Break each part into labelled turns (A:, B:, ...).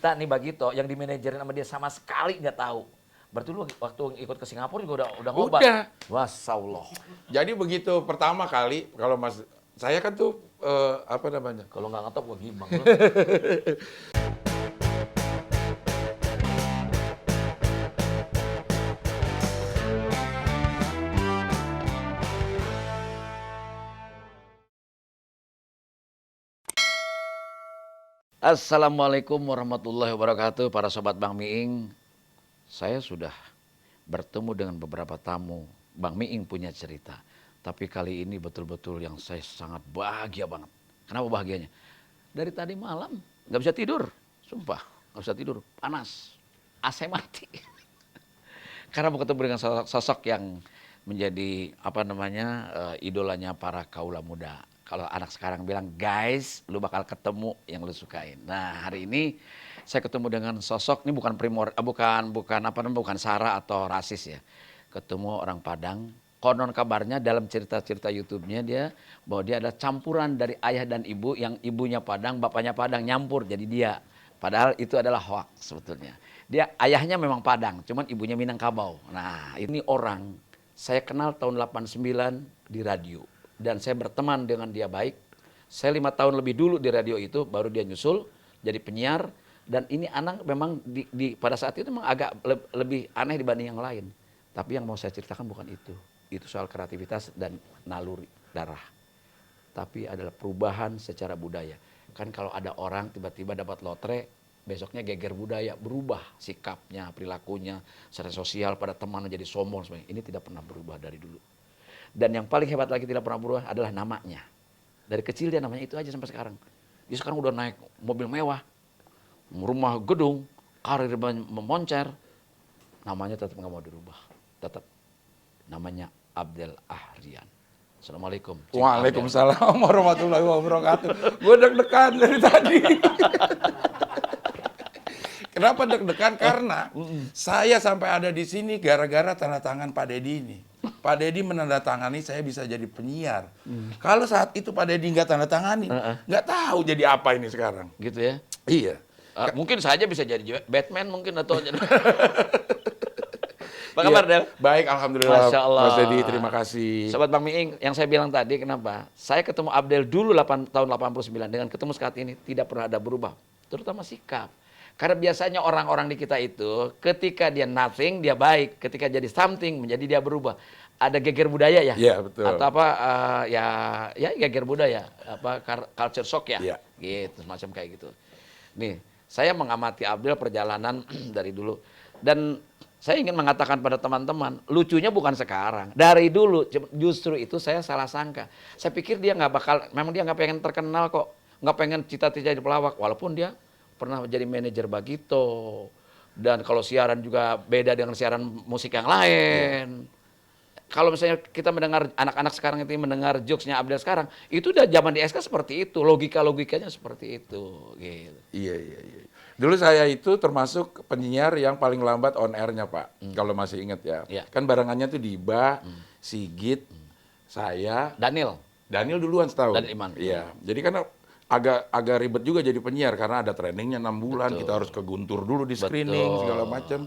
A: kita nih Bagito yang dimanajerin sama dia sama sekali nggak tahu. Berarti lu waktu ikut ke Singapura juga udah ngobat.
B: Udah.
A: Wasallah.
B: Jadi begitu pertama kali kalau Mas saya kan tuh apa namanya?
A: Kalau nggak ngetop gua gimang lu. Assalamualaikum warahmatullahi wabarakatuh, para sobat Bang Miing. Saya sudah bertemu dengan beberapa tamu. Bang Miing punya cerita. Tapi kali ini betul-betul yang saya sangat bahagia banget. Kenapa bahagianya? Dari tadi malam nggak bisa tidur, sumpah nggak bisa tidur, panas, AC mati. Karena mau ketemu dengan sosok yang menjadi apa namanya idolanya para kaula muda. Kalau anak sekarang bilang, guys, lu bakal ketemu yang lu sukain. Nah, hari ini saya ketemu dengan sosok, ini bukan bukan sara atau rasis ya. Ketemu orang Padang. Konon kabarnya dalam cerita-cerita YouTube-nya bahwa dia adalah campuran dari ayah dan ibu, yang ibunya Padang, bapaknya Padang, nyampur jadi dia. Padahal itu adalah hoax sebetulnya. Dia ayahnya memang Padang, cuman ibunya Minangkabau. Nah, ini orang saya kenal tahun 89 di radio. Dan saya berteman dengan dia baik. Saya 5 tahun lebih dulu di radio itu, baru dia nyusul jadi penyiar. Dan ini anak memang pada saat itu memang agak lebih aneh dibanding yang lain. Tapi yang mau saya ceritakan bukan itu. Itu soal kreativitas dan naluri darah. Tapi adalah perubahan secara budaya. Kan kalau ada orang tiba-tiba dapat lotre, besoknya geger budaya, berubah sikapnya, perilakunya, secara sosial pada teman jadi sombong sebenarnya. Ini tidak pernah berubah dari dulu. Dan yang paling hebat lagi tidak pernah berubah adalah namanya. Dari kecil dia namanya itu aja sampai sekarang. Dia sekarang udah naik mobil mewah, rumah gedung, karir memoncer. Namanya tetap nggak mau dirubah. Tetap namanya Abdel Ahrian. Assalamualaikum.
B: Waalaikumsalam warahmatullahi wabarakatuh. Gue deg-degan dari tadi. Kenapa deg-degan? Karena saya sampai ada di sini gara-gara tanda tangan Pak Deddy ini. Pak Deddy menandatangani saya bisa jadi penyiar. Kalau saat itu Pak Deddy nggak tanda tangani, nggak tahu jadi apa ini sekarang.
A: Gitu ya?
B: Iya.
A: Mungkin saja bisa jadi Batman mungkin atau apa kabar, Del?
B: Baik, alhamdulillah.
A: Masya Allah.
B: Mas Deddy, terima kasih.
A: Sobat Bang Miing, yang saya bilang tadi kenapa? Saya ketemu Abdel dulu tahun 89, dengan ketemu saat ini tidak pernah ada berubah, terutama sikap. Karena biasanya orang-orang di kita itu ketika dia nothing dia baik, ketika jadi something menjadi dia berubah. Ada geger budaya ya?
B: Iya, betul.
A: Atau apa ya geger budaya, apa culture shock ya?
B: Iya.
A: Gitu, semacam kayak gitu. Nih, saya mengamati Abdel perjalanan dari dulu, dan saya ingin mengatakan pada teman-teman, lucunya bukan sekarang. Dari dulu, justru itu saya salah sangka. Saya pikir dia memang dia nggak pengen terkenal kok. Nggak pengen cita-cita jadi pelawak. Walaupun dia pernah jadi manajer Bagito. Dan kalau siaran juga beda dengan siaran musik yang lain. Kalau misalnya kita mendengar, anak-anak sekarang itu mendengar jokesnya Abdel sekarang, itu udah zaman di SK seperti itu. Logikanya seperti itu. Gitu.
B: Iya. Dulu saya itu termasuk penyiar yang paling lambat on air-nya, Pak. Kalau masih ingat ya.
A: Iya.
B: Kan barengannya tuh Diba, Sigit, saya.
A: Daniel
B: Duluan setahun.
A: Dan Iman.
B: Iya. Jadi kan agak ribet juga jadi penyiar karena ada trainingnya 6 bulan.
A: Betul.
B: Kita harus ke Guntur dulu di screening
A: Betul.
B: segala macam.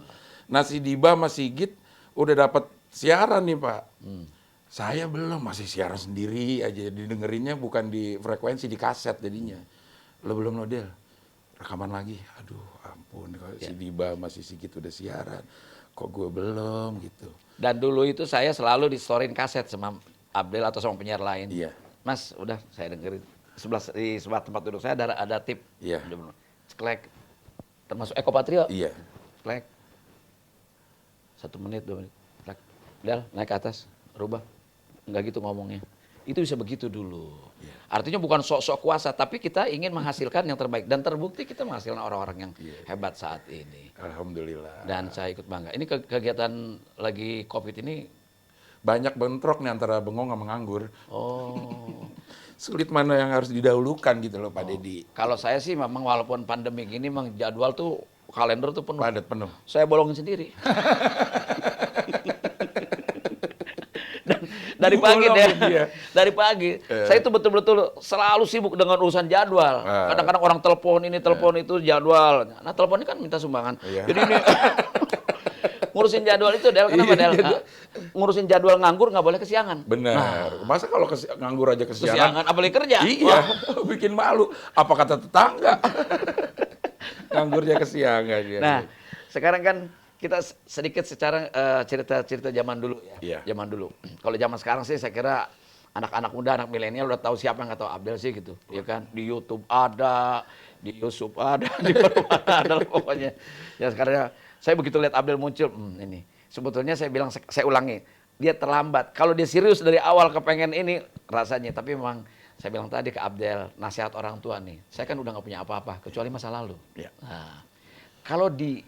B: Nah si Diba sama Sigit udah dapat siaran nih, Pak. Saya belum, masih siaran sendiri aja. Didengerinnya bukan di frekuensi, di kaset jadinya. Lo belum Del, rekaman lagi. Aduh ampun, kalau si Diba masih Sigit udah siaran. Kok gue belum gitu.
A: Dan dulu itu saya selalu di-storyin kaset sama Abdel atau sama penyiar lain.
B: Iya.
A: Mas, udah saya dengerin. Di sebelah tempat duduk saya ada tip.
B: Iya.
A: Ceklek. Termasuk Eko Patrio.
B: Iya.
A: Ceklek. 1 menit, 2 menit. Ceklek. Del, naik ke atas. Rubah. Enggak gitu ngomongnya. Itu bisa begitu dulu.
B: Iya.
A: Artinya bukan sok-sok kuasa, tapi kita ingin menghasilkan yang terbaik. Dan terbukti kita menghasilkan orang-orang yang hebat saat ini.
B: Alhamdulillah.
A: Dan saya ikut bangga. Ini kegiatan lagi COVID ini.
B: Banyak bentrok nih antara bengong sama nganggur.
A: Oh.
B: Sulit mana yang harus didahulukan gitu loh Pak Deddy.
A: Kalau saya sih memang walaupun pandemi gini memang jadwal tuh kalender tuh penuh.
B: Padat penuh.
A: Saya bolongin sendiri. dari pagi
B: Bolong
A: deh.
B: dia.
A: Dari pagi. Saya itu betul-betul selalu sibuk dengan urusan jadwal. Kadang-kadang orang telepon ini, telepon itu jadwal. Nah, telepon ini kan minta sumbangan.
B: Iya.
A: Jadi ini ngurusin jadwal itu, Del. Kenapa, Del? Ngurusin jadwal nganggur nggak boleh kesiangan.
B: Benar. Masa kalau nganggur aja kesiangan?
A: Kesiangan, apalagi kerja.
B: Iya,
A: Wah.
B: bikin malu. Apa kata tetangga? Nganggurnya kesiangan. Ya.
A: Nah, sekarang kan kita sedikit secara cerita-cerita zaman dulu ya.
B: Iya.
A: Zaman dulu. Kalau zaman sekarang sih saya kira anak-anak muda, anak milenial udah tahu siapa yang nggak tahu Abdel sih gitu. Ya kan? Di YouTube ada, di YouTube ada, di mana ada lah pokoknya. Ya sekarang saya begitu lihat Abdel muncul, ini. Sebetulnya saya bilang, saya ulangi, dia terlambat. Kalau dia serius dari awal kepengen ini rasanya, tapi memang saya bilang tadi ke Abdel, nasihat orang tua nih. Saya kan udah nggak punya apa-apa kecuali masa lalu.
B: Iya.
A: Nah, kalau di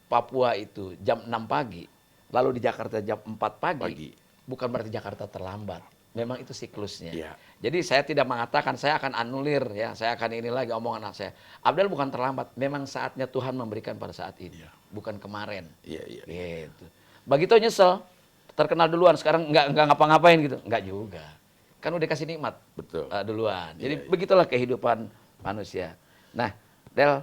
A: Papua itu jam 6 pagi, lalu di Jakarta jam 4 pagi, bukan berarti Jakarta terlambat. Memang itu siklusnya.
B: Iya.
A: Jadi saya tidak mengatakan saya akan anulir ya, saya akan ini lagi omongan anak saya. Abdel bukan terlambat, memang saatnya Tuhan memberikan pada saat ini,
B: Iya.
A: bukan kemarin.
B: Iya, iya.
A: Gitu. Begitu nyesel, terkenal duluan, sekarang nggak ngapa-ngapain gitu, nggak juga. Kan udah kasih nikmat
B: Betul.
A: duluan. Jadi
B: Iya, iya.
A: begitulah kehidupan manusia. Nah, Del,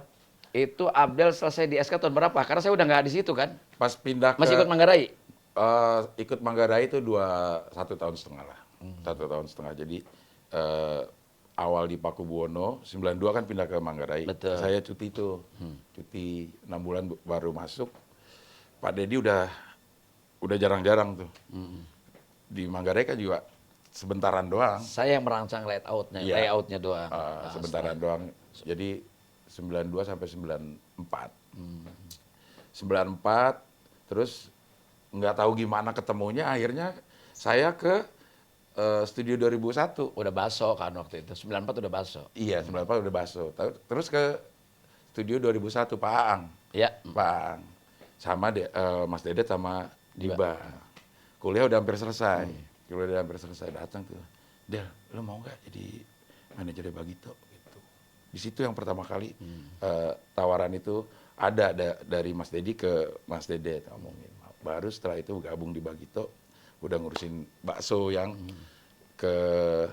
A: itu Abdel selesai di SK tahun berapa? Karena saya udah nggak di situ kan.
B: Pas pindah
A: Masih ikut Manggarai?
B: ikut Manggarai itu 1,5 tahun lah. 1,5 tahun. Jadi awal di Pakubuwono, 92 kan pindah ke Manggarai.
A: Betul.
B: Saya cuti tuh. Cuti 6 bulan baru masuk. Pak Dedi udah jarang-jarang tuh. Di Manggarai kan juga sebentaran doang.
A: Saya yang merancang layoutnya,
B: Iya.
A: layoutnya doang.
B: Sebentaran doang. Jadi 92 sampai 94. 94 terus nggak tahu gimana ketemunya, akhirnya saya ke Studio 2001.
A: Udah baso kan waktu itu, 94 udah baso.
B: Iya, 94 udah baso. Terus ke Studio 2001 Pak Aang.
A: Ya.
B: Pak Aang. Sama Mas Dedet sama Diba. Kuliah udah hampir selesai. Kuliah udah hampir selesai, datang tuh. Del, lu mau nggak jadi manajer Bagito? Gitu. Di situ yang pertama kali tawaran itu ada dari Mas Dedi ke Mas Dedet ngomongin. Baru setelah itu gabung di Bagito, udah ngurusin bakso yang kedua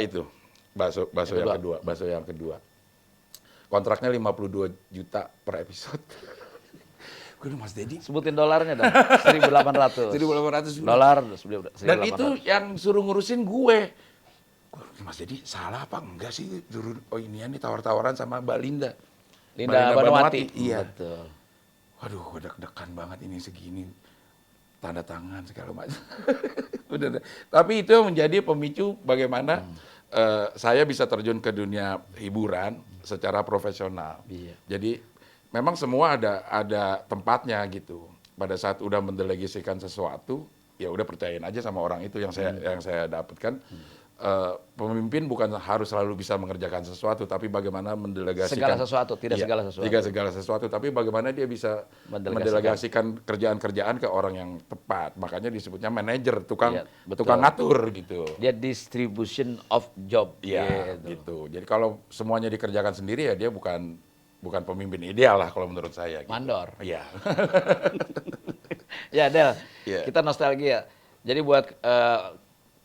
B: itu. Bakso yang kedua. Kontraknya 52 juta per episode. Gue Mas Dedi.
A: Sebutin dolarnya dong, 1.800.
B: 1.800
A: dolar.
B: Dan itu yang suruh ngurusin gue. Mas Dedi salah apa enggak sih? Inian nih tawar-tawaran sama Mbak Linda.
A: Linda Banuwati.
B: Iya.
A: Betul.
B: Waduh, gue deg-degan banget ini segini. Tanda tangan segala macam. Udah. Tapi itu menjadi pemicu bagaimana saya bisa terjun ke dunia hiburan secara profesional.
A: Iya.
B: Jadi memang semua ada tempatnya gitu. Pada saat udah mendelegasikan sesuatu, ya udah percayain aja sama orang itu yang saya dapatkan. Pemimpin bukan harus selalu bisa mengerjakan sesuatu, tapi bagaimana mendelegasikan
A: Segala sesuatu, tidak segala sesuatu.
B: Tidak segala sesuatu, tapi bagaimana dia bisa mendelegasikan kerjaan-kerjaan ke orang yang tepat. Makanya disebutnya manajer, tukang ngatur gitu.
A: Dia distribution of job.
B: Iya, gitu. Jadi kalau semuanya dikerjakan sendiri ya dia bukan pemimpin ideal lah kalau menurut saya. Gitu.
A: Mandor.
B: Iya.
A: Ya, Del.
B: Yeah.
A: Kita nostalgia. Jadi buat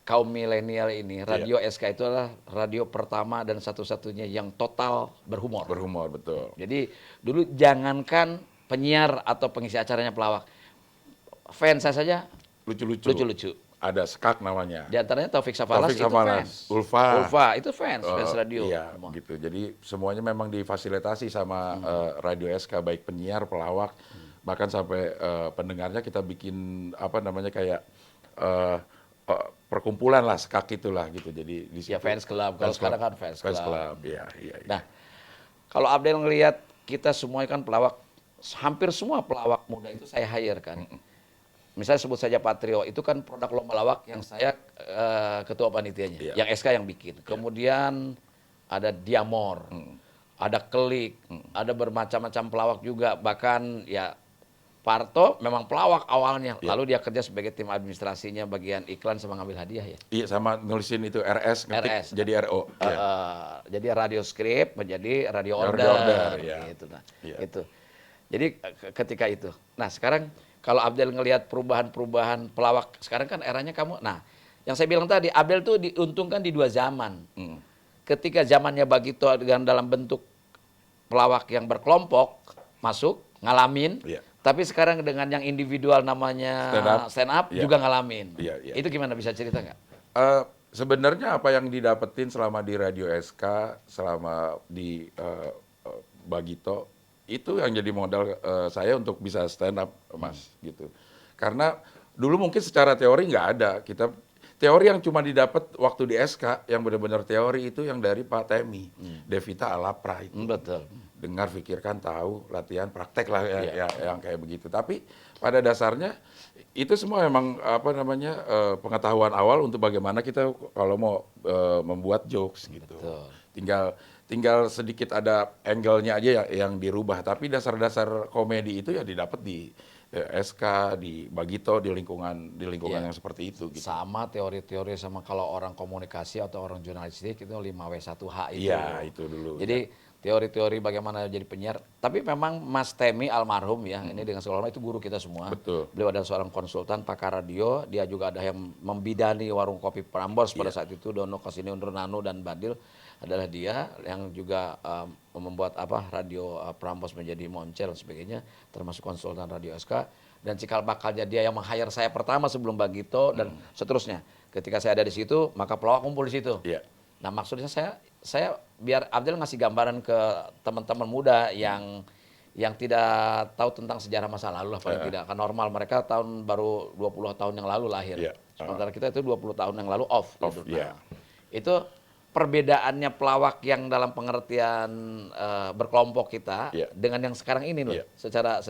A: kaum milenial ini, Radio SK itu adalah radio pertama dan satu-satunya yang total berhumor.
B: Berhumor, betul.
A: Jadi dulu jangankan penyiar atau pengisi acaranya pelawak, fans saya saja lucu-lucu.
B: Ada Skak namanya.
A: Di antaranya Taufik Safalas itu fans.
B: Ulfa
A: itu fans radio.
B: Iya, gitu. Jadi semuanya memang difasilitasi sama Radio SK, baik penyiar, pelawak, bahkan sampai pendengarnya kita bikin kayak perkumpulan lah, Skak itulah gitu. Jadi di situ,
A: fans club. Kalau sekarang kan fans
B: club. Iya.
A: Nah, kalau Abdel ngelihat kita semua kan pelawak, hampir semua pelawak muda itu saya hire kan. Misalnya sebut saja Patrio, itu kan produk lomba lawak yang saya ketua panitianya, yang SK yang bikin. Kemudian ada Diamor, ada Kelik, ada bermacam-macam pelawak juga. Bahkan ya Parto memang pelawak awalnya, lalu dia kerja sebagai tim administrasinya, bagian iklan sama ngambil hadiah ya.
B: Iya, sama nulisin itu RS, ngetik jadi RO.
A: Jadi radio script menjadi radio order.
B: Ya.
A: Gitu, nah. Itu. Jadi ketika itu. Nah sekarang kalau Abdel ngelihat perubahan-perubahan pelawak, sekarang kan eranya kamu, nah yang saya bilang tadi, Abdel tuh diuntungkan di dua zaman. Ketika zamannya Bagito dengan dalam bentuk pelawak yang berkelompok, masuk, ngalamin,
B: Iya.
A: tapi sekarang dengan yang individual namanya stand up
B: Iya.
A: juga ngalamin.
B: Iya, iya.
A: Itu gimana, bisa cerita nggak?
B: Sebenarnya apa yang didapetin selama di Radio SK, selama di Bagito, itu yang jadi modal saya untuk bisa stand up, Mas, gitu. Karena dulu mungkin secara teori nggak ada. Teori yang cuma didapat waktu di SK, yang benar-benar teori itu yang dari Pak Temi, Devita Alapra itu.
A: Betul.
B: Dengar, pikirkan, tahu, latihan, praktek lah yang kayak begitu. Tapi pada dasarnya itu semua memang apa namanya pengetahuan awal untuk bagaimana kita kalau mau membuat jokes gitu.
A: Betul.
B: Tinggal sedikit ada angle-nya aja yang dirubah. Tapi dasar-dasar komedi itu ya didapat di SK, di Bagito, di lingkungan yang seperti itu. Gitu.
A: Sama teori-teori sama kalau orang komunikasi atau orang jurnalistik itu 5W1H itu.
B: Iya, itu dulu.
A: Jadi teori-teori bagaimana jadi penyiar. Tapi memang Mas Temi almarhum ya, ini dengan segala itu guru kita semua.
B: Betul.
A: Beliau adalah seorang konsultan pakar radio, dia juga ada yang membidani warung kopi Prambors pada saat itu, Dono Kasini Undur Nano dan Badil adalah dia yang juga membuat radio Prambors menjadi moncer dan sebagainya, termasuk konsultan Radio SK. Dan cikal bakalnya dia yang meng-hire saya pertama sebelum Bagito dan seterusnya. Ketika saya ada di situ, maka pelawak kumpul di situ.
B: Iya.
A: Nah maksudnya saya biar Abdel ngasih gambaran ke teman-teman muda yang tidak tahu tentang sejarah masa lalu lah paling tidak. Kan normal mereka baru 20 tahun yang lalu lahir.
B: Iya.
A: Sementara kita itu 20 tahun yang lalu off. Gitu.
B: Iya.
A: Itu perbedaannya pelawak yang dalam pengertian berkelompok kita dengan yang sekarang ini loh. Secara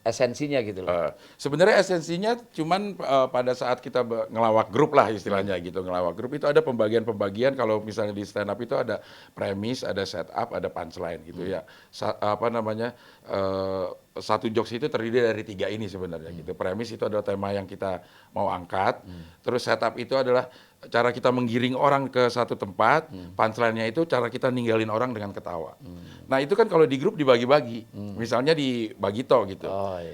A: esensinya gitu loh.
B: Sebenarnya esensinya cuman pada saat kita ngelawak grup lah istilahnya gitu. Ngelawak grup itu ada pembagian-pembagian, kalau misalnya di stand up itu ada premis, ada setup, ada punchline gitu ya. Satu jokes itu terdiri dari 3 ini sebenarnya gitu. Premis itu adalah tema yang kita mau angkat. Terus setup itu adalah cara kita menggiring orang ke satu tempat. Punchline-nya itu cara kita ninggalin orang dengan ketawa. Nah itu kan kalau di grup dibagi-bagi. Misalnya di Bagito gitu.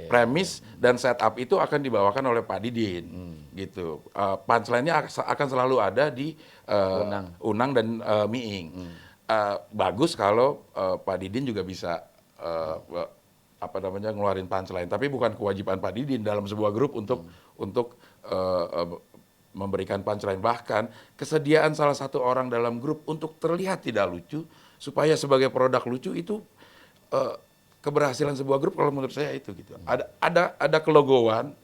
B: Premis dan setup itu akan dibawakan oleh Pak Didin gitu. Punchline-nya akan selalu ada di Unang dan Miing. Bagus kalau Pak Didin juga bisa ngeluarin punchline. Tapi bukan kewajiban Pak Didin dalam sebuah grup untuk memberikan punchline. Bahkan kesediaan salah satu orang dalam grup untuk terlihat tidak lucu supaya sebagai produk lucu itu keberhasilan sebuah grup kalau menurut saya itu gitu. Ada kelogoan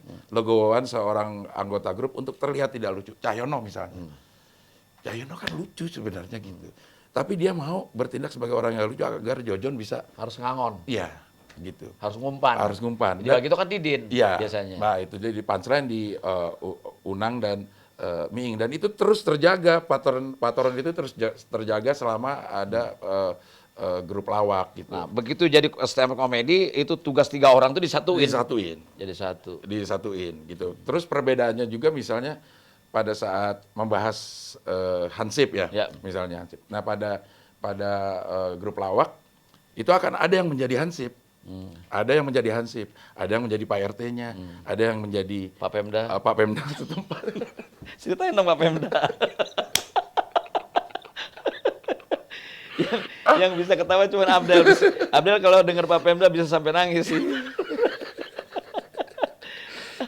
B: seorang anggota grup untuk terlihat tidak lucu. Cahyono misalnya. Cahyono kan lucu sebenarnya gitu. Tapi dia mau bertindak sebagai orang yang lucu agar Jojon bisa
A: Harus ngangon.
B: iya gitu.
A: Harus ngumpan.
B: Dan
A: Jadi gitu kan Didin biasanya.
B: Nah, itu jadi punchline di Unang dan Miing, dan itu terus terjaga, patron itu terus terjaga selama ada grup lawak gitu.
A: Nah, begitu jadi stand up comedy itu tugas 3 orang tuh disatuin. Jadi satu.
B: Disatuin gitu. Terus perbedaannya juga misalnya pada saat membahas hansip ya. Misalnya hansip. Nah, pada grup lawak itu akan ada yang menjadi hansip. Ada yang menjadi hansip, ada yang menjadi Pak RT-nya, ada yang menjadi
A: Pak Pemda.
B: Pak Pemda setempat.
A: Ceritain dong Pak Pemda. yang bisa ketawa cuma Abdel. Abdel kalau dengar Pak Pemda bisa sampai nangis sih.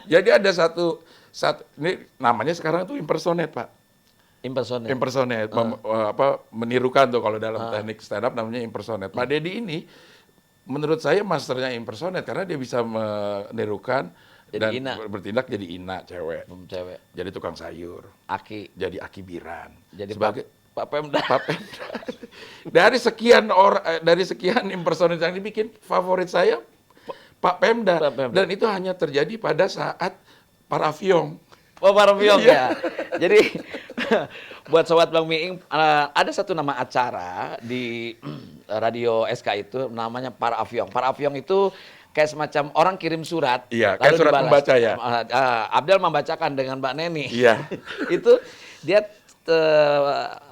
B: Jadi ada satu ini namanya sekarang tuh impersonate, Pak. Impersonate. Menirukan tuh kalau dalam teknik stand up namanya impersonate. Pak Dedi ini menurut saya masternya impersonate karena dia bisa menirukan jadi dan bertindak jadi Ina cewek. Jadi tukang sayur.
A: Aki.
B: Jadi Aki Biran.
A: Jadi sebagai Pak Pemda.
B: Dari sekian impersonate yang dibikin, favorit saya Pak Pemda. Dan itu hanya terjadi pada saat Parafiong.
A: Oh, Parafiong ya. Jadi buat sobat Bang Miing, ada satu nama acara di Radio SK itu namanya Parafiong. Parafiong itu kayak semacam orang kirim surat.
B: Iya, kayak surat membaca ya.
A: Abdel membacakan dengan Mbak Neni.
B: Iya.
A: Itu dia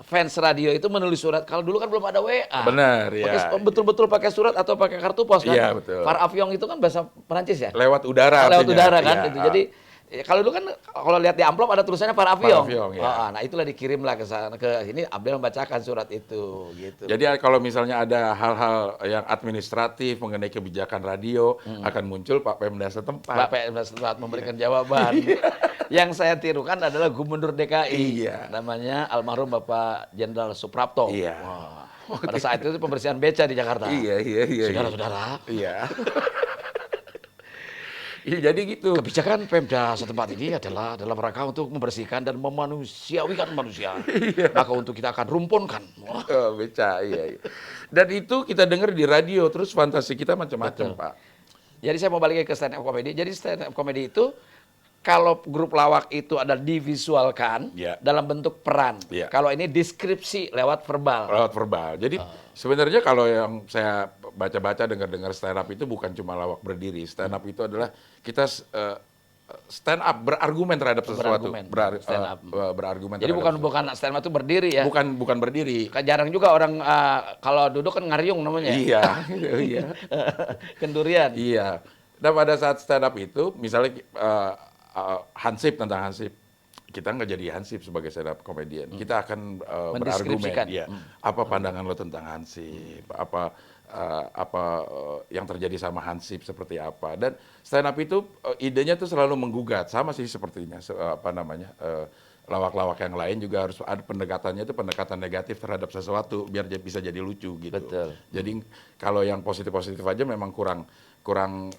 A: fans radio itu menulis surat. Kalau dulu kan belum ada WA.
B: Benar, ya.
A: Betul-betul pakai surat atau pakai kartu pos kan.
B: Iya, betul.
A: Par avion itu kan bahasa Perancis ya.
B: Lewat udara
A: Lewat
B: artinya.
A: udara kan
B: Iya.
A: itu. Jadi kalau dulu kan kalau lihat di amplop ada tulisannya par avion.
B: Ya.
A: Nah itulah dikirimlah ke sana, ke ini Abdel membacakan surat itu gitu.
B: Jadi kalau misalnya ada hal-hal yang administratif mengenai kebijakan radio akan muncul Pak Pemda setempat.
A: Pak Pemda setempat memberikan jawaban. Yang saya tirukan adalah Gubernur DKI.
B: Iya.
A: Namanya almarhum Bapak Jenderal Suprapto.
B: Iya.
A: Wah, pada saat itu pembersihan beca di Jakarta.
B: Iya.
A: Saudara-saudara.
B: Iya. Iya, jadi gitu.
A: Kebijakan Pemda setempat ini adalah dalam rangka untuk membersihkan dan memanusiawikan manusia.
B: Iya.
A: Maka untuk kita akan rumpunkan. Wah.
B: Oh, beca, iya. Dan itu kita dengar di radio, terus fantasi kita macam-macam, Pak.
A: Jadi saya mau balik ke stand up comedy. Jadi stand up comedy itu kalau grup lawak itu ada divisualkan
B: Ya.
A: dalam bentuk peran.
B: Ya.
A: Kalau ini deskripsi lewat verbal.
B: Lewat verbal. Jadi sebenarnya kalau yang saya baca-baca, dengar-dengar stand up itu bukan cuma lawak berdiri. Stand up itu adalah kita stand up berargumen terhadap sesuatu.
A: Berargumen, stand up.
B: Berargumen.
A: Jadi
B: terhadap
A: bukan stand up itu berdiri ya.
B: bukan berdiri.
A: Kan jarang juga orang kalau duduk kan ngariung namanya.
B: Iya, iya.
A: Kendurian.
B: Iya. Dan pada saat stand up itu, misalnya Hansip, tentang Hansip, kita nggak jadi Hansip sebagai stand up comedian. Kita akan berargumen,
A: Mendeskripsikan.
B: ya. Apa pandangan lo tentang Hansip? Apa yang terjadi sama Hansip seperti apa? Dan stand up itu idenya tuh selalu menggugat, sama sih sepertinya lawak-lawak yang lain juga harus ada pendekatannya itu pendekatan negatif terhadap sesuatu biar bisa jadi lucu gitu.
A: Betul.
B: Jadi kalau yang positif-positif aja memang kurang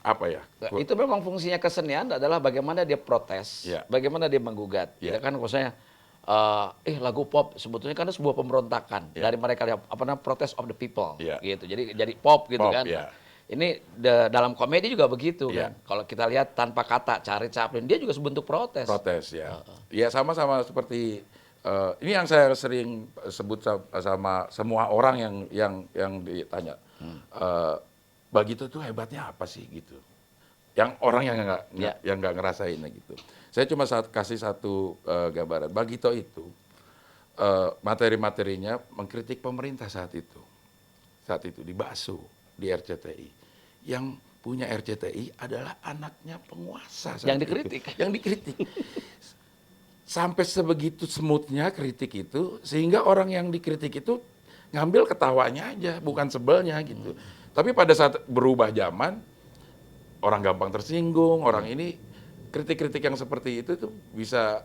B: apa ya?
A: Itu memang fungsinya kesenian adalah bagaimana dia protes,
B: Ya.
A: bagaimana dia menggugat.
B: Ya.
A: Ya kan maksudnya lagu pop sebetulnya kan sebuah pemberontakan
B: Ya.
A: dari mereka protest of the people
B: Ya.
A: gitu. Jadi pop gitu
B: Pop,
A: kan.
B: ya.
A: Ini dalam komedi juga begitu
B: Ya.
A: kan. Kalau kita lihat tanpa kata Charlie Chaplin dia juga sebentuk protes.
B: Protes ya. Ya sama-sama seperti ini yang saya sering sebut sama semua orang yang ditanya. Bagito tuh hebatnya apa sih gitu. Yang orang yang nggak ngerasain gitu. Saya cuma kasih satu gambaran. Bagito itu materi-materinya mengkritik pemerintah saat itu. Saat itu dibasuh di RCTI. Yang punya RCTI adalah anaknya penguasa.
A: Yang dikritik.
B: Yang dikritik. Sampai sebegitu smoothnya kritik itu, sehingga orang yang dikritik itu ngambil ketawanya aja, bukan sebelnya gitu. Tapi pada saat berubah zaman, orang gampang tersinggung, orang ini kritik-kritik yang seperti itu tuh bisa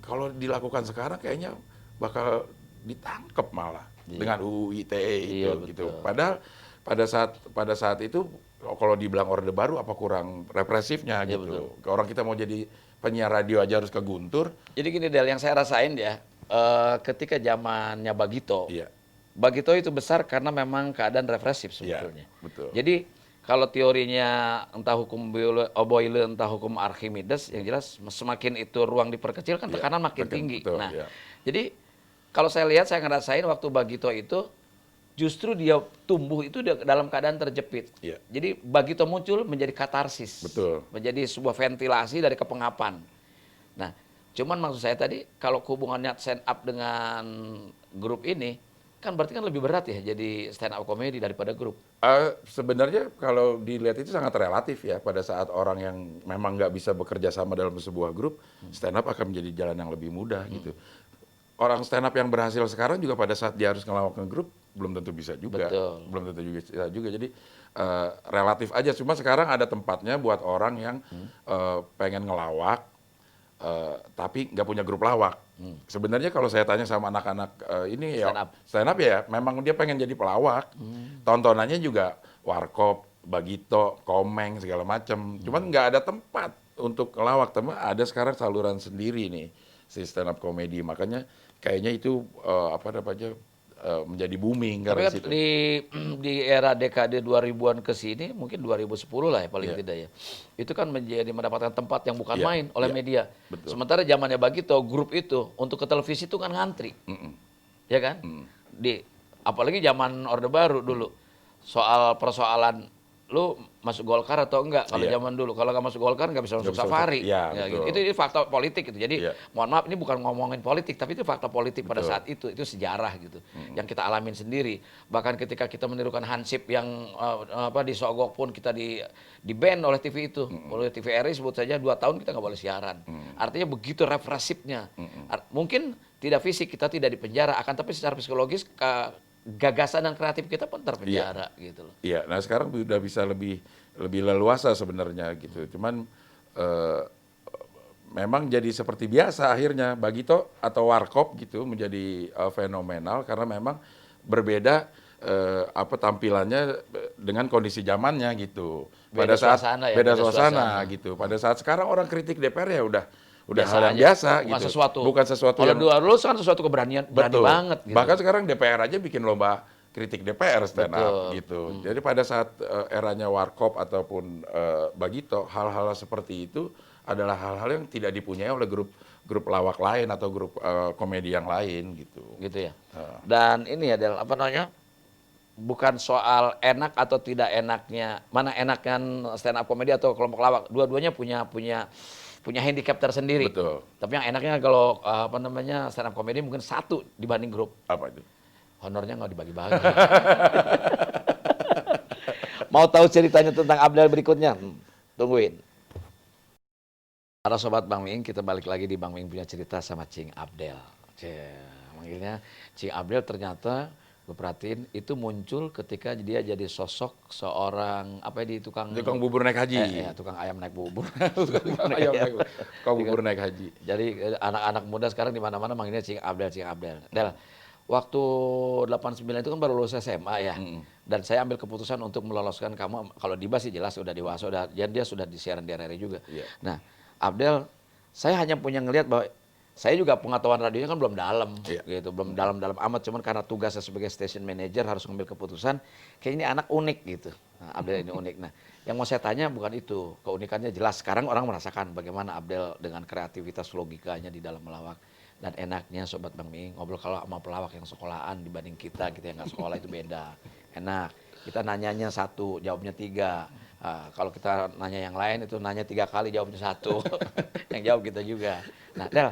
B: kalau dilakukan sekarang kayaknya bakal ditangkap malah dengan UU ITE itu gitu. Padahal pada saat itu kalau dibilang Orde Baru apa kurang represifnya gitu. Orang kita mau jadi penyiar radio aja harus ke Guntur.
A: Jadi gini Del, yang saya rasain ya, ketika zamannya Bagito,
B: Iya.
A: Bagito itu besar karena memang keadaan represif sebetulnya.
B: Iya, betul.
A: Jadi kalau teorinya entah hukum Boyle, entah hukum Archimedes, yang jelas semakin itu ruang diperkecil kan tekanan makin tinggi.
B: Betul,
A: Nah,
B: iya.
A: jadi kalau saya lihat, saya ngerasain waktu Bagito itu justru dia tumbuh itu dalam keadaan terjepit.
B: Iya.
A: Jadi Bagito muncul menjadi katarsis,
B: Betul.
A: menjadi sebuah ventilasi dari kepengapan. Nah, cuman maksud saya tadi kalau hubungannya stand up dengan grup ini kan berarti kan lebih berat ya jadi stand up comedy daripada grup.
B: Sebenarnya kalau dilihat itu sangat relatif ya. Pada saat orang yang memang nggak bisa bekerja sama dalam sebuah grup, stand up akan menjadi jalan yang lebih mudah gitu. Orang stand up yang berhasil sekarang juga pada saat dia harus ngelawak ke grup belum tentu bisa juga.
A: Betul.
B: Belum tentu bisa juga. Jadi relatif aja. Cuma sekarang ada tempatnya buat orang yang pengen ngelawak tapi nggak punya grup lawak. Sebenarnya kalau saya tanya sama anak-anak ini stand up ya, memang dia pengen jadi pelawak. Tontonannya juga warkop, Bagito, Komeng segala macam. Cuman nggak ada tempat untuk ngelawak. Tapi ada sekarang saluran sendiri nih si stand up comedy. Makanya kayaknya itu menjadi booming
A: Tapi
B: karena
A: kan
B: situ.
A: di era dekade 2000-an ke sini, mungkin 2010 lah ya paling tidak ya. Itu kan mendapatkan tempat yang bukan main oleh media.
B: Betul.
A: Sementara zamannya Bagito, grup itu untuk ke televisi itu kan ngantri. Ya kan? Apalagi zaman Orde Baru dulu. Soal persoalan lu masuk Golkar atau enggak kalau
B: Iya.
A: zaman dulu. Kalau nggak masuk Golkar nggak bisa masuk
B: bisa masuk.
A: Safari.
B: Iya,
A: Ya,
B: betul.
A: gitu. Itu fakta politik gitu. Jadi
B: Iya.
A: mohon maaf ini bukan ngomongin politik tapi itu fakta politik pada
B: Betul.
A: saat itu sejarah gitu. Yang kita alamin sendiri. Bahkan ketika kita menirukan Hansip yang disogok pun kita di ban oleh TV itu. Oleh TVRI sebut saja 2 tahun kita nggak boleh siaran. Artinya begitu represifnya. Mungkin tidak fisik kita tidak dipenjara akan tapi secara psikologis gagasan dan kreatif kita pun terpenjara gitu loh.
B: Iya, nah sekarang udah bisa lebih leluasa sebenarnya gitu. Cuman memang jadi seperti biasa akhirnya Bagito atau Warkop gitu menjadi fenomenal karena memang berbeda tampilannya dengan kondisi zamannya gitu.
A: Beda suasana ya,
B: beda
A: beda
B: suasana
A: suasana.
B: gitu. Pada saat sekarang orang kritik DPR ya udah
A: Biasa
B: hal yang
A: aja.
B: biasa
A: Bukan
B: gitu.
A: sesuatu.
B: Bukan sesuatu
A: Kalau
B: yang
A: dulu kan sesuatu berani
B: betul
A: banget gitu.
B: Bahkan sekarang DPR aja bikin lomba kritik DPR stand up
A: Betul.
B: gitu. Jadi pada saat eranya Warkop ataupun Bagito, hal-hal seperti itu adalah hal-hal yang tidak dipunyai oleh grup lawak lain atau grup komedi yang lain gitu.
A: Gitu ya. Dan ini ya Del, apa namanya? Bukan soal enak atau tidak enaknya, mana enaknya stand up comedy atau kelompok lawak. Dua-duanya punya handicap tersendiri.
B: Betul.
A: Tapi yang enaknya kalau stand up comedy mungkin satu dibanding grup.
B: Apa itu?
A: Honornya nggak dibagi-bagi. Mau tahu ceritanya tentang Abdel berikutnya? Tungguin. Para sobat Bang Miing, kita balik lagi di Bang Miing punya cerita sama Cing Abdel. Manggilnya Cing Abdel ternyata gue perhatiin itu muncul ketika dia jadi sosok seorang
B: Tukang bubur naik haji.
A: tukang ayam naik bubur.
B: Tukang bubur naik haji.
A: Jadi anak-anak muda sekarang di mana-mana manggilnya Cing Abdel, Cing Abdel. Del, waktu 89 itu kan baru lulus SMA ya. Dan saya ambil keputusan untuk meloloskan kamu. Kalau Diba sih jelas udah dewasa, dia sudah di siaran di RRI juga.
B: Iya.
A: Nah, Abdel, saya hanya punya ngelihat bahwa saya juga pengetahuan radionya kan belum dalam, gitu, belum dalam-dalam amat. Cuman karena tugasnya sebagai station manager harus ngambil keputusan, kayak ini anak unik gitu. Nah, Abdel ini unik. Nah, yang mau saya tanya bukan itu, keunikannya jelas. Sekarang orang merasakan bagaimana Abdel dengan kreativitas logikanya di dalam melawak. Dan enaknya Sobat Bang Miing, ngobrol kalau sama pelawak yang sekolahan dibanding kita yang nggak sekolah itu beda. Enak, kita nanyanya 1, jawabnya 3. Kalau kita nanya yang lain itu nanya 3 kali jawabnya 1. Yang jawab kita juga. Nah, Del,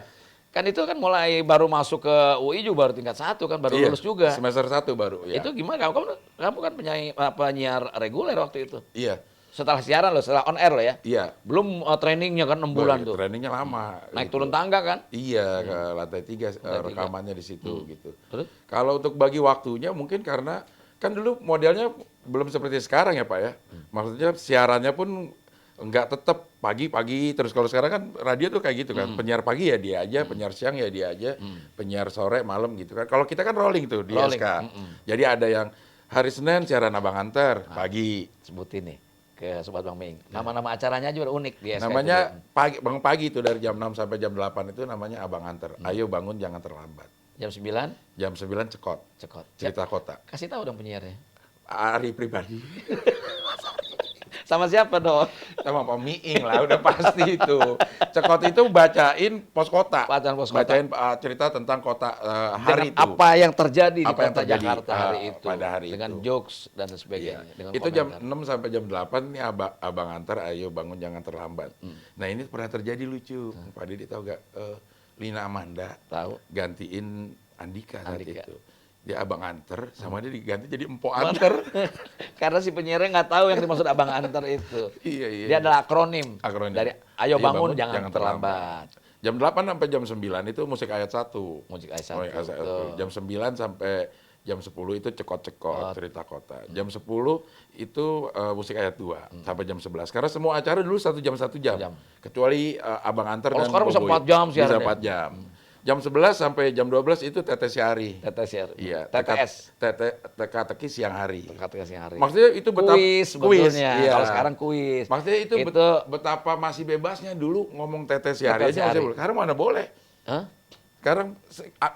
A: kan itu kan mulai baru masuk ke UI juga baru tingkat 1 kan, baru lulus juga.
B: Semester 1 baru ya.
A: Itu gimana? Kamu kan penyiar reguler waktu itu.
B: Iya.
A: Setelah siaran loh, setelah on air loh ya.
B: Iya.
A: Belum trainingnya kan 6 bulan tuh.
B: Trainingnya lama.
A: Naik
B: gitu.
A: turun tangga kan?
B: Iya, ke lantai 3
A: Lantai 3.
B: rekamannya di situ gitu.
A: Terus?
B: Kalau untuk bagi waktunya mungkin karena kan dulu modelnya belum seperti sekarang ya Pak ya. Maksudnya siarannya pun enggak tetap pagi-pagi terus. Kalau sekarang kan radio tuh kayak gitu kan. Penyiar pagi ya dia aja, penyiar siang ya dia aja, penyiar sore, malam gitu kan. Kalau kita kan rolling tuh di
A: Rolling.
B: SK. Jadi ada yang hari Senin siaran Abang Anter pagi.
A: Sebutin nih ke Sobat Bang Miing. Nama-nama acaranya juga unik di SK.
B: Namanya pagi itu dari jam 6 sampai jam 8 itu namanya Abang Anter. Ayo bangun jangan terlambat.
A: Jam 9
B: Jam 9 cekot. Cerita kota.
A: kasih tahu dong penyiarnya.
B: Ari pribadi.
A: Sama siapa dong?
B: Sama Pak Miing lah, udah pasti itu. Cekot itu bacain pos kota.
A: Bacaan pos kota.
B: Bacain cerita tentang kota hari
A: Dengan
B: itu.
A: apa yang terjadi
B: Apa
A: di
B: yang
A: kota
B: terjadi,
A: Jakarta hari itu.
B: pada hari
A: dengan
B: itu.
A: jokes dan
B: Iya.
A: sebagainya. Dengan
B: Itu jam
A: komentar.
B: 6 sampai jam 8 nih Abang Antar, ayo bangun jangan terlambat. Nah ini pernah terjadi lucu. Pak Didi tahu gak? Lina Amanda
A: Tahu.
B: gantiin Andika saat
A: Andika.
B: itu. Dia Abang Anter, sama dia diganti jadi Empo Anter.
A: Karena si penyiarnya nggak tahu yang dimaksud Abang Antar itu.
B: Iya, iya.
A: Dia adalah akronim.
B: Akronim.
A: Dari ayo bangun, jangan terlambat.
B: Jam 8 sampai jam 9 itu musik ayat 1.
A: Musik ayat 1.
B: Oh, ayat 1. Jam 9 sampai jam 10 itu cekot-cekot cerita kota. Jam 10 itu musik ayat 2 sampai jam 11. Karena semua acara dulu 1 jam 1 jam. Kecuali Abang Anter dan
A: sekarang bisa
B: Boboiboy.
A: 4 jam
B: Bisa
A: siarannya.
B: 4 jam. Jam 11 sampai jam 12 itu Tetes Siari.
A: TTS.
B: Iya,
A: TTS.
B: teka-teki siang hari.
A: Teka-teki siang hari.
B: Maksudnya itu
A: kuis sebetulnya.
B: iya.
A: Kalau sekarang kuis.
B: Maksudnya itu betapa masih bebasnya dulu ngomong Tetes Siari
A: Tetes
B: aja masih
A: Siari.
B: boleh. Sekarang mana boleh.
A: Hah?
B: Sekarang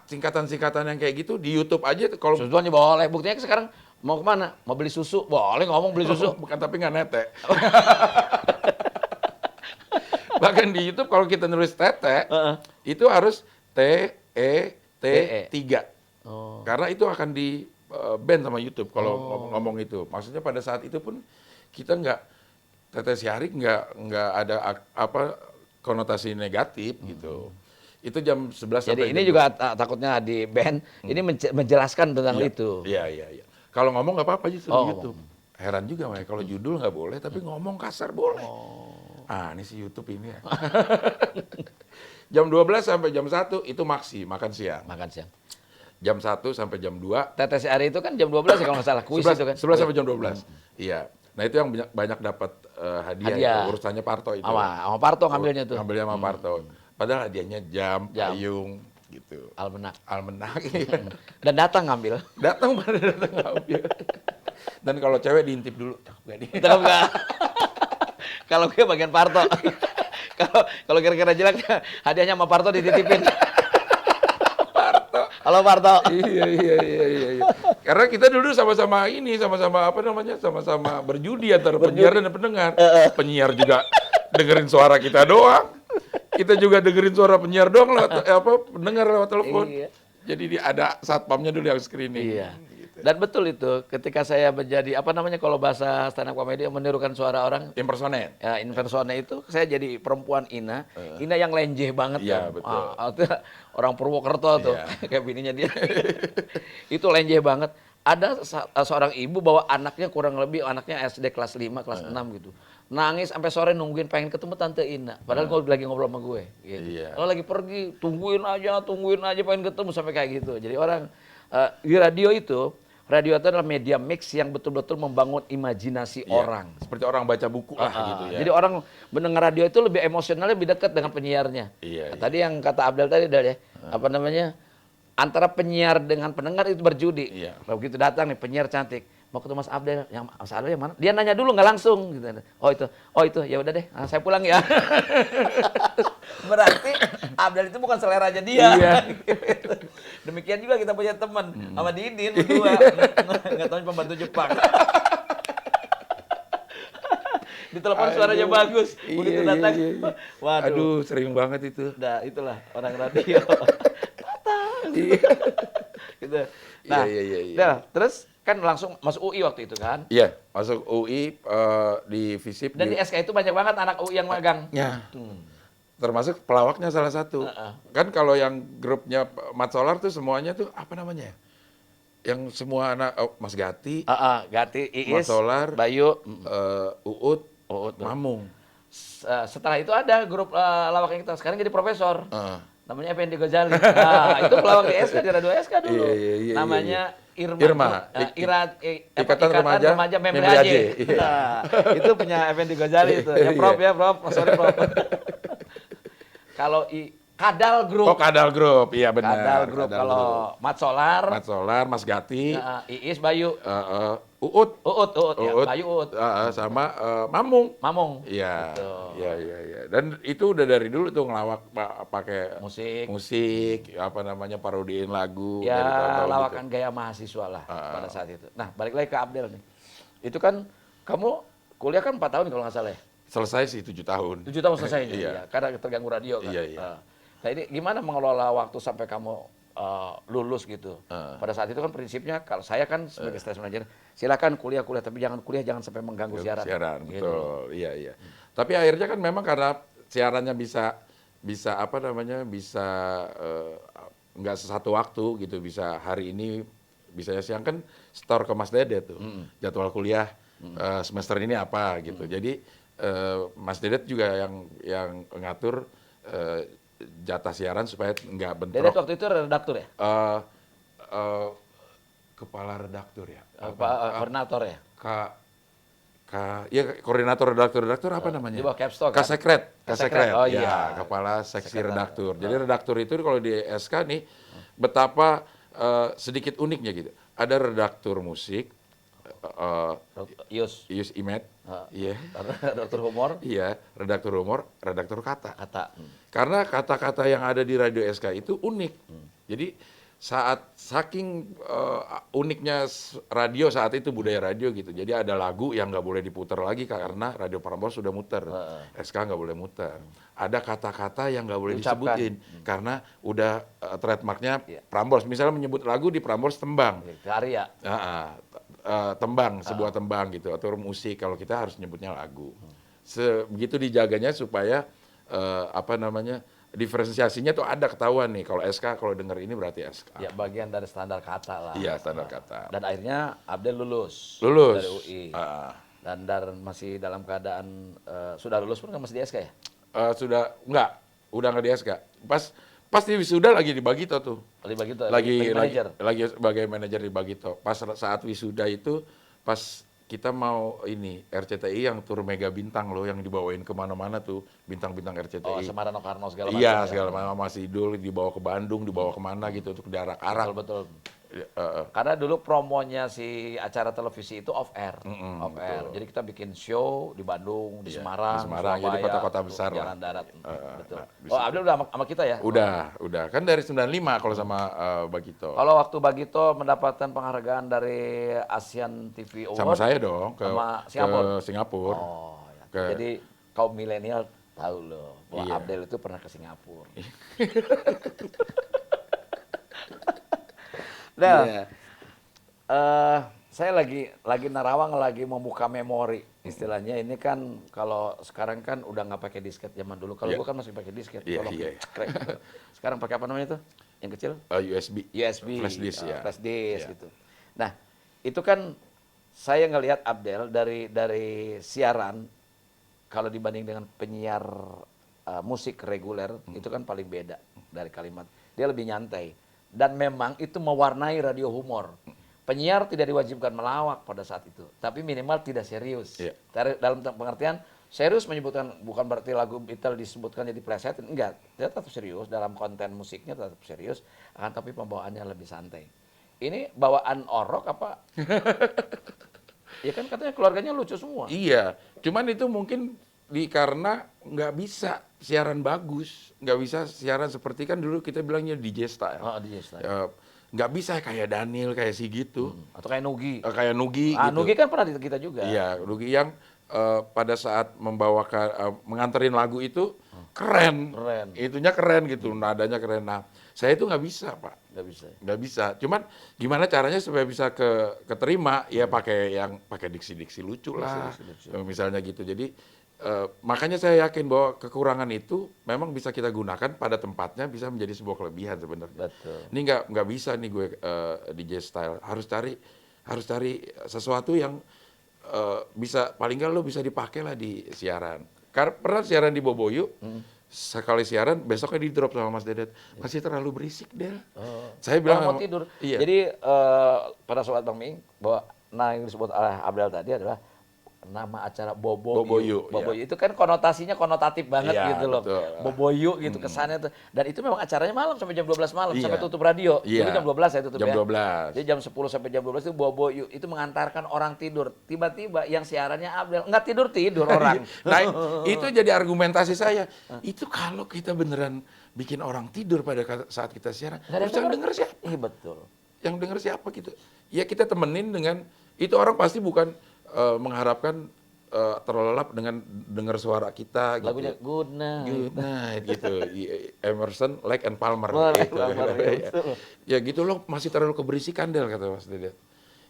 B: singkatan-singkatan yang kayak gitu di YouTube aja kalau
A: Sebetulnya boleh. Buktinya sekarang mau kemana? Mau beli susu? Boleh ngomong beli susu.
B: bukan tapi nggak nete. Bahkan di YouTube kalau kita nulis tete itu harus TE 3.
A: Oh.
B: Karena itu akan di ban sama YouTube kalau ngomong itu. Maksudnya pada saat itu pun kita nggak, Tete Siarik nggak ada apa konotasi negatif gitu. Itu jam 11
A: Jadi
B: sampai
A: ini
B: jam
A: juga takutnya di ban, ini menjelaskan tentang
B: Iya,
A: itu.
B: Iya, iya, iya. Kalau ngomong nggak apa-apa justru
A: Oh,
B: di YouTube. Heran juga, May. Kalau judul nggak boleh, tapi ngomong kasar boleh. Ah, ini si YouTube ini ya. Jam 12 sampai jam 1 itu maksi, makan siang.
A: Makan siang.
B: Jam 1 sampai jam 2.
A: Tetes hari itu kan jam 12 ya kalau nggak salah, kuis
B: 11,
A: itu kan.
B: 11 sampai jam 12. Iya. Nah itu yang banyak dapat hadiah.
A: Hadiah.
B: Itu. Urusannya Parto itu.
A: Sama Parto ngambilnya tuh.
B: Ngambilnya sama Parto. Padahal hadiahnya jam, payung, gitu.
A: Almenak.
B: Almenak. Iya.
A: Dan datang ngambil.
B: Datang pada datang ngambil. Dan kalau cewek diintip dulu. Cakep gak
A: Tetap nggak. Kalau gue bagian Parto. Kalau kira-kira jelek hadiahnya sama Parto dititipin.
B: Parto.
A: Halo Parto.
B: Iya. Karena kita dulu sama-sama ini, sama-sama apa namanya, sama-sama berjudi antara penyiar dan pendengar. Penyiar juga dengerin suara kita doang. Kita juga dengerin suara penyiar doang lewat pendengar lewat telepon.
A: Iya.
B: Jadi ada satpamnya dulu yang screening.
A: Iya. Dan betul itu, ketika saya menjadi apa namanya kalau bahasa stand up comedy menirukan suara orang,
B: Impersonate.
A: ya impersonate itu saya jadi perempuan Ina, Ina yang lenjeh banget
B: Iya,
A: kan.
B: betul.
A: Itu orang Purwokerto tuh,
B: Iya.
A: kayak bininya dia. Itu lenjeh banget. Ada seorang ibu bawa anaknya kurang lebih anaknya SD kelas 5, kelas 6 gitu. Nangis sampai sore nungguin pengen ketemu Tante Ina. Padahal gue lagi ngobrol sama gue. Gitu.
B: Iya.
A: Kalau lagi pergi, tungguin aja pengen ketemu sampai kayak gitu. Jadi orang di radio itu adalah media mix yang betul-betul membangun imajinasi
B: Iya.
A: orang.
B: Seperti orang baca buku lah gitu ya.
A: Jadi orang mendengar radio itu lebih emosionalnya lebih dekat dengan penyiarnya.
B: Iya,
A: Nah, tadi yang kata Abdel tadi Dal, ya, apa namanya? Antara penyiar dengan pendengar itu berjudi.
B: Iya.
A: Begitu datang nih penyiar cantik, mau ketemu Mas Abdel, yang Mas Abdel yang mana? Dia nanya dulu nggak langsung gitu. Oh itu, ya udah deh, saya pulang ya. Berarti Abdel itu bukan seleranya dia.
B: Iya.
A: Demikian juga kita punya teman sama Didin berdua, nggak tahu pembantu Jepang. Ditelepon suaranya bagus, begitu datang, waduh.
B: Aduh, sering banget itu.
A: Nah, itulah orang radio. Datang. Gitu. Nah,
B: Iya.
A: nah, terus kan langsung masuk UI waktu itu kan.
B: Iya, masuk UI di FISIP.
A: Dan di SK itu banyak banget anak UI yang magang.
B: Ya. Termasuk pelawaknya salah satu. Kan kalau yang grupnya Mat Solar tuh semuanya tuh apa namanya ya? Yang semua anak Mas Gati,
A: Gati,
B: Mat
A: Iis,
B: Solar,
A: Bayu,
B: Uut,
A: Uut.
B: Mamung.
A: Setelah itu ada grup lawak yang kita sekarang jadi profesor.
B: Heeh.
A: Namanya Effendi Ghazali. Nah, itu pelawak di SK, di Radio SK dulu.
B: Iya.
A: Namanya Irma.
B: Ikatan Remaja
A: Membre
B: Membre
A: Aceh.
B: Aceh. Iya.
A: Nah, itu punya Effendi Ghazali itu. Ya Prof ya, Prof. Sorry, Prof. Kalau Kadal Group.
B: Oh, Kadal Group. Iya benar.
A: Kadal Group. Kalau Mat Solar,
B: Mat Solar, Mas Gati,
A: Iis, Bayu,
B: Uut,
A: ya, Bayu Uut.
B: sama Mamung.
A: Mamung.
B: Iya.
A: Gitu.
B: Iya. Dan itu udah dari dulu tuh ngelawak pakai
A: Musik.
B: apa namanya, parodiin lagu
A: Ya,
B: dari tahun-tahun
A: lawakan
B: gitu.
A: gaya mahasiswa lah pada saat itu. Nah, balik lagi ke Abdel nih. Itu kan kamu kuliah kan 4 tahun kalau nggak salah ya?
B: Selesai sih 7 tahun.
A: 7 tahun selesainya,
B: Iya.
A: ya, karena terganggu radio kan.
B: Iya.
A: Nah, ini gimana mengelola waktu sampai kamu lulus gitu? Pada saat itu kan prinsipnya kalau saya kan sebagai stage manager, silakan kuliah tapi jangan sampai mengganggu siaran.
B: Siaran,
A: Gitu.
B: betul. Iya. Tapi akhirnya kan memang karena siarannya bisa apa namanya, bisa nggak sesatu waktu gitu, bisa hari ini, bisa siang, kan store ke Mas Dede tuh. Jadwal kuliah semester ini apa gitu. Jadi Mas Dedet juga yang ngatur jatah siaran supaya nggak bentrok.
A: Dedet waktu itu redaktur ya?
B: Kepala redaktur ya.
A: Koordinator ya?
B: Ya koordinator redaktur apa namanya?
A: Di bawah Capstock kan?
B: Kasekret.
A: Oh
B: Ya,
A: iya.
B: kepala seksi redaktur. Jadi redaktur itu kalau di SK nih betapa sedikit uniknya gitu. Ada redaktur musik,
A: Yus.
B: Imet, iya.
A: Redaktur humor.
B: Iya, redaktur humor, redaktur kata.
A: Kata.
B: Karena kata-kata yang ada di Radio SK itu unik. Jadi saat saking uniknya radio saat itu, budaya radio gitu. Jadi ada lagu yang nggak boleh diputar lagi karena Radio Prambors sudah muter, SK nggak boleh muter. Ada kata-kata yang nggak boleh
A: Diucapkan.
B: disebutin karena udah trademarknya
A: Iya.
B: Prambors. Misalnya menyebut lagu di Prambors tembang.
A: Karya.
B: Tembang, sebuah tembang gitu, atau musik. Kalau kita harus nyebutnya lagu. Begitu dijaganya supaya diferensiasinya tuh ada ketahuan nih. Kalau SK, kalau denger ini berarti SK.
A: Ya bagian dari standar kata lah.
B: Iya, standar kata.
A: Dan akhirnya Abdel lulus.
B: Lulus.
A: Dari UI.
B: Ah.
A: Dan masih dalam keadaan sudah lulus pun kan masih di SK ya?
B: Udah nggak di SK. Pas di wisuda lagi di Bagito tuh.
A: Lagi begitu.
B: Lagi sebagai manajer di Bagito. Pas saat wisuda itu, pas kita mau RCTI yang tur Mega Bintang loh, yang dibawain kemana-mana tuh, bintang-bintang RCTI.
A: Oh, Semarang Karno segala macam.
B: Iya, segala macam, Mas Idul dibawa ke Bandung, dibawa kemana gitu untuk diarak-arak.
A: Betul. Karena dulu promonya si acara televisi itu off air. Jadi kita bikin show di Bandung, di Semarang,
B: di Semarang, jadi
A: Surabaya,
B: kota-kota besar lah.
A: jalan darat. Betul.
B: Nah,
A: Abdel udah sama kita ya?
B: Udah. Kan dari 95 kalau sama Bagito.
A: Kalau waktu Bagito mendapatkan penghargaan dari Asian TV Award.
B: Sama saya dong ke Singapura.
A: Oh, ya. Jadi kaum milenial tahu loh bahwa Abdel itu pernah ke Singapura. Nah, saya lagi narawang lagi membuka memori. Istilahnya ini kan kalau sekarang kan udah nggak pakai disket zaman dulu. Kalau gua kan masih pakai disket. Cekrek gitu. Sekarang pakai apa namanya tuh? Yang kecil? USB.
B: Flash disk ya.
A: Flash disk gitu. Nah, itu kan saya ngelihat Abdel dari siaran kalau dibanding dengan penyiar musik reguler itu kan paling beda dari kalimat. Dia lebih nyantai. Dan memang itu mewarnai radio humor. Penyiar tidak diwajibkan melawak pada saat itu, tapi minimal tidak serius.
B: Yeah.
A: Dalam pengertian serius menyebutkan bukan berarti lagu Beatles disebutkan jadi plesetin, enggak. Dia tetap serius dalam konten musiknya, tetap serius, akan tapi pembawaannya lebih santai. Ini bawaan orok apa? Ya kan katanya keluarganya lucu semua.
B: Iya, cuman itu mungkin karena nggak bisa siaran bagus, nggak bisa siaran seperti kan dulu kita bilangnya DJ style.
A: DJ style.
B: Nggak bisa kayak Daniel, kayak si gitu.
A: Atau kayak Nugi.
B: Kayak Nugi gitu.
A: Nugi kan pernah di kita juga.
B: Iya, Nugi yang pada saat membawakan, menganterin lagu itu keren. Itunya keren gitu, nadanya keren. Nah, saya itu nggak bisa, Pak. Nggak bisa. Cuman gimana caranya supaya bisa keterima? Ya pakai diksi-diksi lucu lah. Misalnya gitu. Jadi makanya saya yakin bahwa kekurangan itu memang bisa kita gunakan pada tempatnya, bisa menjadi sebuah kelebihan sebenarnya.
A: Betul.
B: Ini nggak bisa nih gue DJ style, harus cari sesuatu yang bisa, paling nggak lo bisa dipakai lah di siaran. Karena pernah siaran di Boboyu, sekali siaran besoknya di drop sama Mas Dedet, masih terlalu berisik Del. Saya bilang
A: mau tidur.
B: Iya.
A: Jadi pada sobat Bang Miing bahwa yang disebut oleh Abdel tadi adalah nama acara Boboyu.
B: Boboyu,
A: Itu kan konotasinya konotatif banget
B: iya,
A: gitu loh.
B: betul.
A: Boboyu gitu kesannya tuh. Dan itu memang acaranya malam sampai jam 12 malam
B: Iya.
A: sampai tutup radio.
B: Iya.
A: Dulu jam 12 saya tutup
B: Jam
A: ya.
B: 12.
A: Jadi jam 10 sampai jam 12 itu Boboyu. Itu mengantarkan orang tidur. Tiba-tiba yang siarannya Abdel nggak tidur orang.
B: Nah, itu jadi argumentasi saya. Itu kalau kita beneran bikin orang tidur pada saat kita siaran, terus yang denger siapa?
A: Betul.
B: Yang denger siapa gitu? Ya kita temenin dengan, itu orang pasti bukan mengharapkan terlelap dengan dengar suara kita gitu.
A: Lagunya Good Night.
B: Good Night gitu. Emerson, Lake and Palmer gitu. Ya gitu loh, masih terlalu keberisikan Del, kata Mas Dedet.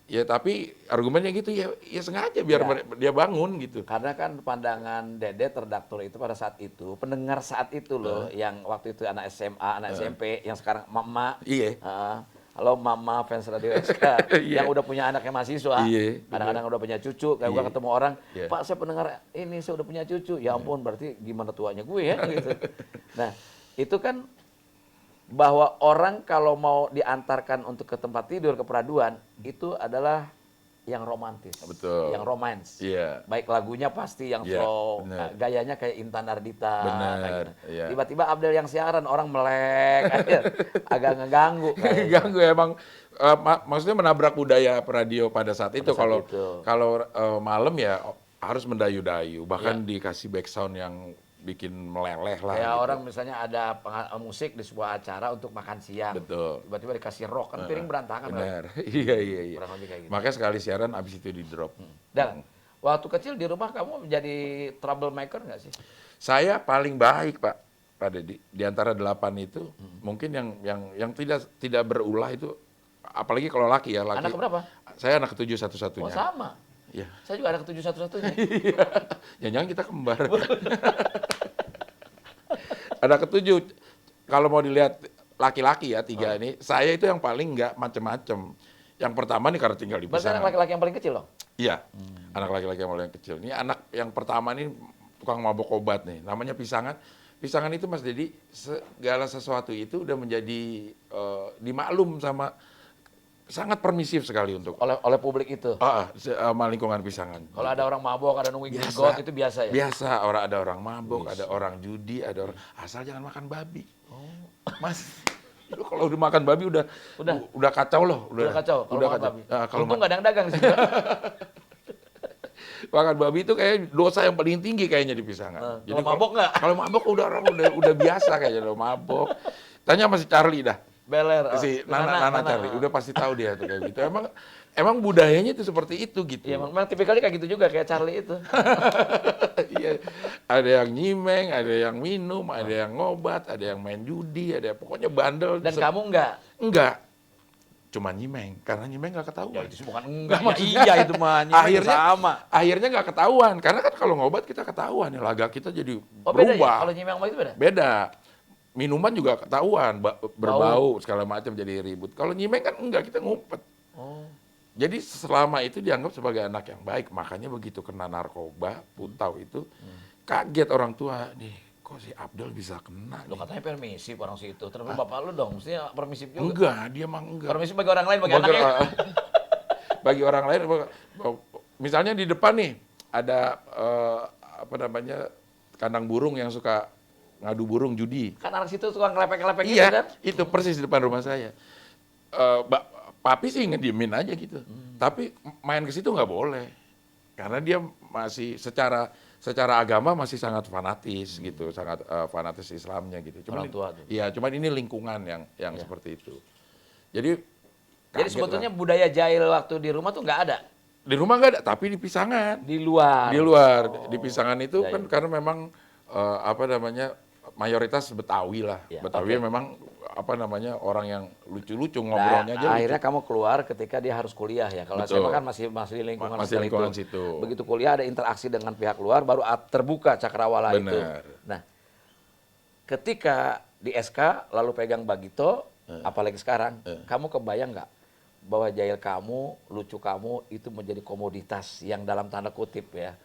B: Ya tapi argumennya gitu ya sengaja biar dia bangun gitu.
A: Karena kan pandangan Dede redaktur itu pada saat itu, pendengar saat itu loh, yang waktu itu anak SMA, anak SMP, yang sekarang mama.
B: Iya.
A: Halo mama fans Radio SK yang udah punya anaknya mahasiswa, kadang-kadang udah punya cucu, kayak gua ketemu orang, Pak saya pendengar ini saya udah punya cucu, ya ampun berarti gimana tuanya gue ya gitu. Nah itu kan bahwa orang kalau mau diantarkan untuk ke tempat tidur, ke peraduan, itu adalah yang romantis,
B: Betul.
A: yang romance.
B: Iya.
A: Baik lagunya pasti yang slow, gayanya kayak Intan Ardita.
B: Bener.
A: Gitu. Tiba-tiba Abdel yang siaran, orang melek aja, agak ngeganggu.
B: Ganggu emang, maksudnya menabrak budaya radio pada saat itu. Kalau malam ya harus mendayu-dayu, bahkan dikasih background yang bikin meleleh lah.
A: Kayak
B: Gitu.
A: orang misalnya ada musik di sebuah acara untuk makan siang.
B: Betul.
A: Tiba-tiba dikasih rock, kan piring berantakan. Kan?
B: Benar. Iya.
A: Kurang lebih kayak gitu.
B: Makanya sekali siaran abis itu di drop.
A: Dan waktu kecil di rumah kamu menjadi troublemaker nggak sih?
B: Saya paling baik Pak Deddy. Di antara 8 itu mungkin yang tidak berulah itu, apalagi kalau laki ya laki.
A: Anak keberapa?
B: Saya anak ketujuh
A: Oh
B: satu-satunya.
A: sama.
B: Iya.
A: Saya juga anak ketujuh satu-satunya.
B: Jangan-jangan kita kembar. Anak ketujuh. Kalau mau dilihat laki-laki ya 3 ini, saya itu yang paling nggak macem-macem. Yang pertama nih karena tinggal di
A: Berarti
B: Pisangan.
A: anak laki-laki yang paling kecil loh?
B: Iya, anak laki-laki yang paling kecil. Ini anak yang pertama nih tukang mabok obat nih, namanya Pisangan. Pisangan itu Mas Deddy, segala sesuatu itu udah menjadi dimaklum sangat permisif sekali untuk
A: Oleh publik itu.
B: sama lingkungan Pisangan.
A: Kalau ada orang mabok, ada nungguin
B: Biasa.
A: got, itu biasa ya?
B: Biasa, ada orang mabok, ada orang judi, ada orang asal jangan makan babi. Mas, lu kalau udah makan babi udah kacau loh,
A: Udah kacau.
B: Udah
A: makan
B: kacau.
A: babi.
B: Kalau
A: Untung nggak ada yang dagang di sini.
B: makan babi itu kayak dosa yang paling tinggi kayaknya di Pisangan.
A: Kalau mabok nggak?
B: Kalau mabok udah biasa kayaknya udah mabok. Tanya masih Charlie dah.
A: Beler.
B: Si Nana Charlie udah pasti tahu dia tuh kayak gitu. Emang budayanya itu seperti itu gitu.
A: Iya, memang tipikalnya kayak gitu juga, kayak Charlie itu.
B: Iya. Ada yang nyimeng, ada yang minum, ada yang ngobat, ada yang main judi, ada pokoknya bandel.
A: Dan kamu enggak?
B: Enggak. Cuma nyimeng, karena nyimeng nggak ketahuan.
A: Ya itu bukan enggak,
B: Nggak,
A: ya iya itu mah.
B: Akhirnya nggak ketahuan, karena kan kalau ngobat kita ketahuan ya laga kita jadi
A: Oh beda ya?
B: berubah.
A: Kalau nyimeng sama itu beda?
B: Beda. Minuman juga ketahuan, berbau segala macam jadi ribut. Kalau nyimeng kan enggak, kita ngumpet.
A: Oh.
B: Jadi selama itu dianggap sebagai anak yang baik, makanya begitu kena narkoba, putau itu kaget orang tua nih. Kok si Abdul bisa kena
A: Lo
B: nih?
A: katanya permisif orang situ. Terus bapak lu dong, mestinya permisif juga.
B: Enggak, dia mah enggak.
A: Permisif bagi orang lain, bagi anaknya.
B: Bagi orang lain, misalnya di depan nih ada kandang burung yang suka ngadu burung judi.
A: Kan anak situ suka ngelepek-ngelepek gitu
B: Iya,
A: kan?
B: itu persis di depan rumah saya. Papi sih ngediemin aja gitu. Tapi main ke situ nggak boleh. Karena dia masih secara agama masih sangat fanatis gitu, sangat fanatis Islamnya gitu.
A: Orang tua tuh.
B: Iya, cuman ini lingkungan yang seperti itu. Jadi kaget
A: Sebetulnya
B: lah.
A: budaya jahil waktu di rumah tuh nggak ada.
B: Di rumah nggak ada, tapi di Pisangan.
A: Di luar.
B: Di luar, di Pisangan itu
A: jahil.
B: kan karena memang mayoritas Betawi lah.
A: Ya,
B: Betawi memang orang yang lucu-lucu ngobrolnya aja.
A: Akhirnya kamu keluar ketika dia harus kuliah ya. Kalau
B: Betul.
A: SMA kan masih di lingkungan,
B: Masih
A: seperti
B: lingkungan
A: itu.
B: situ.
A: Begitu kuliah ada interaksi dengan pihak luar, baru terbuka cakrawala itu.
B: Benar.
A: Nah, ketika di SK lalu pegang Bagito, apalagi sekarang, kamu kebayang nggak bahwa jahil kamu, lucu kamu itu menjadi komoditas yang dalam tanda kutip ya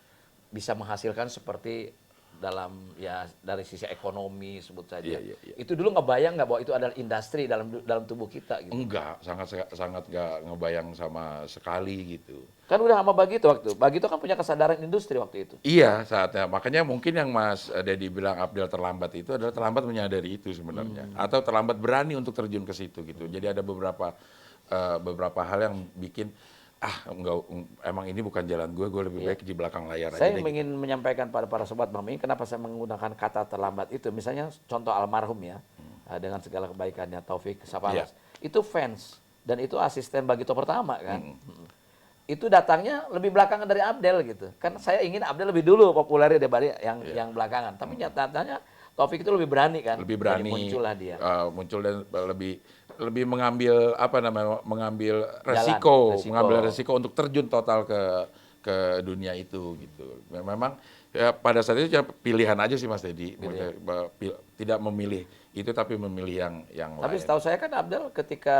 A: bisa menghasilkan seperti dalam ya dari sisi ekonomi sebut saja.
B: Iya.
A: Itu dulu ngebayang nggak bahwa itu adalah industri dalam tubuh kita gitu.
B: Enggak, sangat nggak ngebayang sama sekali gitu.
A: Kan udah sama Bagito waktu. Bagito kan punya kesadaran industri waktu itu.
B: Iya, saatnya. Makanya mungkin yang Mas Dedi bilang Abdel terlambat itu adalah terlambat menyadari itu sebenarnya. Atau terlambat berani untuk terjun ke situ gitu. Jadi ada beberapa hal yang bikin enggak, emang ini bukan jalan gue lebih baik di belakang layar aja
A: Saya
B: deh.
A: ingin menyampaikan pada para sobat Bang Ming, kenapa saya menggunakan kata terlambat itu. Misalnya contoh almarhum ya, dengan segala kebaikannya Taufik Safaras. Itu fans, dan itu asisten Bagito pertama kan. Itu datangnya lebih belakangan dari Abdel gitu. Kan saya ingin Abdel lebih dulu populernya daripada yang belakangan. Tapi nyatanya Taufik itu lebih berani kan.
B: Lebih berani.
A: Jadi muncullah dia.
B: Muncul dan lebih mengambil resiko untuk terjun total ke dunia itu gitu. Memang ya pada saat itu ya pilihan aja sih Mas Dedi. Tidak memilih itu tapi memilih yang
A: Tapi
B: lain.
A: setahu saya kan Abdel ketika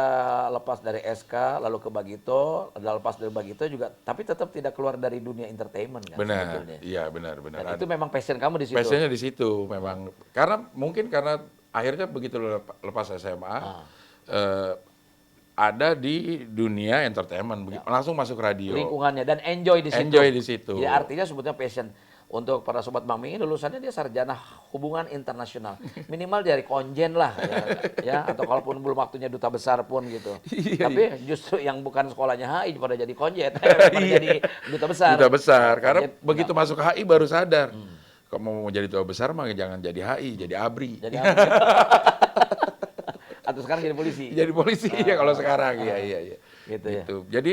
A: lepas dari SK lalu ke Bagito, lepas dari Bagito juga tapi tetap tidak keluar dari dunia entertainment kan
B: Benar.
A: sebetulnya.
B: Iya, benar.
A: Dan itu memang passion kamu di situ.
B: Passionnya di situ memang. Karena akhirnya begitu lepas SMA ada di dunia entertainment, langsung masuk radio.
A: Lingkungannya dan enjoy di situ.
B: Enjoy di situ.
A: Ya artinya sebetulnya passion. Untuk para sobat Bang Ming, lulusannya dia sarjana hubungan internasional. Minimal dari konjen lah ya atau kalaupun belum waktunya duta besar pun gitu. Tapi justru yang bukan sekolahnya HI pada jadi konjen, pada jadi duta besar.
B: Duta besar. Karena begitu masuk HI baru sadar. kalau mau jadi tua besar mah jangan jadi HI, jadi ABRI.
A: Jadi apa? Atau sekarang jadi polisi.
B: Jadi polisi ya kalau sekarang, iya.
A: Gitu ya.
B: Gitu. Jadi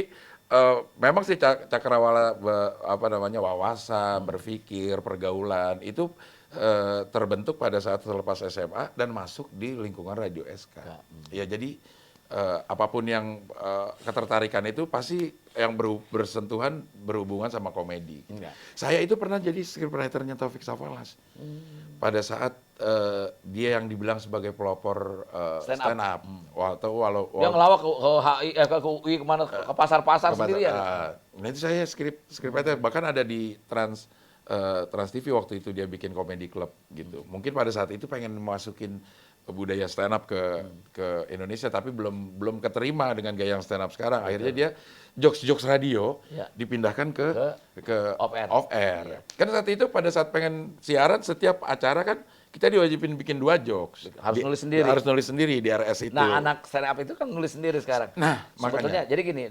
B: memang sih cakrawala apa namanya wawasan, berpikir, pergaulan itu terbentuk pada saat selepas SMA dan masuk di lingkungan Radio SK. Ya jadi apapun yang ketertarikan itu pasti yang bersentuhan berhubungan sama komedi.
A: Enggak.
B: Saya itu pernah jadi scriptwriter-nya Taufik Safalas. Pada saat dia yang dibilang sebagai pelopor stand up.
A: Dia ngelawak ke HI, ke UI, kemana, ke pasar-pasar sendiri ya?
B: Nah itu saya scriptwriter, bahkan ada di Trans TV waktu itu dia bikin comedy club gitu. Mungkin pada saat itu pengen masukin budaya stand up ke Indonesia, tapi belum keterima dengan gaya yang stand up sekarang. Akhirnya dia jokes radio dipindahkan ke off air. Kan saat itu pada saat pengen siaran setiap acara kan kita diwajibin bikin 2 jokes.
A: Harus nulis sendiri.
B: Harus nulis sendiri di RS itu.
A: Nah, anak stand up itu kan nulis sendiri sekarang.
B: Nah,
A: sebetulnya
B: makanya.
A: jadi gini,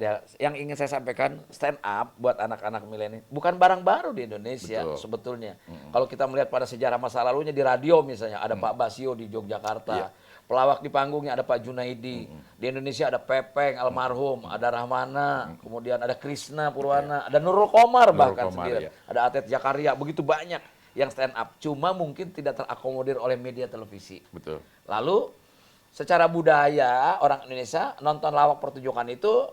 A: yang ingin saya sampaikan, stand up buat anak-anak milenial bukan barang baru di Indonesia.
B: Betul.
A: Sebetulnya. Kalau kita melihat pada sejarah masa lalunya di radio misalnya ada Pak Basio di Yogyakarta. Pelawak di panggungnya ada Pak Junaidi. Di Indonesia ada Pepeng almarhum, ada Rahmana, kemudian ada Krisna Purwana, ada Nurul Komar bahkan sendiri. Ada Atet Jakaria, begitu banyak yang stand up. Cuma mungkin tidak terakomodir oleh media televisi.
B: Betul.
A: Lalu secara budaya orang Indonesia nonton lawak pertunjukan itu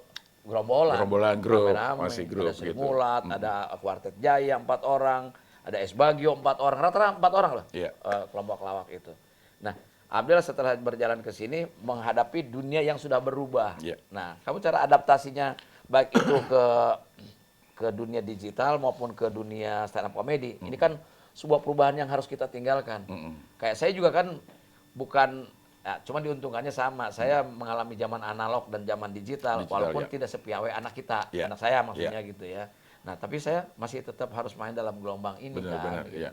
A: gerombolan
B: grup,
A: rame-rame.
B: masih grup
A: Ada Sri
B: gitu.
A: Mulat, ada Kuartet Jaya 4 orang, ada S Bagio 4 orang, rata-rata 4 orang loh.
B: Iya.
A: Kelompok lawak itu. Nah, Abdel setelah berjalan ke sini menghadapi dunia yang sudah berubah.
B: Iya.
A: Nah, kamu cara adaptasinya baik itu ke dunia digital maupun ke dunia stand up comedy. Ini kan sebuah perubahan yang harus kita tinggalkan. Kayak saya juga kan bukan, ya, cuma diuntungkannya sama. Saya mengalami zaman analog dan zaman digital walaupun tidak sepiawai anak kita, anak saya maksudnya gitu ya. Nah, tapi saya masih tetap harus main dalam gelombang ini kan. Gitu.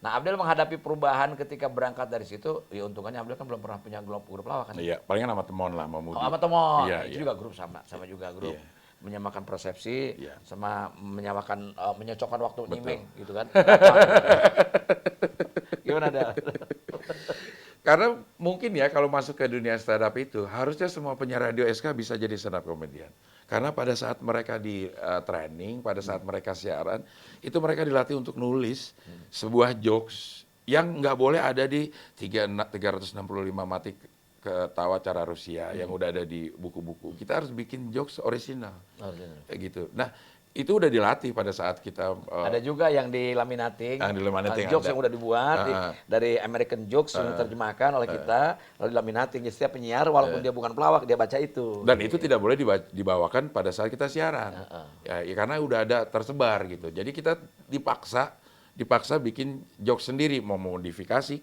A: Nah, Abdel menghadapi perubahan ketika berangkat dari situ, ya untungkannya Abdel kan belum pernah punya grup lawak kan.
B: Iya, palingan sama Temon lah, sama Mudi.
A: Sama Temon,
B: Iya,
A: itu juga grup sama juga grup.
B: Iya.
A: Menyamakan persepsi, sama menyamakan, menyocokkan waktu nyimeng gitu kan. Gimana Del?
B: Karena mungkin ya kalau masuk ke dunia stand up itu harusnya semua penyiar radio SK bisa jadi stand up comedian. Karena pada saat mereka di training, pada saat mereka siaran, itu mereka dilatih untuk nulis sebuah jokes yang nggak boleh ada di 365 mati ketawa cara Rusia yang udah ada di buku-buku. Kita harus bikin jokes original. Kayak gitu. Nah, itu udah dilatih pada saat kita
A: ada juga yang di laminating, jokes
B: ada.
A: yang udah dibuat dari American Jokes yang diterjemahkan oleh kita, lalu di laminating. Jadi setiap penyiar walaupun dia bukan pelawak dia baca itu.
B: Dan itu tidak boleh dibawakan pada saat kita siaran. Ya, karena udah ada tersebar gitu. Jadi kita dipaksa bikin jokes sendiri, mau modifikasi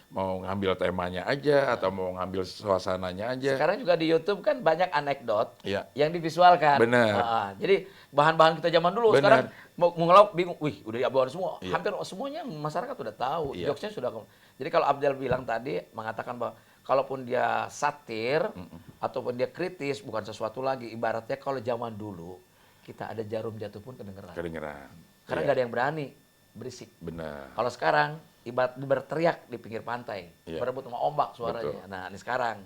B: mau ngambil temanya aja atau mau ngambil suasananya aja.
A: Sekarang juga di YouTube kan banyak anekdot
B: Iya.
A: yang divisualkan.
B: Benar.
A: Jadi bahan-bahan kita zaman dulu sekarang mau ngelawak bingung, wih udah diabawan semua.
B: Iya.
A: Hampir semuanya masyarakat udah tahu,
B: Iya.
A: jokesnya sudah. Jadi kalau Abdel bilang tadi mengatakan bahwa kalaupun dia satir ataupun dia kritis bukan sesuatu lagi. Ibaratnya kalau zaman dulu kita ada jarum jatuh pun kedengeran. Karena nggak ada yang berani berisik.
B: Benar.
A: Kalau sekarang ibarat berteriak di pinggir pantai, berebut sama ombak suaranya.
B: Betul.
A: Nah, ini sekarang.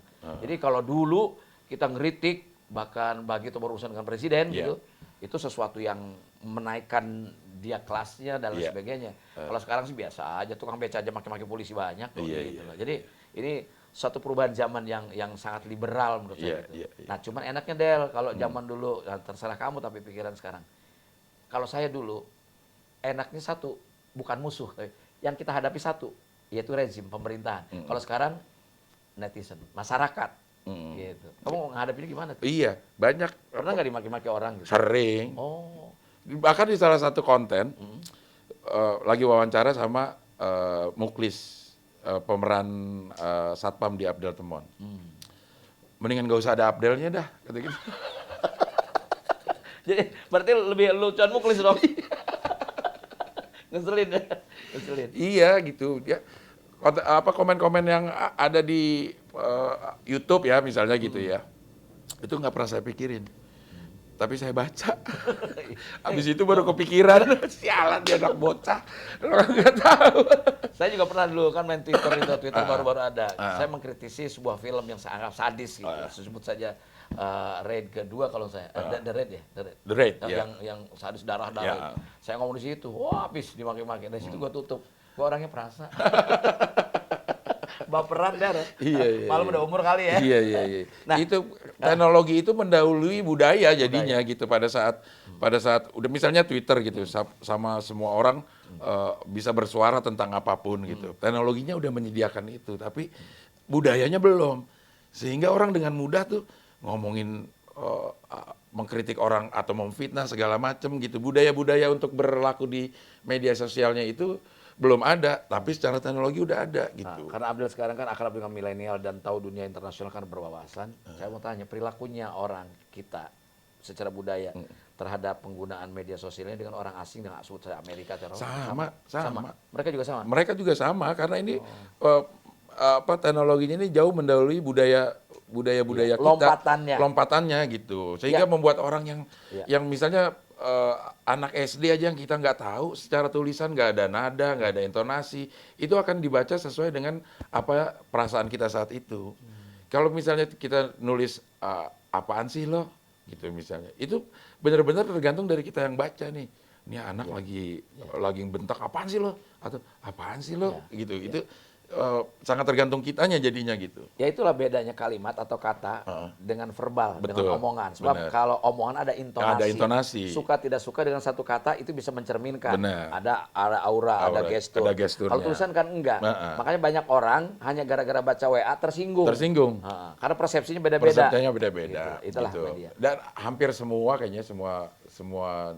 A: Jadi kalau dulu kita ngeritik, bahkan begitu berurusan dengan presiden gitu, itu sesuatu yang menaikkan dia kelasnya dan lain sebagainya. Kalau sekarang sih biasa aja, tukang beca aja maki-maki polisi banyak kok gitu loh. Jadi ini suatu perubahan zaman yang sangat liberal menurut saya gitu. Nah, cuman enaknya Del, kalau zaman dulu, terserah kamu tapi pikiran sekarang. Kalau saya dulu, enaknya satu, bukan musuh, yang kita hadapi satu, yaitu rezim pemerintahan. Kalau sekarang netizen, masyarakat, gitu. Kamu menghadapinya gimana tuh?
B: Iya, banyak.
A: Pernah nggak dimaki-maki orang gitu?
B: Sering.
A: Oh,
B: Bahkan di salah satu konten, lagi wawancara sama Muklis, pemeran Satpam di Abdel Temon. Mendingan gak usah ada Abdelnya dah, kata gitu.
A: jadi berarti lebih lucuan Muklis dong. Ngeselin ya, ngeselin.
B: Iya gitu ya. Komen-komen yang ada di YouTube ya misalnya gitu ya. Itu nggak pernah saya pikirin. tapi saya baca. Habis itu baru kepikiran, sialan dia anak bocah. Nggak tahu.
A: Saya juga pernah dulu kan main Twitter itu, Twitter baru-baru ada. Saya mengkritisi sebuah film yang saya anggap sadis gitu. Sebut saja Raid kedua kalau saya. The Raid ya, The Raid.
B: The Raid,
A: Yang sadis darah-darah. Saya ngomong di situ, wah habis dimaki-maki. Dari situ gua tutup. Gua orangnya perasa. Baperan dar.
B: Iya.
A: Malam udah umur kali ya.
B: Iya.
A: Nah,
B: itu teknologi itu mendahului budaya jadinya gitu pada saat udah misalnya Twitter gitu sama semua orang bisa bersuara tentang apapun gitu. Teknologinya udah menyediakan itu, tapi budayanya belum. Sehingga orang dengan mudah tuh ngomongin mengkritik orang atau memfitnah segala macam gitu. Budaya-budaya untuk berlaku di media sosialnya itu belum ada, tapi secara teknologi udah ada gitu.
A: Karena Abdel sekarang kan akrab dengan milenial dan tahu dunia internasional kan berwawasan. Saya mau tanya, perilakunya orang kita secara budaya terhadap penggunaan media sosialnya dengan orang asing dengan sebut saya Amerika atau
B: Sama.
A: Mereka juga sama.
B: Mereka juga sama karena ini teknologinya ini jauh mendahului budaya kita. Lompatannya gitu. Sehingga membuat orang yang misalnya anak SD aja yang kita nggak tahu secara tulisan, nggak ada nada, nggak ada intonasi, itu akan dibaca sesuai dengan apa perasaan kita saat itu. Kalau misalnya kita nulis apaan sih lo, gitu misalnya, itu benar-benar tergantung dari kita yang baca nih. Ini anak lagi bentak apaan sih lo, atau apaan sih lo, gitu. Itu sangat tergantung kitanya jadinya gitu.
A: Ya itulah bedanya kalimat atau kata dengan verbal, dengan omongan. Sebab kalau omongan ada intonasi. Suka tidak suka dengan satu kata itu bisa mencerminkan. Ada aura, ada gestur. Kalau tulisan kan enggak. Makanya banyak orang hanya gara-gara baca WA tersinggung. Karena persepsinya beda-beda.
B: Persepsinya beda-beda.
A: Gitu. Itulah media.
B: Dan hampir kayaknya semua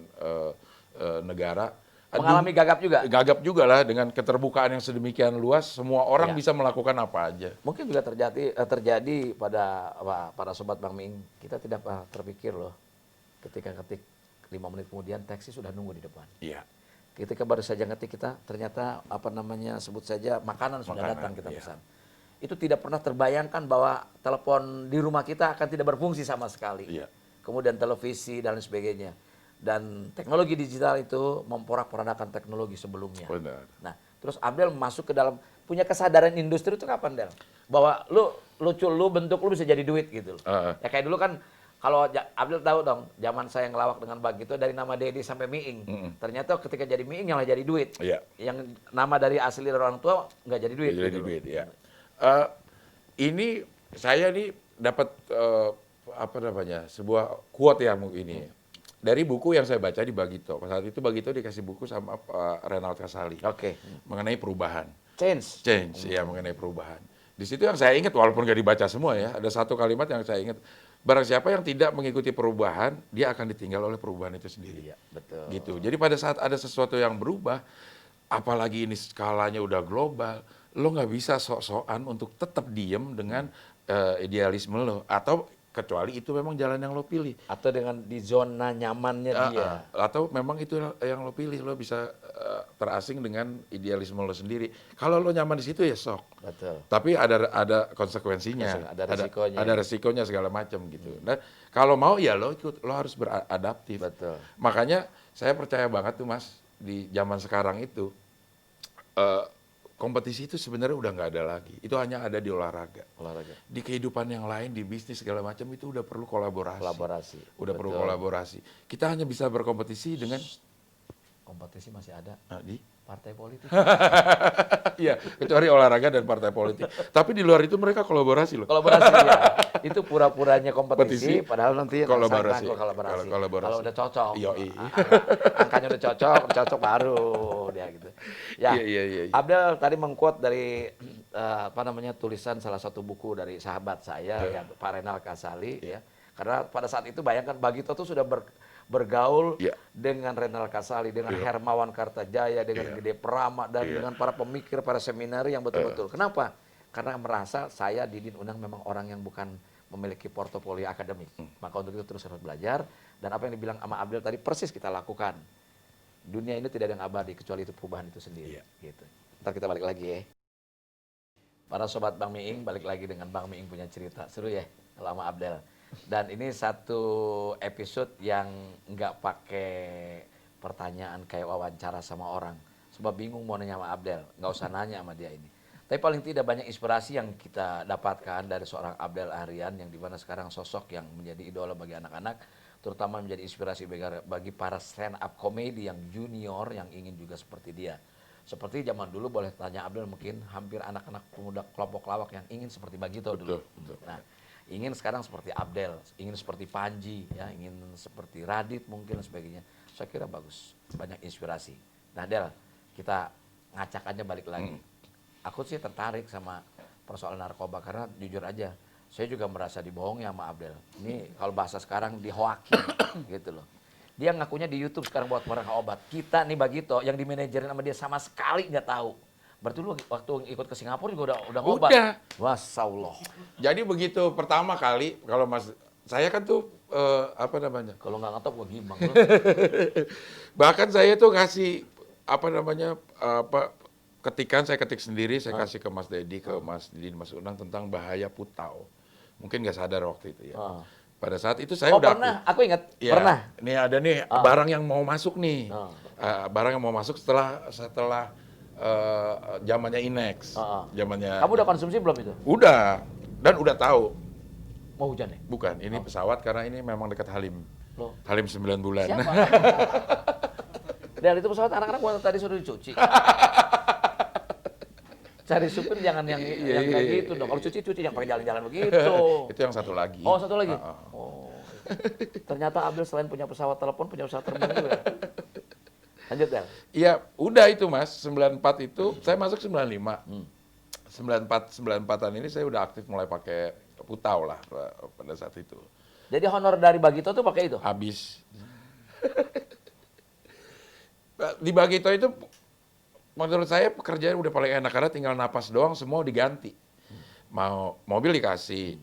B: negara
A: mengalami
B: gagap juga lah dengan keterbukaan yang sedemikian luas, semua orang bisa melakukan apa aja.
A: Mungkin juga terjadi pada para sobat Bang Miing, kita tidak pernah terpikir loh ketika ketik 5 menit kemudian taksi sudah nunggu di depan.
B: Iya.
A: Ketika baru saja ngetik kita ternyata sebut saja makanan sudah datang kita pesan. Itu tidak pernah terbayangkan bahwa telepon di rumah kita akan tidak berfungsi sama sekali.
B: Iya.
A: Kemudian televisi dan sebagainya. Dan teknologi digital itu memporak-porandakan teknologi sebelumnya.
B: Benar.
A: Nah, terus Abdel masuk ke dalam punya kesadaran industri itu kapan, Del? Bahwa lu bentuk lu bisa jadi duit gitu. Ya kayak dulu kan kalau Abdel tahu dong, zaman saya ngelawak dengan Bagito dari nama Dedi sampai Miing. Ternyata ketika jadi Miing yang jadi duit.
B: Iya.
A: Yang nama dari asli orang tua nggak jadi duit.
B: Jadi duit, ya. Ini saya nih dapat sebuah quote yang ini. Dari buku yang saya baca di Bagito. Saat itu Bagito dikasih buku sama Pak Renald Kasali. Mengenai perubahan. Change, ya mengenai perubahan. Di situ yang saya ingat, walaupun nggak dibaca semua ya, ada satu kalimat yang saya ingat. Barang siapa yang tidak mengikuti perubahan, dia akan ditinggal oleh perubahan itu sendiri.
A: Iya, betul.
B: Gitu. Jadi pada saat ada sesuatu yang berubah, apalagi ini skalanya udah global, lo nggak bisa sok-sokan untuk tetap diem dengan idealisme lo. Atau kecuali itu memang jalan yang lo pilih.
A: Atau dengan di zona nyamannya dia.
B: Atau memang itu yang lo pilih, lo bisa terasing dengan idealisme lo sendiri. Kalau lo nyaman di situ ya sok.
A: Betul.
B: Tapi ada konsekuensinya, ada resikonya segala macam gitu. Dan kalau mau ya lo ikut, lo harus beradaptif.
A: Betul.
B: Makanya saya percaya banget tuh Mas, di zaman sekarang itu kompetisi itu sebenarnya udah nggak ada lagi. Itu hanya ada di olahraga. Di kehidupan yang lain, di bisnis segala macam itu udah perlu kolaborasi. Udah perlu kolaborasi. Kita hanya bisa berkompetisi dengan
A: kompetisi masih ada
B: di
A: partai politik.
B: Iya, kecuali olahraga dan partai politik. Tapi di luar itu mereka kolaborasi loh.
A: Kolaborasi ya. Itu pura-puranya kompetisi, padahal nanti
B: kolaborasi.
A: Kalau udah cocok.
B: Yoi.
A: Angkanya udah cocok baru dia gitu. Ya.
B: Iya.
A: Abdel tadi mengquote dari tulisan salah satu buku dari sahabat saya ya, Pak Renald Kasali ya. Karena pada saat itu bayangkan Bagito tuh sudah bergaul dengan Renald Kasali, dengan Hermawan Kartajaya, dengan Gede Prama, dan dengan para pemikir, para seminari yang betul-betul. Kenapa? Karena merasa saya Didin Unang memang orang yang bukan memiliki portofolio akademik. Maka untuk itu terus harus belajar. Dan apa yang dibilang sama Abdel tadi persis kita lakukan. Dunia ini tidak ada yang abadi, kecuali itu perubahan itu sendiri. Gitu. Ntar kita balik lagi ya. Para sobat Bang Miing, balik lagi dengan Bang Miing punya cerita. Seru ya kalau sama Abdel. Dan ini satu episode yang nggak pakai pertanyaan kayak wawancara sama orang. Sebab bingung mau nanya sama Abdel, nggak usah nanya sama dia ini. Tapi paling tidak banyak inspirasi yang kita dapatkan dari seorang Abdel Ahrian yang dimana sekarang sosok yang menjadi idola bagi anak-anak, terutama menjadi inspirasi bagi para stand up comedy yang junior yang ingin juga seperti dia. Seperti zaman dulu boleh tanya Abdel mungkin hampir anak-anak pemuda kelompok lawak yang ingin seperti Bagito dulu.
B: Betul.
A: Nah, ingin sekarang seperti Abdel, ingin seperti Panji, ya, ingin seperti Radit mungkin dan sebagainya. Saya kira bagus, banyak inspirasi. Nah, Del, kita ngacak aja balik lagi. Aku sih tertarik sama persoalan narkoba karena jujur aja, saya juga merasa dibohongi sama Abdel. Ini kalau bahasa sekarang dihoakin gitu loh. Dia ngakunya di YouTube sekarang buat mereka obat. Kita nih Bagito yang dimanajerin sama dia sama sekali nggak tahu. Berarti lu waktu ikut ke Singapura juga udah ngobat.
B: Udah.
A: Wasallah.
B: Jadi begitu pertama kali kalau Mas saya kan tuh apa namanya?
A: Kalau nggak ngetop gua gimbang.
B: Bahkan saya tuh kasih apa namanya ketikan saya ketik sendiri, saya kasih ke Mas Dedi, ke Mas Didi, Mas Unang tentang bahaya putau. Mungkin nggak sadar waktu itu ya. Pada saat itu saya
A: Oh
B: udah
A: pernah, aku ingat.
B: ya,
A: Pernah.
B: Nih ada nih barang yang mau masuk nih. Barang yang mau masuk setelah zamannya Inex. Zamannya
A: Kamu udah konsumsi belum itu?
B: udah dan udah tahu.
A: Mau hujan ya?
B: Bukan, ini pesawat karena ini memang dekat Halim.
A: Loh.
B: Halim 9 bulan.
A: Siapa? Dan itu pesawat anak-anak gua tadi suruh dicuci. Cari supir jangan yang kayak gitu dong. Kalau cuci yang pakai jalan-jalan begitu.
B: Itu yang satu lagi.
A: Oh, satu lagi. Oh. Ternyata Abdul selain punya pesawat telepon, punya pesawat terbang juga. Lanjut, Del.
B: Iya, udah itu Mas. 94 itu saya masuk 95. 94-94-an ini saya udah aktif mulai pakai putau lah pada saat itu.
A: Jadi honor dari Bagito tuh pakai itu?
B: Habis. Di Bagito itu menurut saya pekerjaan udah paling enak karena tinggal napas doang semua diganti. Mau mobil dikasih,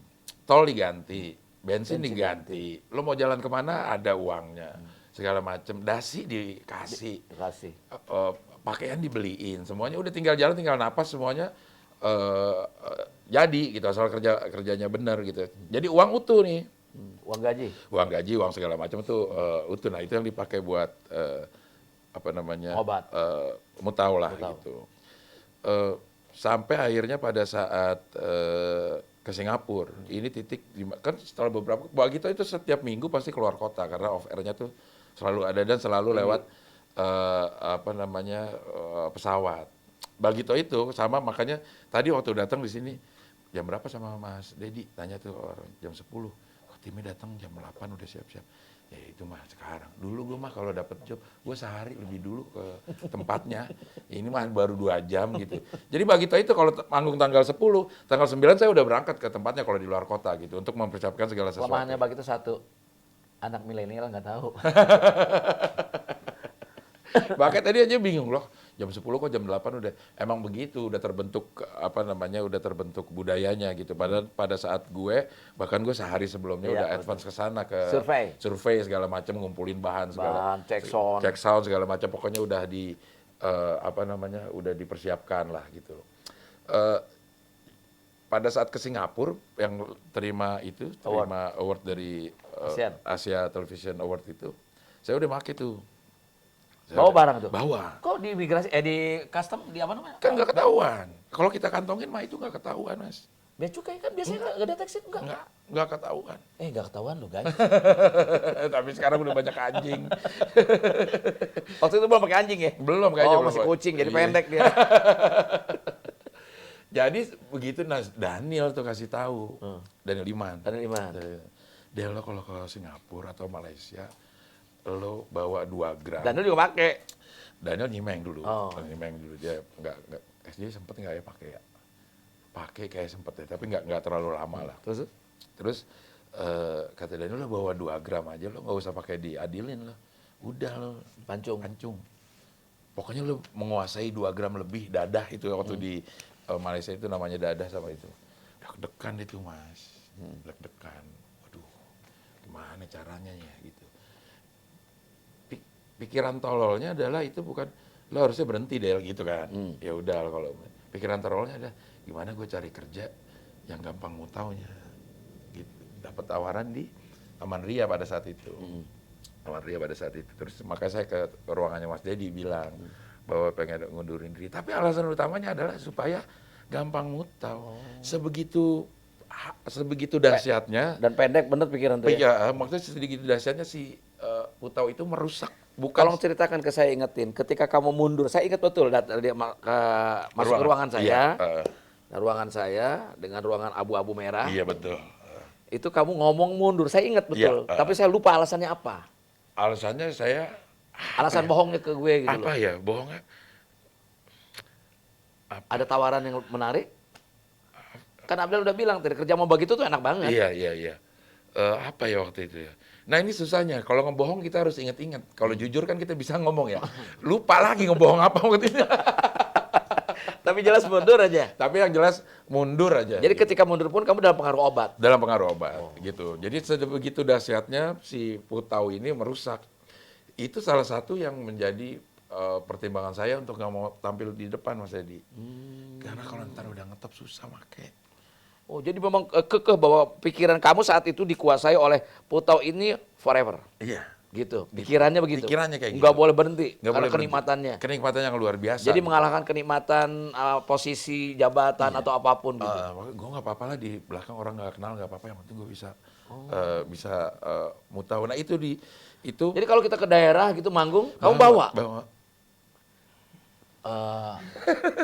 B: tol diganti, bensin diganti. Lo mau jalan kemana ada uangnya, segala macem. Dasi dikasih,
A: Dikasih.
B: pakaian dibeliin, semuanya udah tinggal jalan, tinggal napas semuanya jadi gitu asal kerjanya benar gitu. Jadi uang utuh nih,
A: Uang gaji,
B: uang segala macam itu utuh. Nah itu yang dipakai buat apa namanya
A: obat.
B: Mutau lah gitu. Sampai akhirnya pada saat ke Singapura, ini titik kan setelah beberapa Bagito itu setiap minggu pasti keluar kota karena off airnya tuh selalu ada dan selalu lewat apa namanya pesawat. Bagito itu sama makanya tadi waktu datang di sini jam berapa sama Mas Dedi tanya tuh orang jam 10. Oh, timnya datang jam 8 udah siap-siap. Ya itu mah sekarang. Dulu gue mah kalau dapet job, gue sehari lebih dulu ke tempatnya. Ini mah baru 2 jam gitu. Jadi Bagito itu kalau manggung tanggal 10, tanggal 9 saya udah berangkat ke tempatnya kalau di luar kota gitu untuk mempersiapkan segala sesuatu.
A: Kelemahannya Bagito satu, anak milenial nggak tahu.
B: Bahkan tadi aja bingung loh, jam 10 kok jam 8 udah emang begitu, udah terbentuk apa namanya, udah terbentuk budayanya gitu. Pada saat gue, bahkan gue sehari sebelumnya udah advance ke sana ke survei segala macam, ngumpulin bahan segala, cek sound segala macam, pokoknya udah di apa namanya, udah dipersiapkan lah gitu. Pada saat ke Singapura yang terima award dari Asia Television Award itu, saya udah make tuh.
A: Bawa barang tuh?
B: Bawa.
A: Kok di imigrasi, di custom, di apa namanya?
B: Kan nggak ketahuan. Kalau kita kantongin mah itu nggak ketahuan, Mas.
A: Bea cukai kan biasanya nggak deteksi,
B: nggak ketahuan.
A: Nggak ketahuan loh guys.
B: Tapi sekarang udah banyak anjing.
A: Waktu itu belum pakai anjing ya?
B: Belum kayaknya.
A: Oh, masih kucing, jadi pendek dia.
B: Jadi begitu Daniel tuh kasih tahu. Daniel Iman. Del, lo kalau ke Singapura atau Malaysia, lo bawa 2 gram.
A: Daniel juga pakai.
B: Daniel nyimeng dulu. Nyimeng dulu. Dia nggak dia sempet nggak ya pakai ya? Pakai kayak sempet ya, tapi nggak terlalu lama lah. Terus kata Daniel, lo bawa 2 gram aja, lo nggak usah pakai diadilin lo. Udah lo pancung. Pokoknya lo menguasai 2 gram lebih dadah itu waktu di Malaysia itu namanya dadah sama itu. Deg-degan itu Mas. Deg-degan. Waduh, gimana caranya ya gitu. Pikiran tololnya adalah itu bukan lo harusnya berhenti Del gitu kan. Ya udah kalau pikiran tololnya adalah gimana gue cari kerja yang gampang mutaunya gitu. dapat tawaran di Taman Ria pada saat itu. Taman Ria pada saat itu. Terus makanya saya ke ruangannya Mas Dedi bilang bahwa pengen ngundurin diri. Tapi alasan utamanya adalah supaya gampang mutau. Sebegitu dahsyatnya.
A: Dan pendek bener pikiran tuh ya.
B: Iya, maksudnya sedikit dahsyatnya si mutau itu merusak.
A: Tolong ceritakan ke saya, ingetin ketika kamu mundur. Saya ingat betul dia masuk ke ruangan saya.
B: Iya,
A: Nah, ruangan saya dengan ruangan abu-abu merah.
B: iya betul.
A: Itu kamu ngomong mundur. Saya ingat betul.
B: Iya,
A: Tapi saya lupa alasannya apa.
B: Alasannya saya
A: Alasan bohongnya ke gue gitu
B: apa
A: loh.
B: ya bohongnya?
A: Ada tawaran yang menarik? Kan Abdel udah bilang tadi kerja mau begitu tuh enak banget.
B: Iya. Apa ya waktu itu ya? Nah ini susahnya. Kalau ngebohong kita harus ingat-ingat. Kalau jujur kan kita bisa ngomong ya. Lupa lagi ngebohong apa waktu itu.
A: Tapi jelas mundur aja.
B: Tapi yang jelas mundur aja.
A: Jadi ketika mundur pun kamu dalam pengaruh obat.
B: Dalam pengaruh obat gitu. Jadi sebegitu dahsyatnya si Putau ini merusak. Itu salah satu yang menjadi pertimbangan saya untuk nggak mau tampil di depan Mas Edi. Karena kalau ntar udah ngetop susah make.
A: Oh, jadi memang kekeh bahwa pikiran kamu saat itu dikuasai oleh Putau ini forever.
B: Iya.
A: Gitu. Pikirannya begitu.
B: Pikirannya kayak
A: Nggak
B: gitu.
A: boleh berhenti.
B: Nggak
A: Karena
B: boleh berhenti.
A: kenikmatannya.
B: Kenikmatan yang luar biasa.
A: Jadi mengalahkan kenikmatan posisi jabatan atau apapun gitu.
B: Gue nggak apa-apa lah di belakang orang nggak kenal nggak apa-apa. Yang penting gue bisa mutau. Nah itu
A: Jadi kalau kita ke daerah gitu manggung, kamu bawa?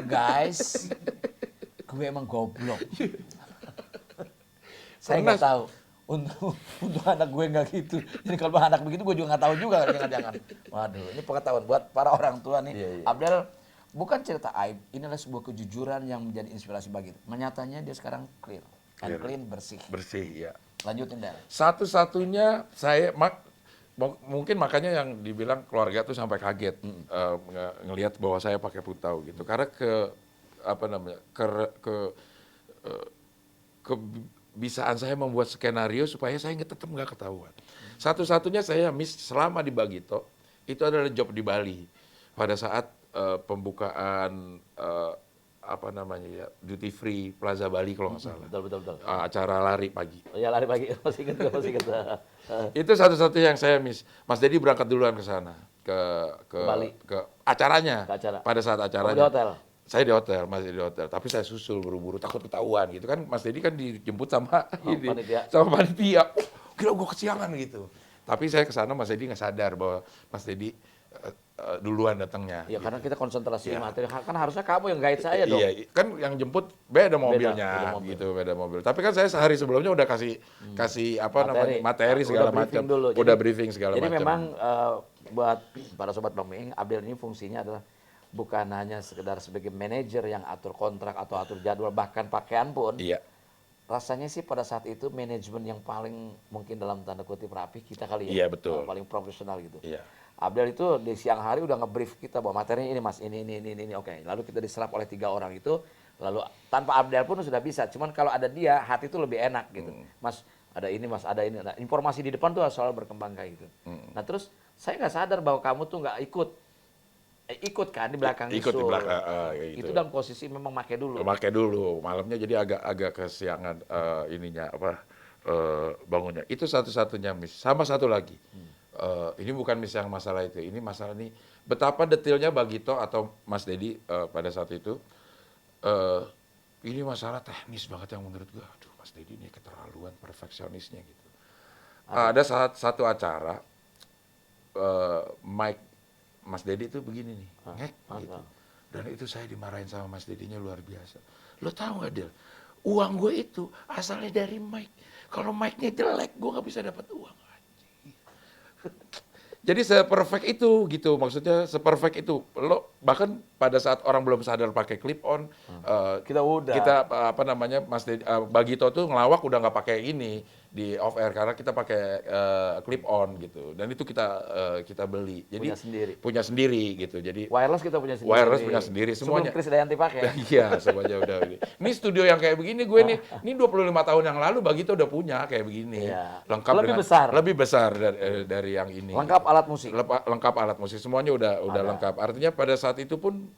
A: Guys, gue emang goblok. Saya nggak tahu. Untuk anak gue nggak gitu. Jadi kalau anak begitu gue juga nggak tahu juga jangan-jangan. Waduh, ini pengetahuan buat para orang tua nih.
B: Iya.
A: Abdel, bukan cerita aib. Inilah sebuah kejujuran yang menjadi inspirasi bagi kita. Nyatanya dia sekarang clear. And clean, bersih.
B: Bersih ya.
A: Lanjutin Del.
B: Satu-satunya saya mungkin makanya yang dibilang keluarga tuh sampai kaget ngelihat bahwa saya pakai putau gitu. Karena kebisaan saya membuat skenario supaya saya tetap nggak ketahuan. Satu-satunya saya miss selama di Bagito itu adalah job di Bali pada saat pembukaan duty free Plaza Bali kalau nggak salah.
A: Betul.
B: Acara lari pagi.
A: Oh ya, lari pagi. Masih inget.
B: Itu satu-satunya yang saya miss. Mas Dedi berangkat duluan ke sana ke
A: Bali.
B: ke acaranya.
A: Ke acara.
B: Pada saat acaranya.
A: Kamu di hotel?
B: Saya di hotel, masih di hotel. Tapi saya susul buru-buru takut ketahuan gitu kan. Mas Dedi kan dijemput sama panitia. Gila gue kesiangan gitu. Tapi saya ke sana Mas Dedi nggak sadar bahwa Mas Dedi duluan datangnya.
A: Ya
B: gitu.
A: karena kita konsentrasi di materi. Kan harusnya kamu yang guide saya dong.
B: Iya, kan yang jemput beda mobilnya, beda mobil. Tapi kan saya sehari sebelumnya udah kasih materi segala macam, udah briefing segala macam.
A: Jadi memang buat para sobat Bang Miing, Abdel ini fungsinya adalah bukan hanya sekedar sebagai manajer yang atur kontrak atau atur jadwal, bahkan pakaian pun.
B: Iya.
A: Rasanya sih pada saat itu manajemen yang paling mungkin dalam tanda kutip rapi kita kali ya.
B: Iya, betul.
A: Paling profesional gitu.
B: Iya.
A: Abdel itu di siang hari udah nge-brief kita bahwa materinya ini mas, ini, oke. Lalu kita diserap oleh 3 orang itu, lalu tanpa Abdel pun sudah bisa. Cuman kalau ada dia, hati itu lebih enak gitu. Mas, ada ini mas, ada ini. Nah, informasi di depan tuh selalu berkembang kayak gitu. Nah terus saya nggak sadar bahwa kamu tuh nggak ikut kan di belakang
B: Ikut di
A: Sul.
B: belakang, gitu.
A: Itu dalam posisi memang make dulu.
B: Pakai dulu, malamnya jadi agak kesiangan bangunnya. Itu satu-satunya miss. Sama satu lagi. Ini bukan miss yang masalah itu. Ini masalah nih betapa detailnya Bagito atau Mas Dedi pada saat itu. Ini masalah teknis banget yang menurut gua. Aduh, Mas Dedi ini keterlaluan perfeksionisnya gitu. Ada satu acara Mike Mas Dedi itu begini nih, ngek gitu. Dan itu saya dimarahin sama Mas Dedinya luar biasa. Lo tahu nggak Del? Uang gue itu asalnya dari Mike. Kalau Mike-nya jelek, gue nggak bisa dapat uang. Jadi seperfect itu gitu, maksudnya seperfect itu. Lo bahkan pada saat orang belum sadar pakai clip on, kita Mas Dedi, Bagito tuh ngelawak udah nggak pakai ini di off air karena kita pakai clip on gitu. Dan itu kita beli. Jadi punya sendiri gitu. Jadi
A: wireless kita punya sendiri.
B: Wireless punya sendiri semuanya.
A: Sebelum Krisdayanti pakai.
B: Iya, semuanya udah ini. Ini studio yang kayak begini gue nih. Ini 25 tahun yang lalu Bagito udah punya kayak begini.
A: Iya.
B: Lengkap lebih besar dari yang ini.
A: Lengkap alat musik.
B: Lengkap alat musik semuanya udah lengkap. Artinya pada saat itu pun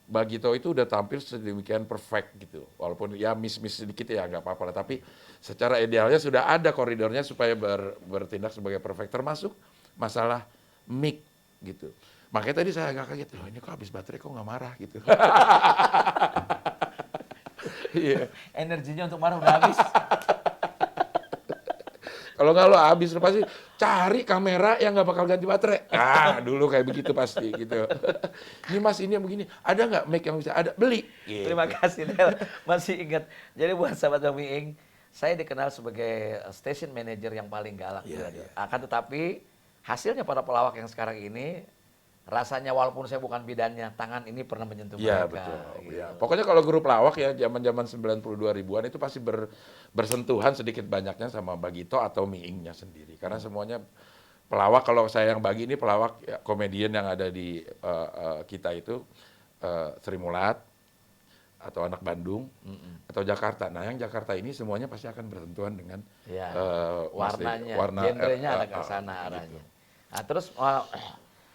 B: Bagito itu udah tampil sedemikian perfect gitu. Walaupun ya miss sedikit ya nggak apa-apa lah. Tapi secara idealnya sudah ada koridornya supaya bertindak sebagai perfect. Termasuk masalah mic gitu. Makanya tadi saya agak kaget, loh ini kok habis baterai kok nggak marah gitu. Iya.
C: Energinya untuk marah udah habis.
B: Kalau nggak lo habis, lo pasti cari kamera yang nggak bakal ganti baterai. Ah, dulu kayak begitu pasti gitu. Ini mas, ini yang begini. Ada nggak mic yang bisa? Ada, beli. Gitu.
C: Terima kasih Del. Masih ingat. Jadi buat sahabat Bang Miing, saya dikenal sebagai station manager yang paling galak di
B: Iya,
C: radio.
B: iya.
C: Akan tetapi hasilnya para pelawak yang sekarang ini rasanya walaupun saya bukan bidannya, tangan ini pernah menyentuh
B: Iya
C: mereka.
B: betul.
C: Gitu.
B: Ya. Pokoknya kalau grup lawak ya zaman-zaman 92 ribuan itu pasti bersentuhan sedikit banyaknya sama Bagito atau Miingnya sendiri. Karena semuanya pelawak, kalau saya yang bagi ini pelawak ya, komedian yang ada di kita itu Sri Mulat atau anak Bandung atau Jakarta. Nah yang Jakarta ini semuanya pasti akan bersentuhan dengan
C: Ya,
B: pasti
C: warnanya, genrenya ada ke sana arahnya. Nah, terus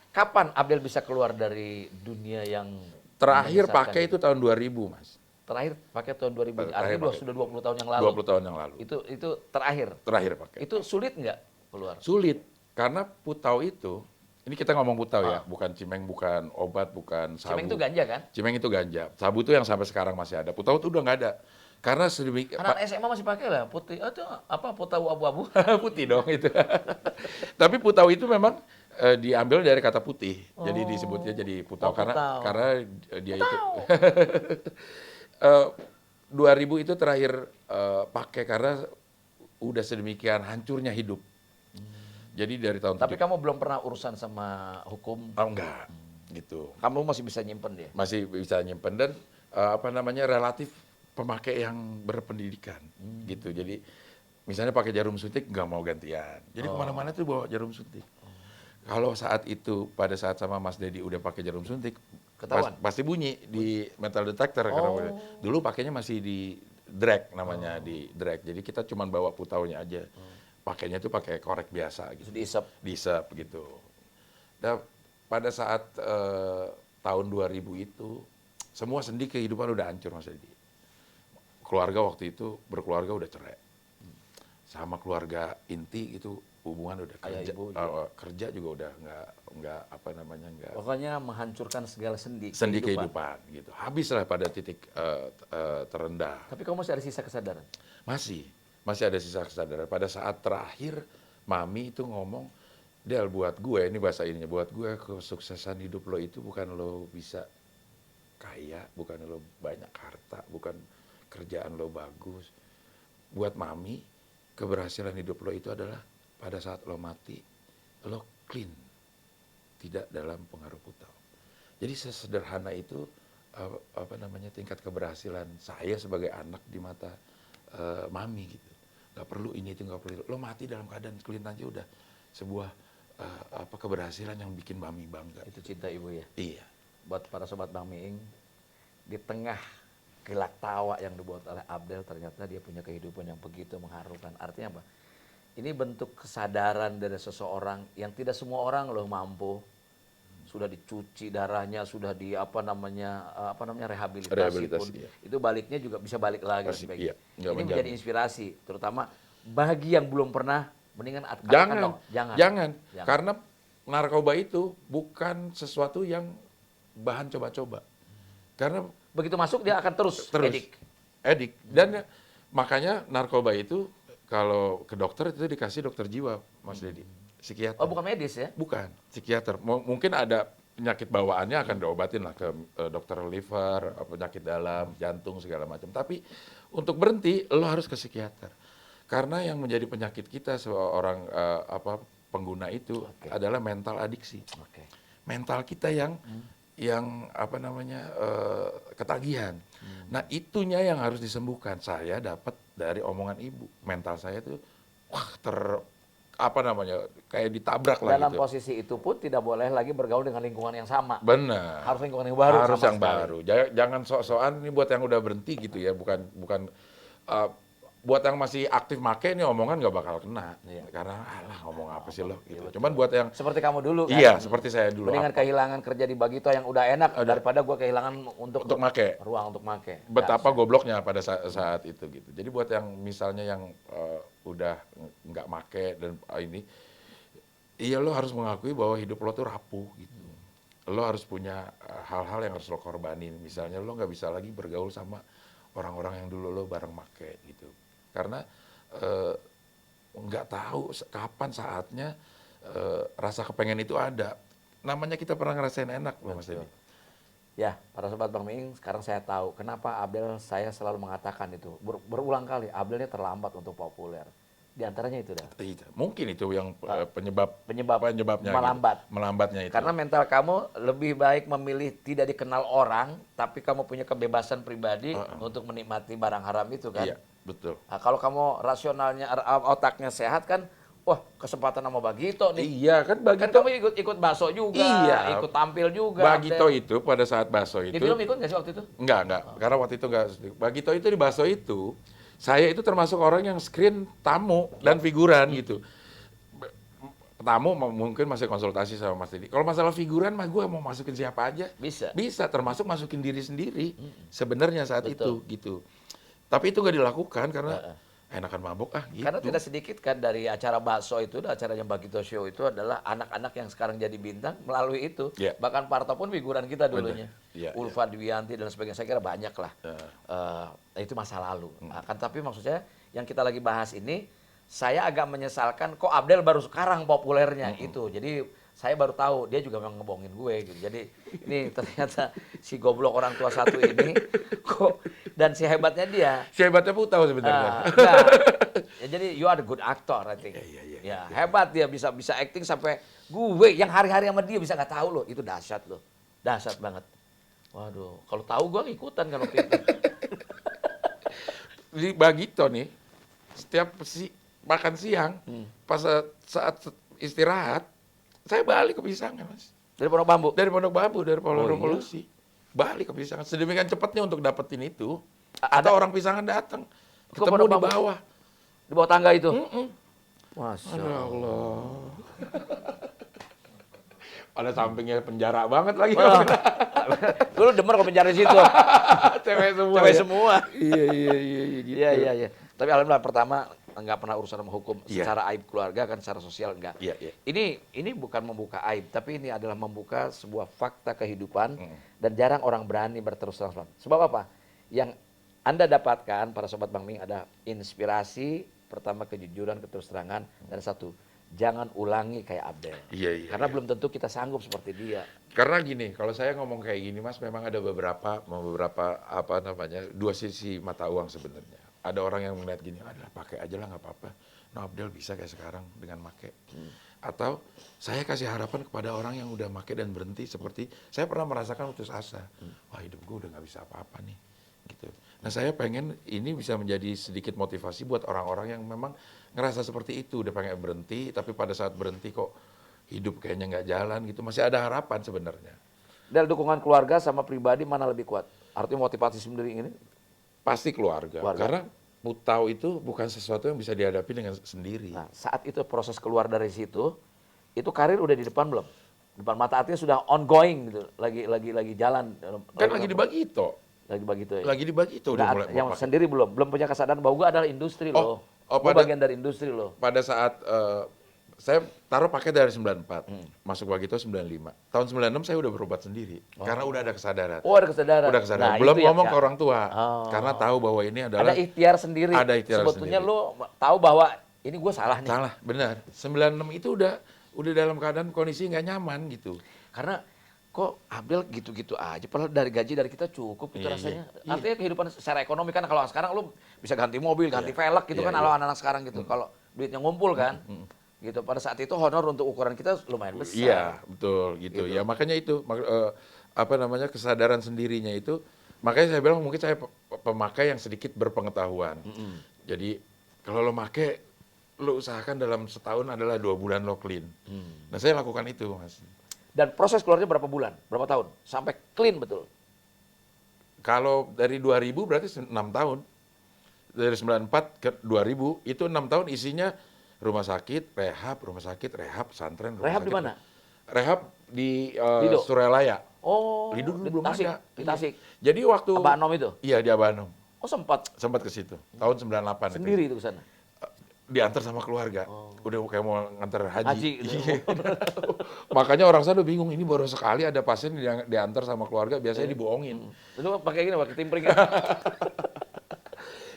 C: kapan Abdel bisa keluar dari dunia yang
B: Terakhir
C: menyesatkan
B: pakai itu tahun 2000 mas.
C: Terakhir pakai tahun 2000.
B: Terakhir
C: Artinya
B: pakai.
C: sudah 20 tahun yang lalu.
B: 20 tahun yang lalu.
C: Itu terakhir.
B: Terakhir pakai.
C: Itu sulit nggak keluar?
B: Sulit karena putau itu, ini kita ngomong putau ya, bukan cimeng, bukan obat, bukan sabu.
C: Cimeng itu ganja kan?
B: Cimeng itu ganja. Sabu itu yang sampai sekarang masih ada. Putau itu udah nggak ada. Karena sedemikian
C: Anak SMA masih pakai lah putih. Itu apa putau abu-abu?
B: putih dong itu. Tapi putau itu memang diambil dari kata putih. Jadi disebutnya jadi putau
C: Oh,
B: karena
C: putau.
B: dia itu 2000 itu terakhir pakai karena udah sedemikian hancurnya hidup. Jadi dari tahun
C: Tapi kamu belum pernah urusan sama hukum.
B: enggak gitu.
C: Kamu masih bisa nyimpen dia.
B: Masih bisa nyimpen dan apa namanya relatif pemakai yang berpendidikan gitu. Jadi misalnya pakai jarum suntik nggak mau gantian. Jadi kemana-mana tuh bawa jarum suntik. Kalau saat itu pada saat sama Mas Dedi udah pakai jarum suntik,
C: Ketahuan?
B: pasti bunyi di metal detector. Karena dulu pakainya masih di drag namanya di drag. Jadi kita cuma bawa putaunya aja. Pakainya tuh pakai korek biasa gitu.
C: Terus diisep.
B: Diisep gitu. Dan pada saat tahun 2000 itu semua sendi kehidupan udah hancur Mas Dedi. Keluarga waktu itu berkeluarga udah cerai. Sama keluarga inti itu hubungan udah
C: Ayah,
B: kerja,
C: ibu juga.
B: kerja juga udah nggak apa namanya nggak
C: Pokoknya menghancurkan segala sendi
B: kehidupan gitu. Habislah pada titik terendah.
C: Tapi kamu masih ada sisa kesadaran.
B: Masih ada sisa kesadaran. Pada saat terakhir Mami itu ngomong, Del buat gue, ini bahasa ininya, buat gue kesuksesan hidup lo itu bukan lo bisa kaya, bukan lo banyak harta, bukan kerjaan lo bagus. Buat Mami, keberhasilan hidup lo itu adalah pada saat lo mati, lo clean, tidak dalam pengaruh putau. Jadi sesederhana itu apa namanya tingkat keberhasilan saya sebagai anak di mata Mami gitu. Gak perlu ini itu gak perlu. Lo mati dalam keadaan clean aja udah sebuah apa keberhasilan yang bikin Mami bangga.
C: Itu cinta ibu ya.
B: Iya.
C: Buat para sobat Bang Miing, di tengah gelak tawa yang dibuat oleh Abdel, ternyata dia punya kehidupan yang begitu mengharukan. Artinya apa? Ini bentuk kesadaran dari seseorang yang tidak semua orang loh mampu. Sudah dicuci darahnya, sudah di apa namanya rehabilitasi pun.
B: Iya.
C: Itu baliknya juga bisa balik lagi.
B: Pasti,
C: Sebagai.
B: iya. Nggak
C: Ini
B: menjamin.
C: menjadi inspirasi, terutama bagi yang belum pernah, mendingan katakan dong,
B: Jangan. Karena narkoba itu bukan sesuatu yang bahan coba-coba. Karena
C: Begitu masuk dia akan terus edik.
B: Dan makanya narkoba itu kalau ke dokter itu dikasih dokter jiwa, Mas Dedi. Psikiater.
C: Oh bukan medis ya?
B: Bukan, psikiater. Mungkin ada penyakit bawaannya akan diobatin lah ke dokter liver, penyakit dalam, jantung segala macam. Tapi untuk berhenti lo harus ke psikiater. Karena yang menjadi penyakit kita seorang pengguna itu adalah mental adiksi. Mental kita yang apa namanya ketagihan. Nah itunya yang harus disembuhkan. Saya dapat dari omongan ibu. Mental saya tuh apa namanya kayak ditabrak lah
C: Dalam
B: gitu.
C: posisi itu pun tidak boleh lagi bergaul dengan lingkungan yang sama.
B: Benar.
C: Harus lingkungan yang baru.
B: Harus
C: sama
B: yang
C: sekali.
B: baru. Jangan sok-sokan ini buat yang udah berhenti gitu ya. Bukan buat yang masih aktif make nih omongan nggak bakal kena.
C: Iya.
B: Karena alah ngomong apa sih lo gitu. Cuman buat yang
C: Seperti kamu dulu kan?
B: iya seperti saya dulu
C: Mendingan kehilangan kerja di Bagito yang udah enak daripada gue kehilangan untuk
B: make.
C: ruang untuk make.
B: Betapa gobloknya pada saat itu gitu. Jadi buat yang misalnya yang udah nggak make dan ini, iya lo harus mengakui bahwa hidup lo tuh rapuh gitu. Lo harus punya hal-hal yang harus lo korbanin. Misalnya lo nggak bisa lagi bergaul sama orang-orang yang dulu lo bareng make gitu. Karena nggak tahu kapan saatnya rasa kepengen itu ada. Namanya kita pernah ngerasain enak loh Mas Deddy.
C: Ya, para sobat Bang Miing, sekarang saya tahu kenapa Abdel saya selalu mengatakan itu. Berulang kali, Abdelnya terlambat untuk populer. Di antaranya itu dah.
B: Mungkin itu yang penyebabnya
C: melambat.
B: Gitu. Melambatnya itu.
C: Karena mental kamu lebih baik memilih tidak dikenal orang, tapi kamu punya kebebasan pribadi untuk menikmati barang haram itu kan.
B: Iya, betul.
C: Nah, kalau kamu rasionalnya, otaknya sehat kan, wah kesempatan sama Bagito nih.
B: Iya kan
C: Kan
B: Bagito.
C: kamu ikut bakso juga,
B: Iya.
C: ikut tampil juga.
B: Bagito
C: Abdel.
B: itu pada saat bakso itu.
C: Di film ikut nggak sih waktu itu?
B: Enggak. Karena waktu itu enggak. Bagito itu di bakso itu, saya itu termasuk orang yang screen tamu dan figuran gitu. Tamu mungkin masih konsultasi sama Mas Deddy. Kalau masalah figuran mah gue mau masukin siapa aja.
C: Bisa.
B: Bisa, termasuk masukin diri sendiri. Sebenarnya saat
C: Betul.
B: itu gitu. Tapi itu nggak dilakukan karena enakan mabuk gitu.
C: Karena tidak sedikit kan dari acara bakso itu, acaranya Bagito Show itu adalah anak-anak yang sekarang jadi bintang melalui itu.
B: Iya.
C: Bahkan Parto pun figuran kita dulunya.
B: Iya,
C: Ulfa Dwiyanti dan sebagainya, saya kira banyak lah. Itu masa lalu. Nah, kan tapi maksud saya yang kita lagi bahas ini, saya agak menyesalkan kok Abdel baru sekarang populernya itu. Jadi saya baru tahu dia juga memang ngebohongin gue gitu. Jadi ini ternyata si goblok orang tua satu ini kok, dan si hebatnya dia.
B: Si hebatnya Putau sebenarnya.
C: Nah, ya, jadi you are a good actor I think.
B: Iya.
C: Ya, hebat dia bisa acting sampai gue yang hari-hari sama dia bisa nggak tahu loh. Itu dahsyat loh. Dahsyat banget. Waduh, kalau tahu gue ngikutan kan waktu itu.
B: Di Bagito nih, setiap makan siang, pas saat istirahat, saya balik ke Pisangan, Mas.
C: Dari Pondok Bambu.
B: Dari Pondok Bambu, dari Polo
C: Oh, iya?
B: Revolusi. Balik ke Pisangan. Sedemikian cepatnya untuk dapetin itu.
C: Ada-
B: Atau orang Pisangan datang.
C: Ke
B: Ketemu
C: Pondok
B: di
C: Bambu?
B: bawah.
C: Di bawah tangga itu. Masya
B: Ya
C: Allah.
B: Allah. Pada sampingnya penjara banget lagi.
C: Wah. Dulu demen kalau penjara di situ.
B: Cewek semua.
C: Cewek
B: ya?
C: semua.
B: Iya gitu.
C: Iya. Tapi alhamdulillah pertama nggak pernah urusan sama hukum.
B: Iya.
C: Secara aib keluarga kan, secara sosial enggak.
B: Iya.
C: Ini bukan membuka aib, tapi ini adalah membuka sebuah fakta kehidupan dan jarang orang berani berterus terang. Sebab apa? Yang Anda dapatkan para sobat Bang Miing ada inspirasi, pertama kejujuran, keterus-terangan, dan satu, jangan ulangi kayak Abdel.
B: Iya.
C: Karena belum tentu kita sanggup seperti dia.
B: Karena gini, kalau saya ngomong kayak gini Mas, memang ada beberapa apa namanya, dua sisi mata uang sebenarnya. Ada orang yang melihat gini, adalah pakai aja lah nggak apa-apa. No, Abdel bisa kayak sekarang dengan make. Atau saya kasih harapan kepada orang yang udah make dan berhenti seperti saya pernah merasakan putus asa. Wah hidup gue udah nggak bisa apa-apa nih. Gitu. Nah saya pengen ini bisa menjadi sedikit motivasi buat orang-orang yang memang ngerasa seperti itu, udah pengen berhenti, tapi pada saat berhenti kok hidup kayaknya nggak jalan gitu, masih ada harapan sebenarnya.
C: Dari dukungan keluarga sama pribadi mana lebih kuat? Artinya motivasi sendiri ini?
B: Pasti keluarga. Karena Putau itu bukan sesuatu yang bisa dihadapi dengan sendiri.
C: Nah, saat itu proses keluar dari situ, itu karir udah di depan belum? Depan mata artinya sudah ongoing gitu, lagi jalan.
B: Kan lagi di Bagito.
C: Lagi begitu ya.
B: Lagi di Bagito udah mulai.
C: Yang sendiri belum punya kesadaran bahwa gue adalah industri loh. Gue bagian dari industri loh.
B: Pada saat saya taruh pakai dari 94, masuk Bagito 95. Tahun 96 saya udah berobat sendiri karena udah ada kesadaran.
C: Oh, ada kesadaran.
B: Udah kesadaran.
C: Nah,
B: Belum
C: itu yang
B: ngomong ke orang tua karena tahu bahwa ini adalah
C: ada ikhtiar sendiri.
B: Ada ikhtiar
C: Sebetulnya
B: sendiri.
C: lo tahu bahwa ini gue salah nih.
B: Salah, benar. 96 itu udah dalam keadaan kondisi nggak nyaman gitu.
C: Karena kok Abdel gitu-gitu aja, padahal dari gaji dari kita cukup itu rasanya. Artinya kehidupan secara ekonomi kan kalau sekarang lu bisa ganti mobil, ganti velg gitu kan kalau anak-anak sekarang gitu. Kalau duitnya ngumpul kan. Gitu. Pada saat itu honor untuk ukuran kita lumayan besar.
B: Iya, betul gitu. Ya makanya itu apa namanya kesadaran sendirinya itu. Makanya saya bilang mungkin saya pemakai yang sedikit berpengetahuan. Jadi kalau lo make, lo usahakan dalam setahun adalah 2 bulan lo clean. Nah saya lakukan itu Mas.
C: Dan proses keluarnya berapa bulan? Berapa tahun? Sampai clean betul?
B: Kalau dari 2000 berarti 6 tahun. Dari 94 ke 2000 itu 6 tahun isinya rumah sakit, rehab, pesantren, rumah
C: Rehab
B: sakit.
C: di mana?
B: Rehab di
C: Lido?
B: Suralaya.
C: Oh,
B: Lido dulu
C: di
B: belum
C: Tasik,
B: ada.
C: di
B: Iya.
C: Tasik.
B: Jadi waktu
C: Abah Anom itu?
B: Iya, di Abanom.
C: Oh, sempat
B: Sempat ke situ. Tahun 98
C: sendiri
B: itu.
C: itu ke sana.
B: Diantar sama keluarga. Udah kayak mau nganter haji.
C: Haji gitu.
B: Iya. Makanya orang sana bingung, ini baru sekali ada pasien yang diantar sama keluarga, biasanya dibohongin.
C: Lu pakai gini, pakai timpring ya?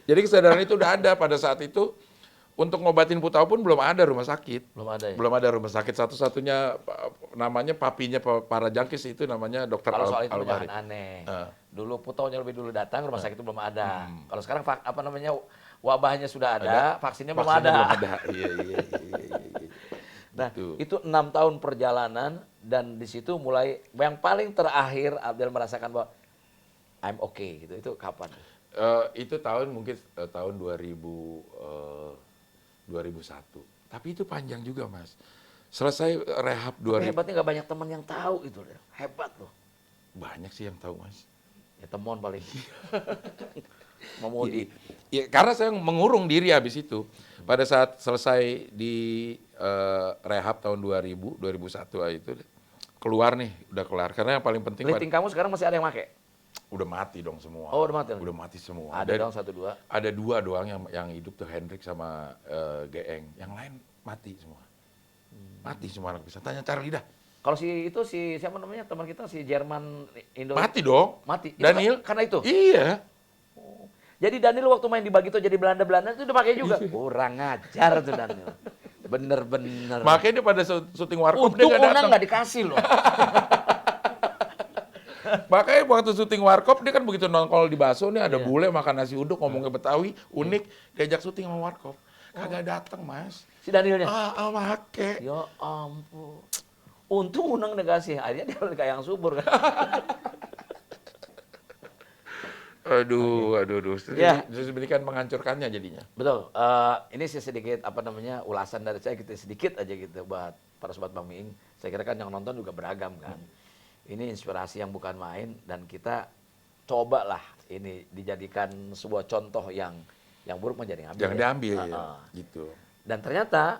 B: Jadi kesadaran itu udah ada pada saat itu. Untuk ngobatin Putau pun belum ada rumah sakit.
C: Belum ada ya?
B: Belum ada rumah sakit. Satu-satunya namanya papinya para jangkis itu namanya Dokter
C: Kalau soal itu
B: Almari.
C: jangan aneh. Dulu Putaunya lebih dulu datang, rumah sakit itu belum ada.
B: Hmm.
C: Kalau sekarang wabahnya sudah ada, vaksinnya belum
B: Vaksinnya
C: ada.
B: belum ada. Iya.
C: Nah,
B: Gitu.
C: itu 6 tahun perjalanan dan di situ mulai yang paling terakhir Abdel merasakan bahwa I'm okay gitu. Itu kapan?
B: Itu tahun mungkin tahun 2001. Tapi itu panjang juga, Mas. Selesai rehab
C: Tapi
B: 2000.
C: hebatnya nggak banyak teman yang tahu itu. Hebat loh.
B: Banyak sih yang tahu, Mas.
C: Ya temon paling. Memodi.
B: Ya, karena saya mengurung diri habis itu. Pada saat selesai di rehab tahun 2000, 2001 itu keluar nih, udah kelar. Karena yang paling penting
C: Rating kamu sekarang masih ada yang pakai?
B: udah mati dong semua.
C: Oh, udah mati.
B: Udah mati semua.
C: Ada dong 1-2.
B: Ada 2 doang yang hidup tuh Hendrik sama Geeng. Yang lain mati semua. Mati semua anak bisa. Tanya Charlie dah.
C: Kalau si siapa namanya teman kita si Jerman Indo
B: Mati dong.
C: mati. Itu
B: Daniel.
C: karena itu.
B: Iya.
C: Jadi Daniel waktu main di Bagito jadi Belanda itu udah pakai juga. Kurang ajar tuh Daniel. Bener-bener.
B: Makanya dia pada syuting Warkop dia
C: Untung
B: nggak
C: Unang
B: datang.
C: nggak dikasih loh.
B: Makanya waktu syuting Warkop dia kan begitu nongol di Baso nih ada
C: Iya.
B: bule makan nasi uduk ngomongnya Betawi unik diajak syuting sama Warkop. Kagak datang, Mas.
C: Si Danielnya.
B: Make.
C: Ya ampun. Untung Unang dikasih. Akhirnya dia kayak yang subur kan.
B: Aduh.
C: Ya.
B: Justru kan menghancurkannya jadinya.
C: Betul. Ini sih sedikit ulasan dari saya gitu sedikit aja gitu buat para sobat Bang Miing. Saya kira kan yang nonton juga beragam kan. Ini inspirasi yang bukan main dan kita cobalah ini dijadikan sebuah contoh yang buruk menjadi ngambil.
B: Jangan
C: ya.
B: diambil gitu.
C: Dan ternyata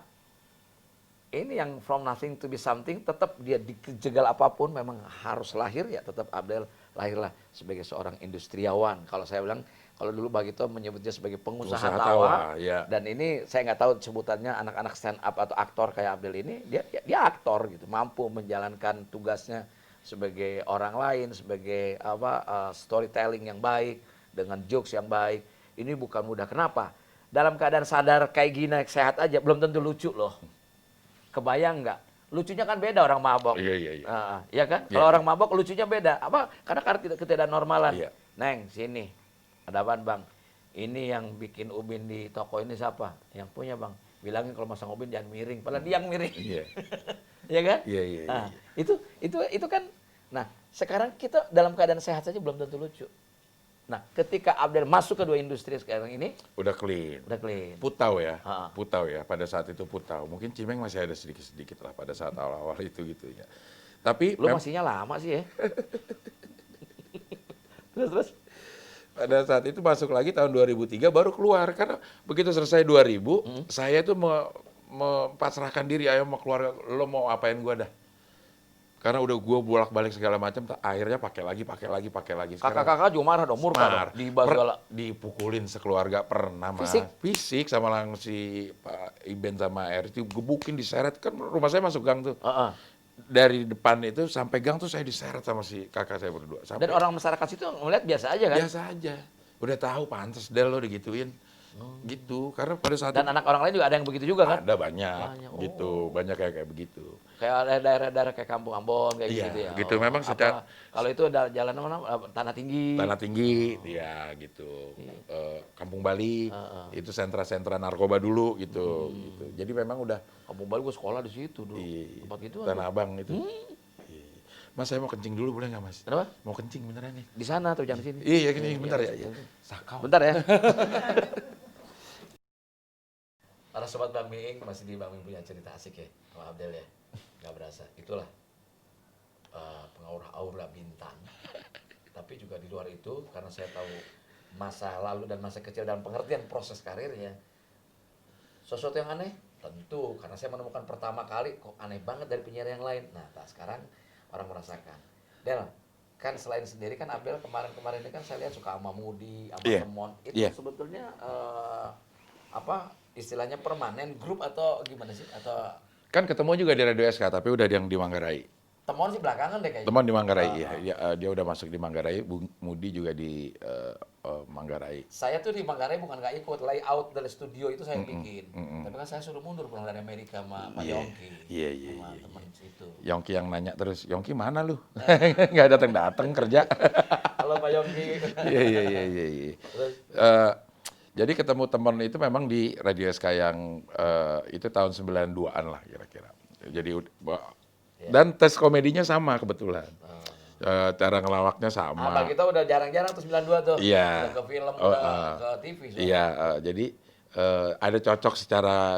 C: ini yang from nothing to be something tetap dia dijegal apapun memang harus lahir ya tetap Abdel lahirlah sebagai seorang industriawan. Kalau saya bilang kalau dulu Bagito menyebutnya sebagai pengusaha
B: Pengusaha
C: tawa,
B: tawa, ya.
C: dan ini saya nggak tahu sebutannya anak-anak stand up atau aktor kayak Abdel ini dia aktor gitu mampu menjalankan tugasnya sebagai orang lain sebagai storytelling yang baik dengan jokes yang baik. Ini bukan mudah. Kenapa? Dalam keadaan sadar kayak gini sehat aja belum tentu lucu loh. Kebayang nggak? Lucunya kan beda orang mabok.
B: Iya.
C: Iya kan?
B: Iya.
C: Kalau orang mabok lucunya beda. Apa? Karena ketidaknormalan.
B: Iya.
C: Neng, sini. Ada apaan, Bang? Ini yang bikin ubin di toko ini siapa? Yang punya, Bang. Bilangin kalau masang ubin jangan miring. Padahal dia yang miring.
B: Iya.
C: Iya kan?
B: Iya.
C: Nah, itu kan. Nah, sekarang kita dalam keadaan sehat saja belum tentu lucu. Nah, ketika Abdel masuk ke 2 industri sekarang ini,
B: Udah clean.
C: udah clean.
B: Putau ya,
C: Ha-ha.
B: Putau ya. Pada saat itu Putau. Mungkin Cimeng masih ada sedikit-sedikit lah pada saat awal-awal itu gitu ya. Tapi
C: Lu masihnya lama sih ya. Terus.
B: pada saat itu masuk lagi tahun 2003 baru keluar karena begitu selesai 2000 saya itu mempasrahkan diri ayo mau keluar lo mau apain gua dah. Karena udah gua bolak-balik segala macam akhirnya pakai lagi. Sekarang
C: Kakak-kakak juga marah dong, murka dong. Di segala.
B: dipukulin sekeluarga pernah Mas. Fisik sama langsung si Pak Iben sama R itu gebukin diseret kan rumah saya masuk gang tuh.
C: Heeh.
B: Dari depan itu sampai gang tuh saya diseret sama si kakak saya berdua. Sampai
C: Dan orang masyarakat situ ngeliat biasa aja kan.
B: biasa aja. Udah tahu pantas Del lo digituin. Gitu. Karena pada saat
C: Dan anak orang lain juga ada yang begitu juga kan.
B: ada banyak
C: Banyak.
B: gitu. Banyak kayak begitu.
C: Kayak ada daerah-daerah kayak Kampung Ambon kayak
B: Iya,
C: gitu ya.
B: gitu. Memang secara-
C: Kalau itu ada jalan mana? Tanah Tinggi.
B: Tanah Tinggi, ya gitu. Kampung Bali, itu sentra-sentra narkoba dulu gitu. Gitu. Jadi memang udah
C: Kampung Bali gue sekolah di situ dulu.
B: di
C: Tempat itu
B: Tanah Abang itu. Iya. Mas saya mau kencing dulu boleh nggak Mas?
C: Kenapa?
B: Mau kencing beneran nih.
C: Di sana tuh jangan di sini.
B: Iya gini bentar ya. Sakau.
C: Bentar ya. Para sobat Bang Miing masih di Bang Miing punya cerita asik ya sama Abdel ya. Gak berasa. Itulah pengaruh aura bintang. Tapi juga di luar itu karena saya tahu masa lalu dan masa kecil dalam pengertian proses karirnya. Sesuatu yang aneh? Tentu, karena saya menemukan pertama kali kok aneh banget dari penyiar yang lain. Nah, sekarang orang merasakan. Del, kan selain sendiri kan Abdel kemarin-kemarin ini kan saya lihat suka sama Mudi, sama
B: Iya.
C: Temon. Itu
B: Iya.
C: sebetulnya apa istilahnya permanen grup atau gimana sih? Atau
B: Kan ketemu juga di Radio SK, tapi udah yang di Manggarai.
C: Temon sih belakangan deh kayaknya.
B: Teman di Manggarai, iya. Dia udah masuk di Manggarai, Mudi juga di Manggarai.
C: Saya tuh di Manggarai bukan nggak ikut, layout dari studio itu saya bikin. Tapi kan saya suruh mundur pulang dari Amerika sama Pak
B: Iya.
C: Yongki.
B: Iya, iya,
C: Sama
B: iya,
C: teman situ.
B: Yongki yang nanya terus, Yongki mana lu? Nggak datang-datang kerja.
C: Halo Pak Yongki.
B: Iya, iya, iya, iya. Iya.
C: Terus
B: Jadi ketemu teman itu memang di Radio SK yang itu tahun 92-an lah kira-kira. Jadi dan tes komedinya sama kebetulan. Cara ngelawaknya sama.
C: Abang kita udah jarang-jarang tuh 92 tuh.
B: Iya.
C: Udah ke film,
B: Oh,
C: udah ke TV. soalnya.
B: Iya, jadi ada cocok secara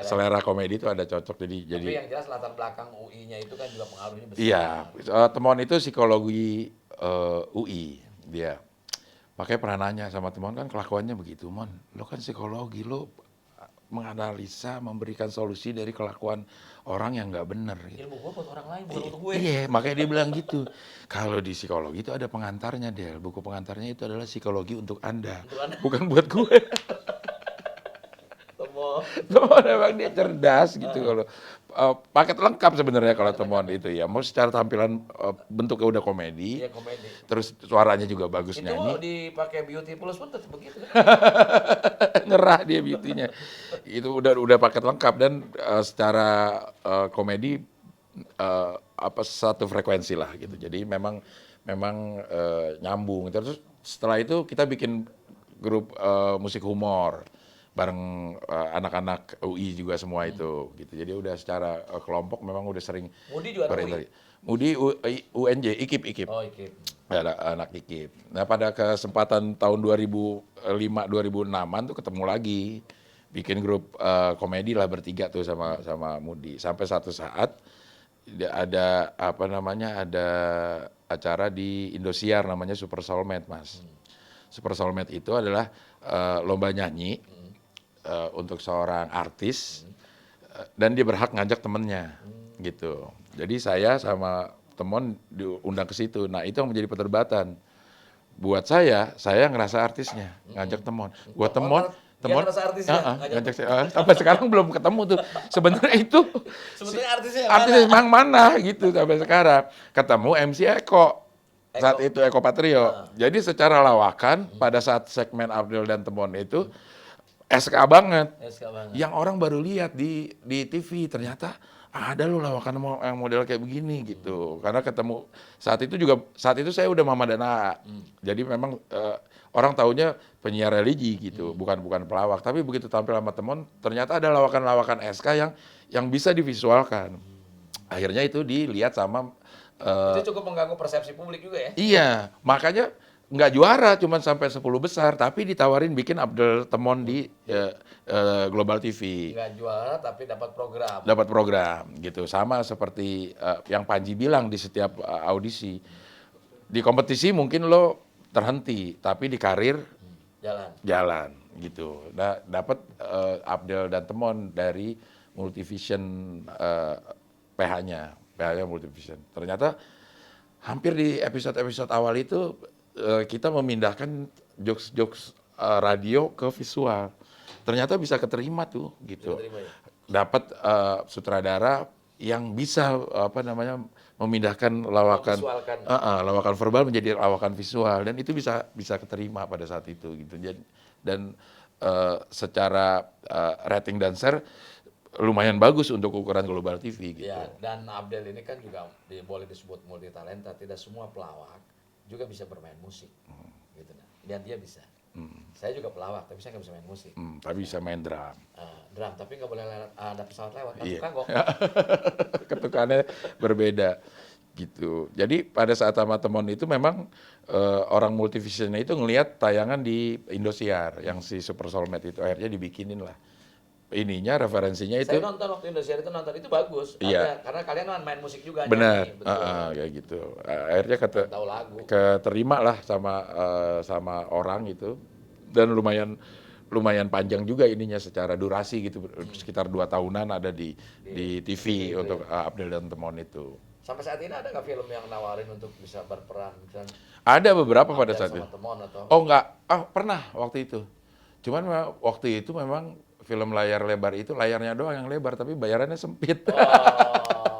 B: selera komedi itu ada cocok.
C: Tapi yang jelas latar belakang UI-nya itu kan juga pengaruhnya besar.
B: Iya, Temon itu psikologi UI dia. Makanya pernah nanya sama Temon kan kelakuannya begitu, Mon. Lo kan psikologi, lo menganalisa, memberikan solusi dari kelakuan orang yang nggak benar. Gitu.
C: Ilmu gue buat orang lain, bukan untuk gue.
B: Iya, makanya dia bilang gitu. Kalau di psikologi itu ada pengantarnya, Del. Buku pengantarnya itu adalah psikologi untuk Anda,
C: Untuk Anda.
B: bukan buat gue.
C: Temon.
B: Temon emang dia cerdas gitu kalau paket lengkap sebenarnya kalau Temon itu ya. Mau secara tampilan bentuknya udah komedi,
C: Iya komedi.
B: terus suaranya juga bagus
C: Itu
B: nyanyi.
C: dipakai Beauty Plus pun tetap begitu kan?
B: Ngerah dia beauty-nya. Itu udah paket lengkap dan secara komedi satu frekuensi lah gitu. Jadi memang nyambung. Terus setelah itu kita bikin grup musik humor bareng anak-anak UI juga semua itu gitu. Jadi udah secara kelompok memang udah sering
C: Mudi juga anak
B: berinteraksi. Mudi UNJ IKIP.
C: Oh, ikip.
B: Ada anak IKIP. Nah, pada kesempatan tahun 2005-2006-an tuh ketemu lagi. Bikin grup komedi lah bertiga tuh sama Mudi. Sampai satu saat ada ada acara di Indosiar namanya Super Soulmate, Mas. Super Soulmate itu adalah lomba nyanyi untuk seorang artis dan dia berhak ngajak temennya gitu. Jadi saya sama Temon diundang ke situ. Nah, itu yang menjadi perdebatan. Buat saya ngerasa artisnya ngajak Temon. Buat Temon
C: Dia ngerasa artisnya,
B: ngajak saya. Sampai sekarang belum ketemu tuh. Sebenarnya itu
C: Sebetulnya artisnya yang
B: artisnya memang mana gitu sampai sekarang. Ketemu MC Eko. Saat itu Eko Patrio. Jadi secara lawakan pada saat segmen Abdel dan Temon itu SK banget.
C: SK banget.
B: Yang orang baru lihat di TV ternyata ada loh lawakan yang model kayak begini gitu. Karena ketemu saat itu saya udah Mama dan AA. Jadi memang orang taunya penyiar religi gitu, bukan pelawak. Tapi begitu tampil sama Temon, ternyata ada lawakan-lawakan SK yang bisa divisualkan. Akhirnya itu dilihat sama
C: Itu cukup mengganggu persepsi publik juga ya?
B: iya, makanya nggak juara, cuma sampai 10 besar, tapi ditawarin bikin Abdel Temon di Global TV.
C: Nggak juara tapi dapat program.
B: Dapat program gitu, sama seperti yang Panji bilang di setiap audisi. Di kompetisi mungkin lo terhenti, tapi di karir jalan gitu. Nah, dapat Abdel dan Temon dari Multivision PH-nya Multivision. Ternyata hampir di episode awal itu kita memindahkan jokes radio ke visual. Ternyata bisa keterima tuh gitu. Dapat sutradara yang bisa memindahkan lawakan verbal menjadi lawakan visual dan itu bisa keterima pada saat itu gitu. Dan secara rating dan share lumayan bagus untuk ukuran Global TV gitu.
C: Ya, dan Abdel ini kan juga boleh disebut multi talenta. Tidak semua pelawak juga bisa bermain musik, gitu. Dan dia bisa. Saya juga pelawak, tapi saya nggak bisa main musik.
B: Tapi bisa main drum.
C: Drum, tapi nggak boleh ada pesawat lewat.
B: Iya.
C: Kagok.
B: Ketukannya berbeda gitu. Jadi pada saat sama Temon itu memang orang Multivisionnya itu ngelihat tayangan di Indosiar yang si Super Soulmate itu akhirnya dibikinin lah ininya referensinya itu.
C: Saya nonton waktu Indosiar itu nonton itu bagus.
B: Iya.
C: Karena kalian kan main musik juga.
B: Benar,
C: nyanyi, betul.
B: kayak gitu. Akhirnya
C: Tahu lagu.
B: keterima lah sama orang gitu, dan lumayan panjang juga ininya secara durasi gitu, sekitar 2 tahunan ada di TV
C: itu
B: untuk Abdel dan Temon itu.
C: Sampai saat ini ada nggak film yang nawarin untuk bisa berperan misalnya
B: Ada beberapa pada
C: Abdel
B: saat
C: sama
B: itu.
C: Temon atau
B: Oh enggak, pernah waktu itu. Cuman waktu itu memang film layar lebar itu layarnya doang yang lebar tapi bayarannya sempit.
C: oh,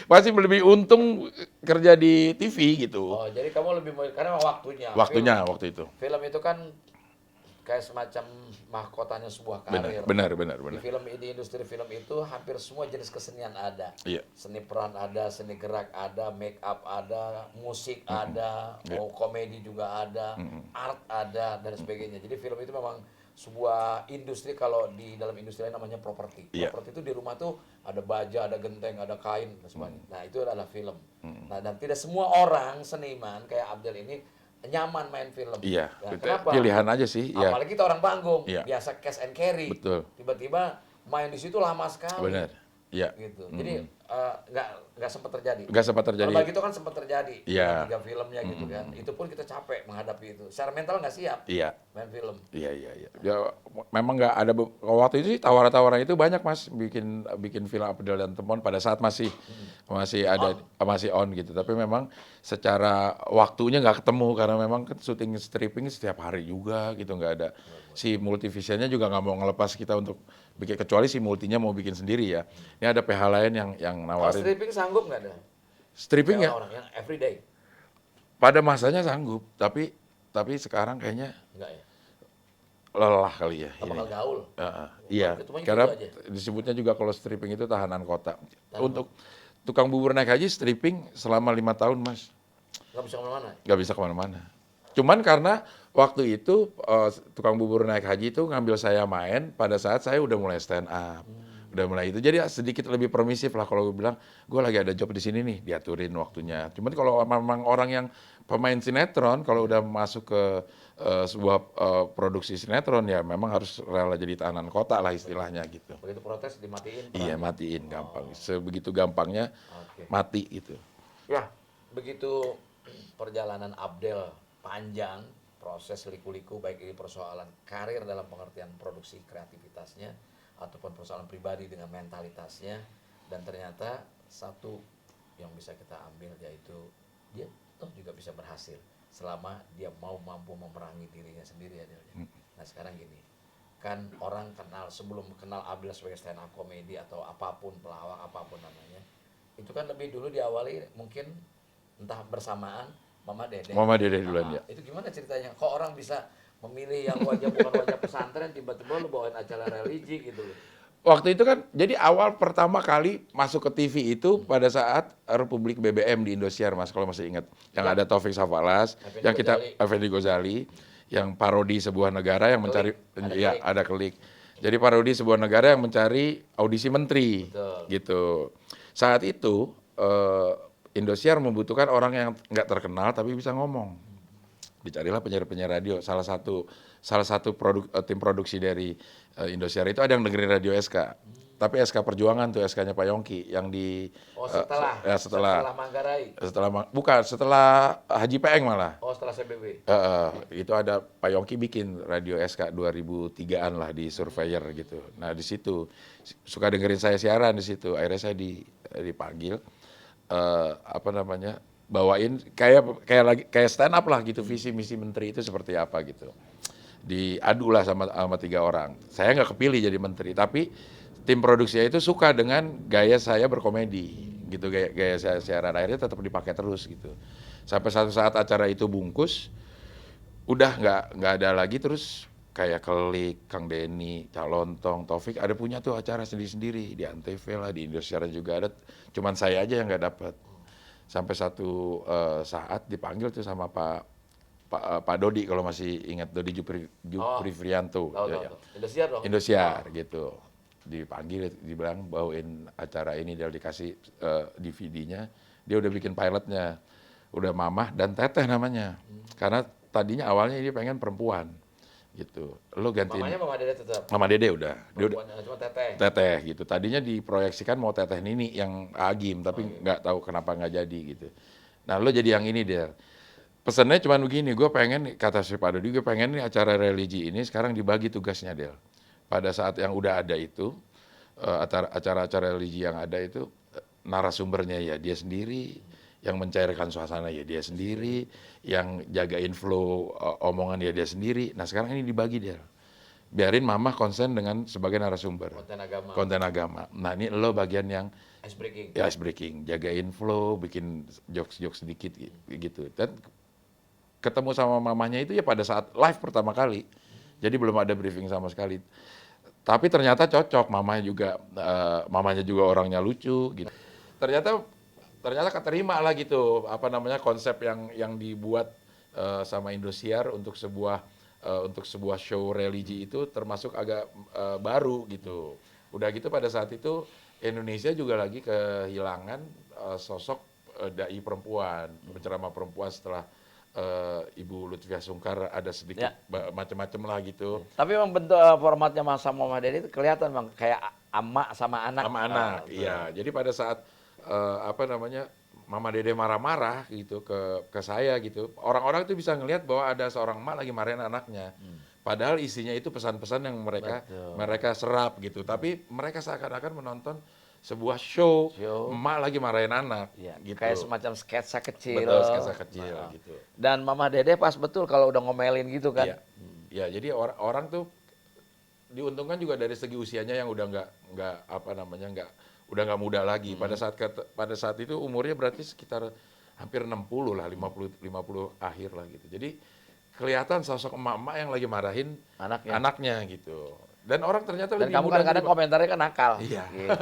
B: Masih lebih untung kerja di TV gitu.
C: oh jadi kamu lebih karena waktunya.
B: Waktunya waktu itu.
C: Film itu kan kayak semacam mahkotanya sebuah karir.
B: Benar.
C: Di film di industri film itu hampir semua jenis kesenian ada.
B: Iya.
C: Seni peran ada, seni gerak ada, make up ada, musik ada, mau komedi juga ada, art ada dan sebagainya. Jadi film itu memang sebuah industri, kalau di dalam industri lain namanya properti.
B: Iya.
C: Properti itu di rumah tuh ada baja, ada genteng, ada kain dan sebagainya. Nah, itu adalah film. Nah, dan tidak semua orang seniman kayak Abdel ini nyaman main film.
B: Iya,
C: Nah, kenapa?
B: pilihan aja sih. Iya.
C: Apalagi kita orang panggung,
B: Iya.
C: biasa cash and carry.
B: Betul.
C: Tiba-tiba main di situ lama sekali.
B: Benar. Iya.
C: Gitu. Jadi nggak sempat terjadi.
B: Nggak sempat terjadi.
C: Kalau bagi itu kan sempat terjadi.
B: Iya.
C: 3 filmnya gitu kan. Itu pun kita capek menghadapi itu. Secara mental nggak siap
B: Iya.
C: main film.
B: Iya. Ya, memang nggak ada waktu itu sih tawaran-tawaran itu banyak Mas bikin film Abdel dan Temon pada saat masih ada masih on gitu. Tapi memang secara waktunya nggak ketemu karena memang kan syuting stripping setiap hari juga gitu, nggak ada. Si Multivisionnya juga nggak mau ngelepas kita untuk bikin, kecuali si Multinya mau bikin sendiri ya. Ini ada PH lain yang
C: Kalau
B: nawarin.
C: stripping sanggup nggak ada?
B: Stripping ya
C: Orang yang everyday.
B: pada masanya sanggup, tapi sekarang kayaknya
C: Enggak ya?
B: lelah kali ya.
C: Apa
B: ini.
C: bakal gaul?
B: Iya,
C: Ketemunya
B: karena
C: gitu aja.
B: disebutnya juga kalau stripping itu tahanan kota. Untuk tukang bubur naik haji stripping selama 5 tahun Mas,
C: Nggak bisa kemana-mana.
B: nggak bisa kemana-mana. Cuman karena waktu itu tukang bubur naik haji itu ngambil saya main pada saat saya udah mulai stand up, udah mulai itu. Jadi sedikit lebih permisif lah kalau gue bilang, gue lagi ada job di sini nih, diaturin waktunya. Cuman kalau memang orang yang pemain sinetron, kalau udah masuk ke sebuah produksi sinetron ya memang harus rela jadi tahanan kota lah istilahnya gitu.
C: Begitu protes dimatiin.
B: Iya, matiin gampang. Sebegitu gampangnya
C: Oke.
B: mati gitu.
C: Ya, begitu perjalanan Abdel panjang, proses liku-liku baik ini persoalan karir dalam pengertian produksi kreativitasnya ataupun persoalan pribadi dengan mentalitasnya, dan ternyata satu yang bisa kita ambil yaitu dia toh juga bisa berhasil selama dia mampu memerangi dirinya sendiri ya Del. Nah, sekarang gini, kan orang kenal sebelum kenal Abdel sebagai stand up comedy atau apapun, pelawak apapun namanya, itu kan lebih dulu diawali mungkin entah bersamaan Mama Dede.
B: Mama Dede duluan ya.
C: Itu gimana ceritanya? Kok orang bisa memilih yang wajah bukan wajah pesantren, tiba-tiba lu bawain acara religi gitu loh.
B: Waktu itu kan, jadi awal pertama kali masuk ke TV itu pada saat Republik BBM di Indosiar Mas, kalau masih ingat. Yang ada Taufik Safalas,
C: Effendi
B: yang kita
C: Ghazali.
B: Effendi Ghazali, yang parodi sebuah negara yang mencari,
C: Ada
B: ya
C: klik.
B: ada klik. Jadi parodi sebuah negara yang mencari audisi menteri,
C: Betul.
B: gitu. Saat itu Indosiar membutuhkan orang yang nggak terkenal tapi bisa ngomong. Dicarilah penyiar-penyiar radio. Salah satu tim produksi dari Indosiar itu ada yang dengerin Radio SK. Tapi SK Perjuangan tuh, SK-nya Pak Yongki yang di
C: setelah Manggarai.
B: setelah Haji Peeng malah.
C: Oh, setelah CBB.
B: Itu ada Pak Yongki bikin Radio SK 2003-an lah di Surveyor gitu. Nah, di situ suka dengerin saya siaran di situ. Akhirnya saya dipanggil bawain kayak stand up lah gitu, visi misi menteri itu seperti apa gitu. Diadu lah sama 3 orang. Saya nggak kepilih jadi menteri, tapi tim produksinya itu suka dengan gaya saya berkomedi gitu, gaya saya siaran. Akhirnya tetap dipakai terus gitu. Sampai satu saat acara itu bungkus, udah nggak ada lagi, terus kayak Klik, Kang Denny, Cak Lontong, Taufik ada punya tuh acara sendiri-sendiri di Antv lah, di Indosiar juga ada. Cuman saya aja yang nggak dapat. Sampai satu saat dipanggil tuh sama Pak Dodi, kalau masih ingat, Dodi Jupri Frianto.
C: Tahu. Indosiar dong.
B: Indosiar gitu. Dipanggil, dibilang bawain acara ini, dia dikasih DVD-nya. Dia udah bikin pilotnya. Udah Mamah dan Teteh namanya. Karena tadinya awalnya dia pengen perempuan gitu. Lo gantiin
C: Mamanya Mama Dede tetap.
B: Mama Dede udah. Dia udah
C: Perempuannya cuma Teteh.
B: Teteh gitu. Tadinya diproyeksikan mau Teteh Nini yang Agim, tapi nggak tahu kenapa nggak jadi gitu. Nah, lo jadi yang ini dia. Pesannya cuma begini, gue pengen, kata si Pak Dodi, gue pengen nih acara religi ini sekarang dibagi tugasnya, Del. Pada saat yang udah ada itu, acara-acara religi yang ada itu, narasumbernya ya dia sendiri, yang mencairkan suasana ya dia sendiri, yang jagain flow omongan ya dia sendiri. Nah sekarang ini dibagi, Del. Biarin Mama konsen dengan sebagai narasumber.
C: Konten agama.
B: Konten agama. Nah ini lo bagian yang
C: Ice breaking.
B: ya ice breaking, jagain flow, bikin jokes-jokes sedikit gitu. Dan ketemu sama mamanya itu ya pada saat live pertama kali. Jadi belum ada briefing sama sekali. Tapi ternyata cocok, mamanya juga orangnya lucu gitu. Ternyata keterima lah gitu, apa namanya konsep yang dibuat sama Indosiar untuk sebuah show religi itu termasuk agak baru gitu. Udah gitu pada saat itu Indonesia juga lagi kehilangan sosok dai perempuan, penceramah perempuan setelah Ibu Lutfiah Sungkar ada sedikit macam-macam lah gitu.
C: Tapi memang bentuk formatnya Mas sama Mama Dede itu kelihatan Bang, kayak ama sama anak.
B: Sama anak, iya. Jadi pada saat apa namanya Mama Dede marah-marah gitu ke saya gitu, orang-orang itu bisa ngelihat bahwa ada seorang emak lagi marahin anaknya. Padahal isinya itu pesan-pesan yang mereka serap gitu. Tapi mereka seakan-akan menonton sebuah show emak lagi marahin anak
C: Ya,
B: gitu.
C: kayak semacam sketsa kecil.
B: Betul, sketsa kecil gitu.
C: Dan Mama Dede pas betul kalau udah ngomelin gitu kan.
B: Iya. Ya, jadi orang tuh diuntungkan juga dari segi usianya yang udah nggak apa namanya udah nggak muda lagi. Pada saat itu umurnya berarti sekitar hampir 60 lah, 50 akhir lah gitu. Jadi kelihatan sosok emak-emak yang lagi marahin anaknya gitu. Dan orang ternyata
C: Dan
B: lebih
C: kamu
B: muda
C: kadang-kadang
B: juga.
C: komentarnya kan nakal.
B: Iya.
C: Gitu.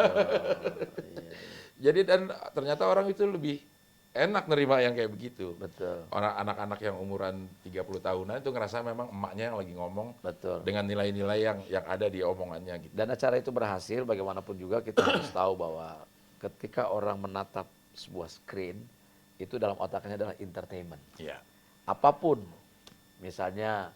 B: Jadi dan ternyata orang itu lebih enak nerima yang kayak begitu.
C: Betul.
B: Orang anak-anak yang umuran 30 tahunan itu ngerasa memang emaknya yang lagi ngomong
C: Betul.
B: dengan nilai-nilai yang ada di omongannya gitu.
C: Dan acara itu berhasil, bagaimanapun juga kita harus tahu bahwa ketika orang menatap sebuah screen, itu dalam otaknya adalah entertainment.
B: Iya.
C: Apapun, misalnya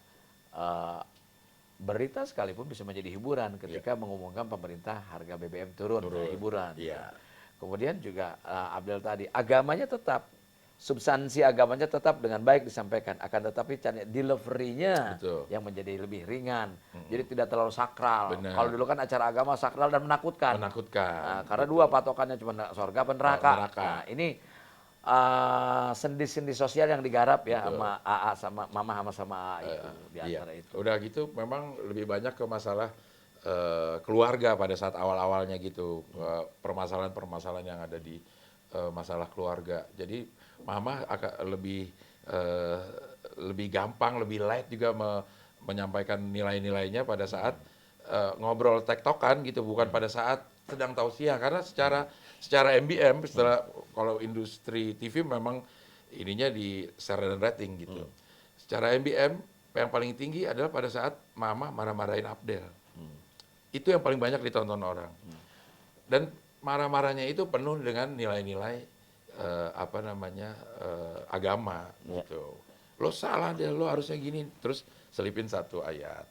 C: berita sekalipun bisa menjadi hiburan ketika mengumumkan pemerintah harga BBM turun. Nah, hiburan.
B: Iya.
C: Kemudian juga Abdel tadi, agamanya tetap, substansi agamanya tetap dengan baik disampaikan, akan tetapi delivery-nya yang menjadi lebih ringan, jadi tidak terlalu sakral.
B: Benar.
C: Kalau dulu kan acara agama sakral dan menakutkan.
B: Menakutkan.
C: Nah, karena dua patokannya cuma surga dan neraka. Nah, ini sendi-sendi sosial yang digarap ya sama AA sama Mama sama AA itu di antara itu.
B: Udah gitu memang lebih banyak ke masalah keluarga pada saat awal-awalnya gitu, permasalahan-permasalahan yang ada di masalah keluarga. Jadi Mama akan lebih gampang, lebih light juga menyampaikan nilai-nilainya pada saat ngobrol tektokan gitu, bukan pada saat sedang tausiah. Karena secara MBM, kalau industri TV memang ininya di share dan rating gitu. Secara MBM yang paling tinggi adalah pada saat Mama marah-marahin Abdel. Itu yang paling banyak ditonton orang. Dan marah-marahnya itu penuh dengan nilai-nilai agama gitu. Lo salah deh, lo harusnya gini. Terus selipin satu ayat.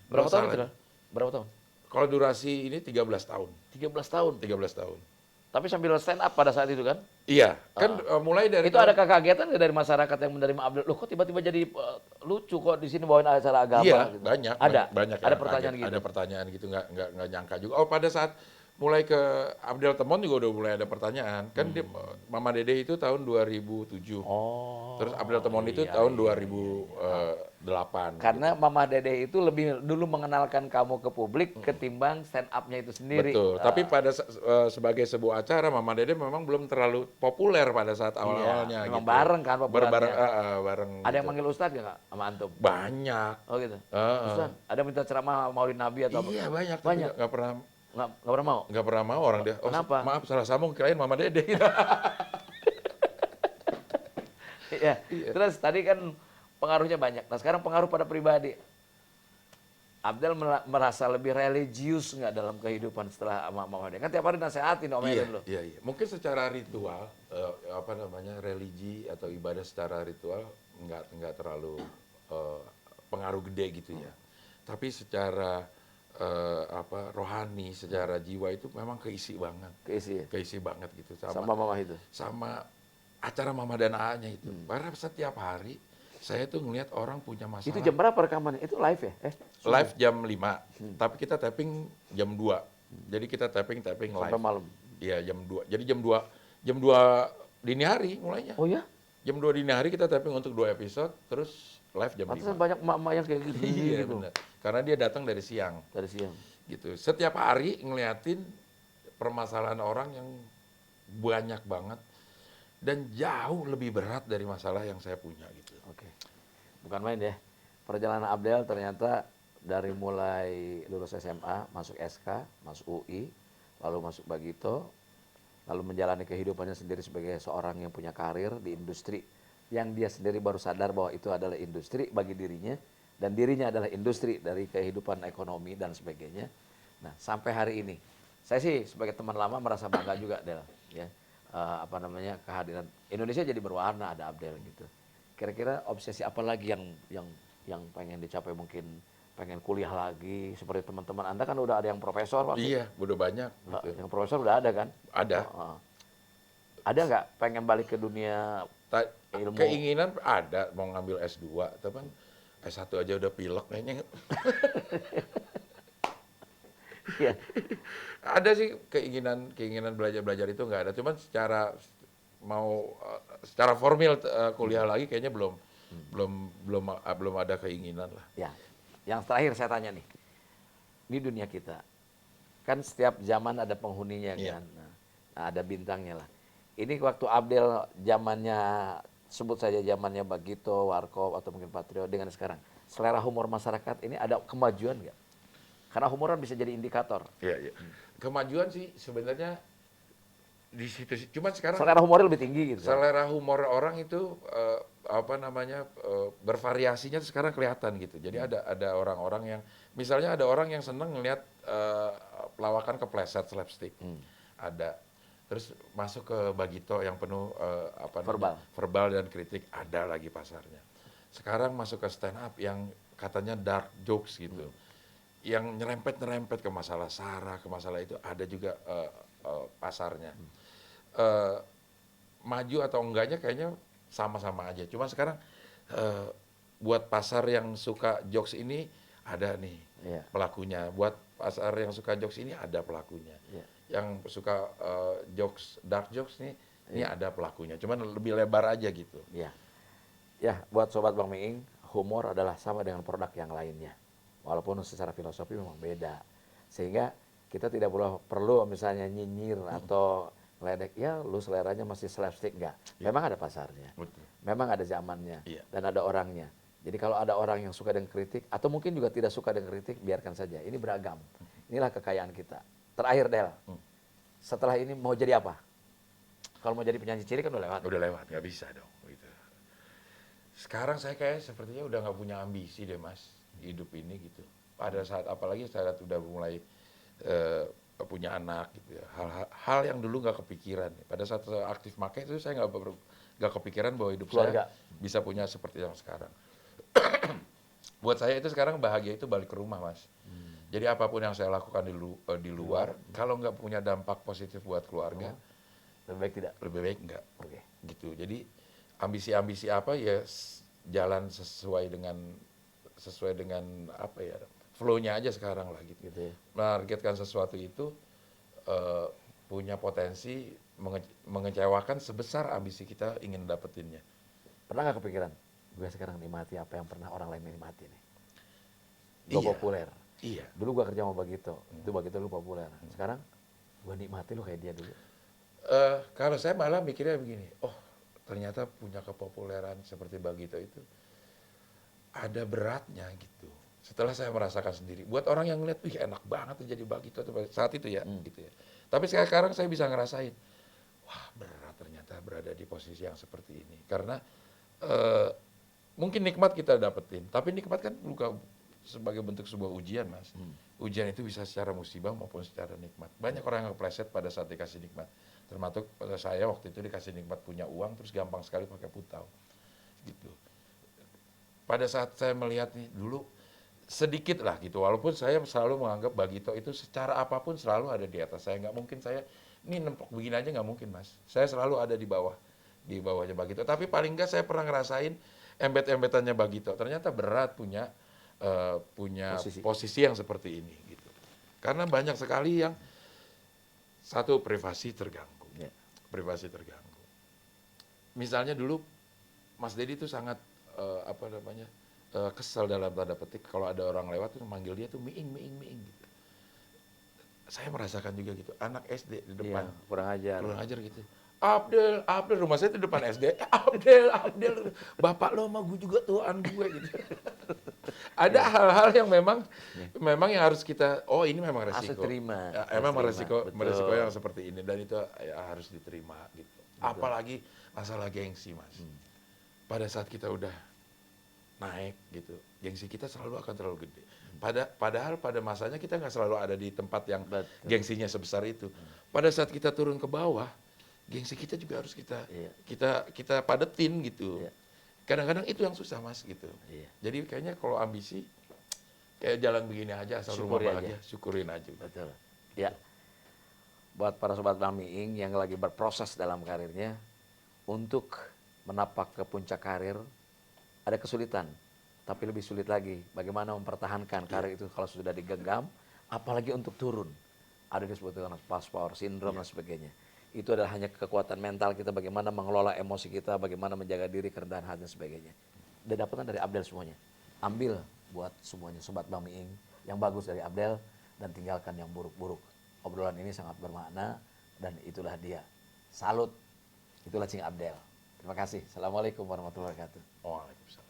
C: Berapa tahun itu? Berapa tahun?
B: Kalau durasi ini 13 tahun.
C: 13 tahun.
B: 13 tahun.
C: Tapi sambil stand up pada saat itu kan?
B: Iya, kan mulai dari
C: itu ada kekagetan nggak dari masyarakat yang menerima Abdel? Loh kok tiba-tiba jadi lucu kok di sini bawain acara agama?
B: Iya,
C: gitu.
B: banyak.
C: Ada
B: yang
C: pertanyaan
B: kaget.
C: gitu.
B: Ada pertanyaan gitu, nggak nyangka juga. Oh, pada saat mulai ke Abdel Temon juga udah mulai ada pertanyaan. Kan Mama Dede itu tahun 2007.
C: Oh.
B: Terus Abdel Temon itu tahun 2008.
C: Karena Mama Dede itu lebih dulu mengenalkan kamu ke publik ketimbang stand up-nya itu sendiri.
B: Betul. Tapi pada sebagai sebuah acara Mama Dede memang belum terlalu populer pada saat awal-awalnya
C: memang
B: gitu.
C: bareng kan populernya.
B: Bareng.
C: Ada yang
B: gitu.
C: manggil Ustadz nggak sama Antum?
B: Banyak.
C: Oh gitu. Ustadz, ada minta ceramah Maulid Nabi atau apa?
B: Iya, banyak.
C: Banyak.
B: Nggak pernah
C: mau?
B: Nggak pernah mau orang dia. Oh,
C: Kenapa?
B: Maaf, salah sambung, kirain Mama Dede.
C: Iya. Terus tadi kan pengaruhnya banyak. Nah sekarang pengaruh pada pribadi. Abdel merasa lebih religius nggak dalam kehidupan setelah Mama Dede? Kan tiap hari nasehatin omelin lo.
B: Iya. Mungkin secara ritual, religi atau ibadah secara ritual nggak terlalu pengaruh gede gitu ya. Tapi secara rohani, secara jiwa itu memang keisi banget.
C: Keisi ya?
B: Keisi banget gitu.
C: Sama mama itu?
B: Sama acara Mama dan A-nya itu. Karena setiap hari saya tuh ngelihat orang punya masalah.
C: Itu jam berapa rekamannya? Itu live ya?
B: Live jam 5, tapi kita tapping jam 2. Jadi kita tapping live.
C: Sampai malam?
B: Iya, jam 2. Jadi jam 2 dini hari mulainya.
C: Oh ya?
B: Jam 2 dini hari kita tapping untuk 2 episode, terus live jam 5.
C: Pantesan banyak emak-emak yang kayak gitu.
B: Iya,
C: gitu.
B: benar. Karena dia datang dari siang.
C: Dari siang.
B: Gitu. Setiap hari ngeliatin permasalahan orang yang banyak banget dan jauh lebih berat dari masalah yang saya punya gitu.
C: Oke. Bukan main ya. Perjalanan Abdel ternyata dari mulai lulus SMA, masuk SK, masuk UI, lalu masuk Bagito, lalu menjalani kehidupannya sendiri sebagai seorang yang punya karir di industri yang dia sendiri baru sadar bahwa itu adalah industri bagi dirinya dan dirinya adalah industri dari kehidupan ekonomi dan sebagainya. Nah, sampai hari ini saya sih sebagai teman lama merasa bangga juga Del, ya. Kehadiran Indonesia jadi berwarna ada Abdel gitu. Kira-kira obsesi apa lagi yang pengen dicapai, mungkin pengen kuliah lagi seperti teman-teman Anda kan udah ada yang profesor pasti.
B: Iya, udah banyak gitu.
C: Yang profesor udah ada kan?
B: Ada.
C: Ada nggak pengen balik ke dunia ilmu?
B: Keinginan ada mau ngambil S2, tapi S1 aja udah pilek kayaknya.
C: Iya.
B: Ada sih keinginan belajar itu nggak ada. Cuman secara formal kuliah lagi kayaknya belum ada keinginan lah.
C: Ya. Yang terakhir saya tanya nih. Di dunia kita kan setiap zaman ada penghuninya
B: Iya.
C: kan. Nah, ada bintangnya lah. Ini waktu Abdel zamannya, sebut saja zamannya Bagito, Warkop atau mungkin Patrio dengan sekarang, selera humor masyarakat ini ada kemajuan nggak? Karena humor kan bisa jadi indikator.
B: Iya, iya. Kemajuan sih sebenarnya di situ sih. Cuman sekarang
C: Selera humornya lebih tinggi gitu.
B: selera humor orang itu bervariasinya sekarang kelihatan gitu. Jadi ada orang-orang yang misalnya ada orang yang seneng ngelihat lawakan kepleset slapstick. Ada. Terus masuk ke Bagito yang penuh verbal dan kritik, ada lagi pasarnya. Sekarang masuk ke stand up yang katanya dark jokes gitu. Yang nyerempet ke masalah SARA, ke masalah itu ada juga pasarnya. Maju atau enggaknya kayaknya sama-sama aja. Cuma sekarang buat pasar yang suka jokes ini ada nih pelakunya. Buat pasar yang suka jokes ini ada pelakunya. Yang suka dark jokes nih, ini ada pelakunya. Cuman lebih lebar aja gitu.
C: Ya, buat sobat Bang Miing, humor adalah sama dengan produk yang lainnya. Walaupun secara filosofi memang beda. Sehingga kita tidak perlu misalnya nyinyir atau ledek, ya lu seleranya masih slapstick, enggak. Memang ada pasarnya.
B: Betul.
C: Memang ada zamannya.
B: Iya.
C: Dan ada orangnya. Jadi kalau ada orang yang suka dengan kritik, atau mungkin juga tidak suka dengan kritik, biarkan saja. Ini beragam. Inilah kekayaan kita. Terakhir Del, setelah ini mau jadi apa? Kalau mau jadi penyanyi cilik kan udah lewat.
B: Udah lewat, nggak bisa dong. Gitu. Sekarang saya kayak sepertinya udah nggak punya ambisi deh mas, hidup ini gitu. Pada saat apalagi saya udah mulai punya anak gitu ya. Hal yang dulu nggak kepikiran. Pada saat saya aktif make itu saya nggak kepikiran bahwa hidup
C: Keluarga.
B: saya bisa punya seperti yang sekarang. Buat saya itu sekarang bahagia itu balik ke rumah mas. Jadi apapun yang saya lakukan di luar, kalau nggak punya dampak positif buat keluarga,
C: Lebih baik tidak.
B: lebih baik nggak.
C: Oke.
B: Gitu. Jadi ambisi-ambisi apa ya jalan sesuai dengan apa ya flow-nya aja sekarang lah gitu.
C: Gitu ya.
B: Menargetkan sesuatu itu punya potensi mengecewakan sebesar ambisi kita ingin dapetinnya.
C: Pernah nggak kepikiran, gue sekarang nikmati apa yang pernah orang lain nikmati nih? Gue
B: Iya.
C: populer.
B: Iya.
C: Dulu gue kerja sama Bagito, itu Bagito lu populer. Sekarang gue nikmati lu kayak dia dulu.
B: Kalau saya malah mikirnya begini, oh ternyata punya kepopuleran seperti Bagito itu ada beratnya gitu. Setelah saya merasakan sendiri, buat orang yang ngeliat, wih enak banget tuh jadi Bagito saat itu ya, gitu ya. Tapi sekarang saya bisa ngerasain, wah berat ternyata berada di posisi yang seperti ini. Karena mungkin nikmat kita dapetin, tapi nikmat kan juga sebagai bentuk sebuah ujian mas. Ujian itu bisa secara musibah maupun secara nikmat. Banyak orang yang kepleset pada saat dikasih nikmat. Termasuk saya waktu itu dikasih nikmat punya uang, terus gampang sekali pakai putau. Gitu. Pada saat saya melihat nih, dulu sedikit lah gitu. Walaupun saya selalu menganggap Bagito itu secara apapun selalu ada di atas saya. Nggak mungkin saya ini nempok begini aja nggak mungkin mas. Saya selalu ada di bawahnya Bagito. Tapi paling nggak saya pernah ngerasain embet-embetannya Bagito. Ternyata berat punya posisi yang seperti ini gitu. Karena banyak sekali yang satu privasi terganggu, privasi terganggu. Misalnya dulu Mas Dedi itu sangat kesel dalam tanda petik kalau ada orang lewat tuh manggil dia tuh miing gitu. Saya merasakan juga gitu, anak SD di depan
C: kurang ajar
B: gitu. Abdel, rumah saya itu depan SD. Abdel, bapak lo sama gue juga tuan gue gitu. Ada hal-hal yang memang yang harus kita, ini memang resiko.
C: Harus terima.
B: Ya, emang resiko yang seperti ini dan itu ya harus diterima gitu. Apalagi masalah gengsi mas. Pada saat kita udah naik gitu, gengsi kita selalu akan terlalu gede. Padahal pada masanya kita nggak selalu ada di tempat yang gengsinya sebesar itu. Pada saat kita turun ke bawah, gengsi kita juga harus kita padetin gitu. Kadang-kadang itu yang susah mas gitu. Jadi kayaknya kalau ambisi kayak jalan begini aja asal rumah bahagia, syukurin aja.
C: Betul. Ya. Buat para sobat Bang Miing yang lagi berproses dalam karirnya untuk menapak ke puncak karir, ada kesulitan, tapi lebih sulit lagi bagaimana mempertahankan karir itu kalau sudah digenggam, apalagi untuk turun. Ada disebut dengan fast power syndrome dan sebagainya. Itu adalah hanya kekuatan mental kita, bagaimana mengelola emosi kita, bagaimana menjaga diri, kerendahan hati dan sebagainya. Dan dapatkan dari Abdel semuanya. Ambil buat semuanya sobat Bang Miing yang bagus dari Abdel dan tinggalkan yang buruk-buruk. Obrolan ini sangat bermakna dan itulah dia. Salut. Itulah Cing Abdel. Terima kasih. Assalamualaikum warahmatullahi wabarakatuh.
B: Waalaikumsalam.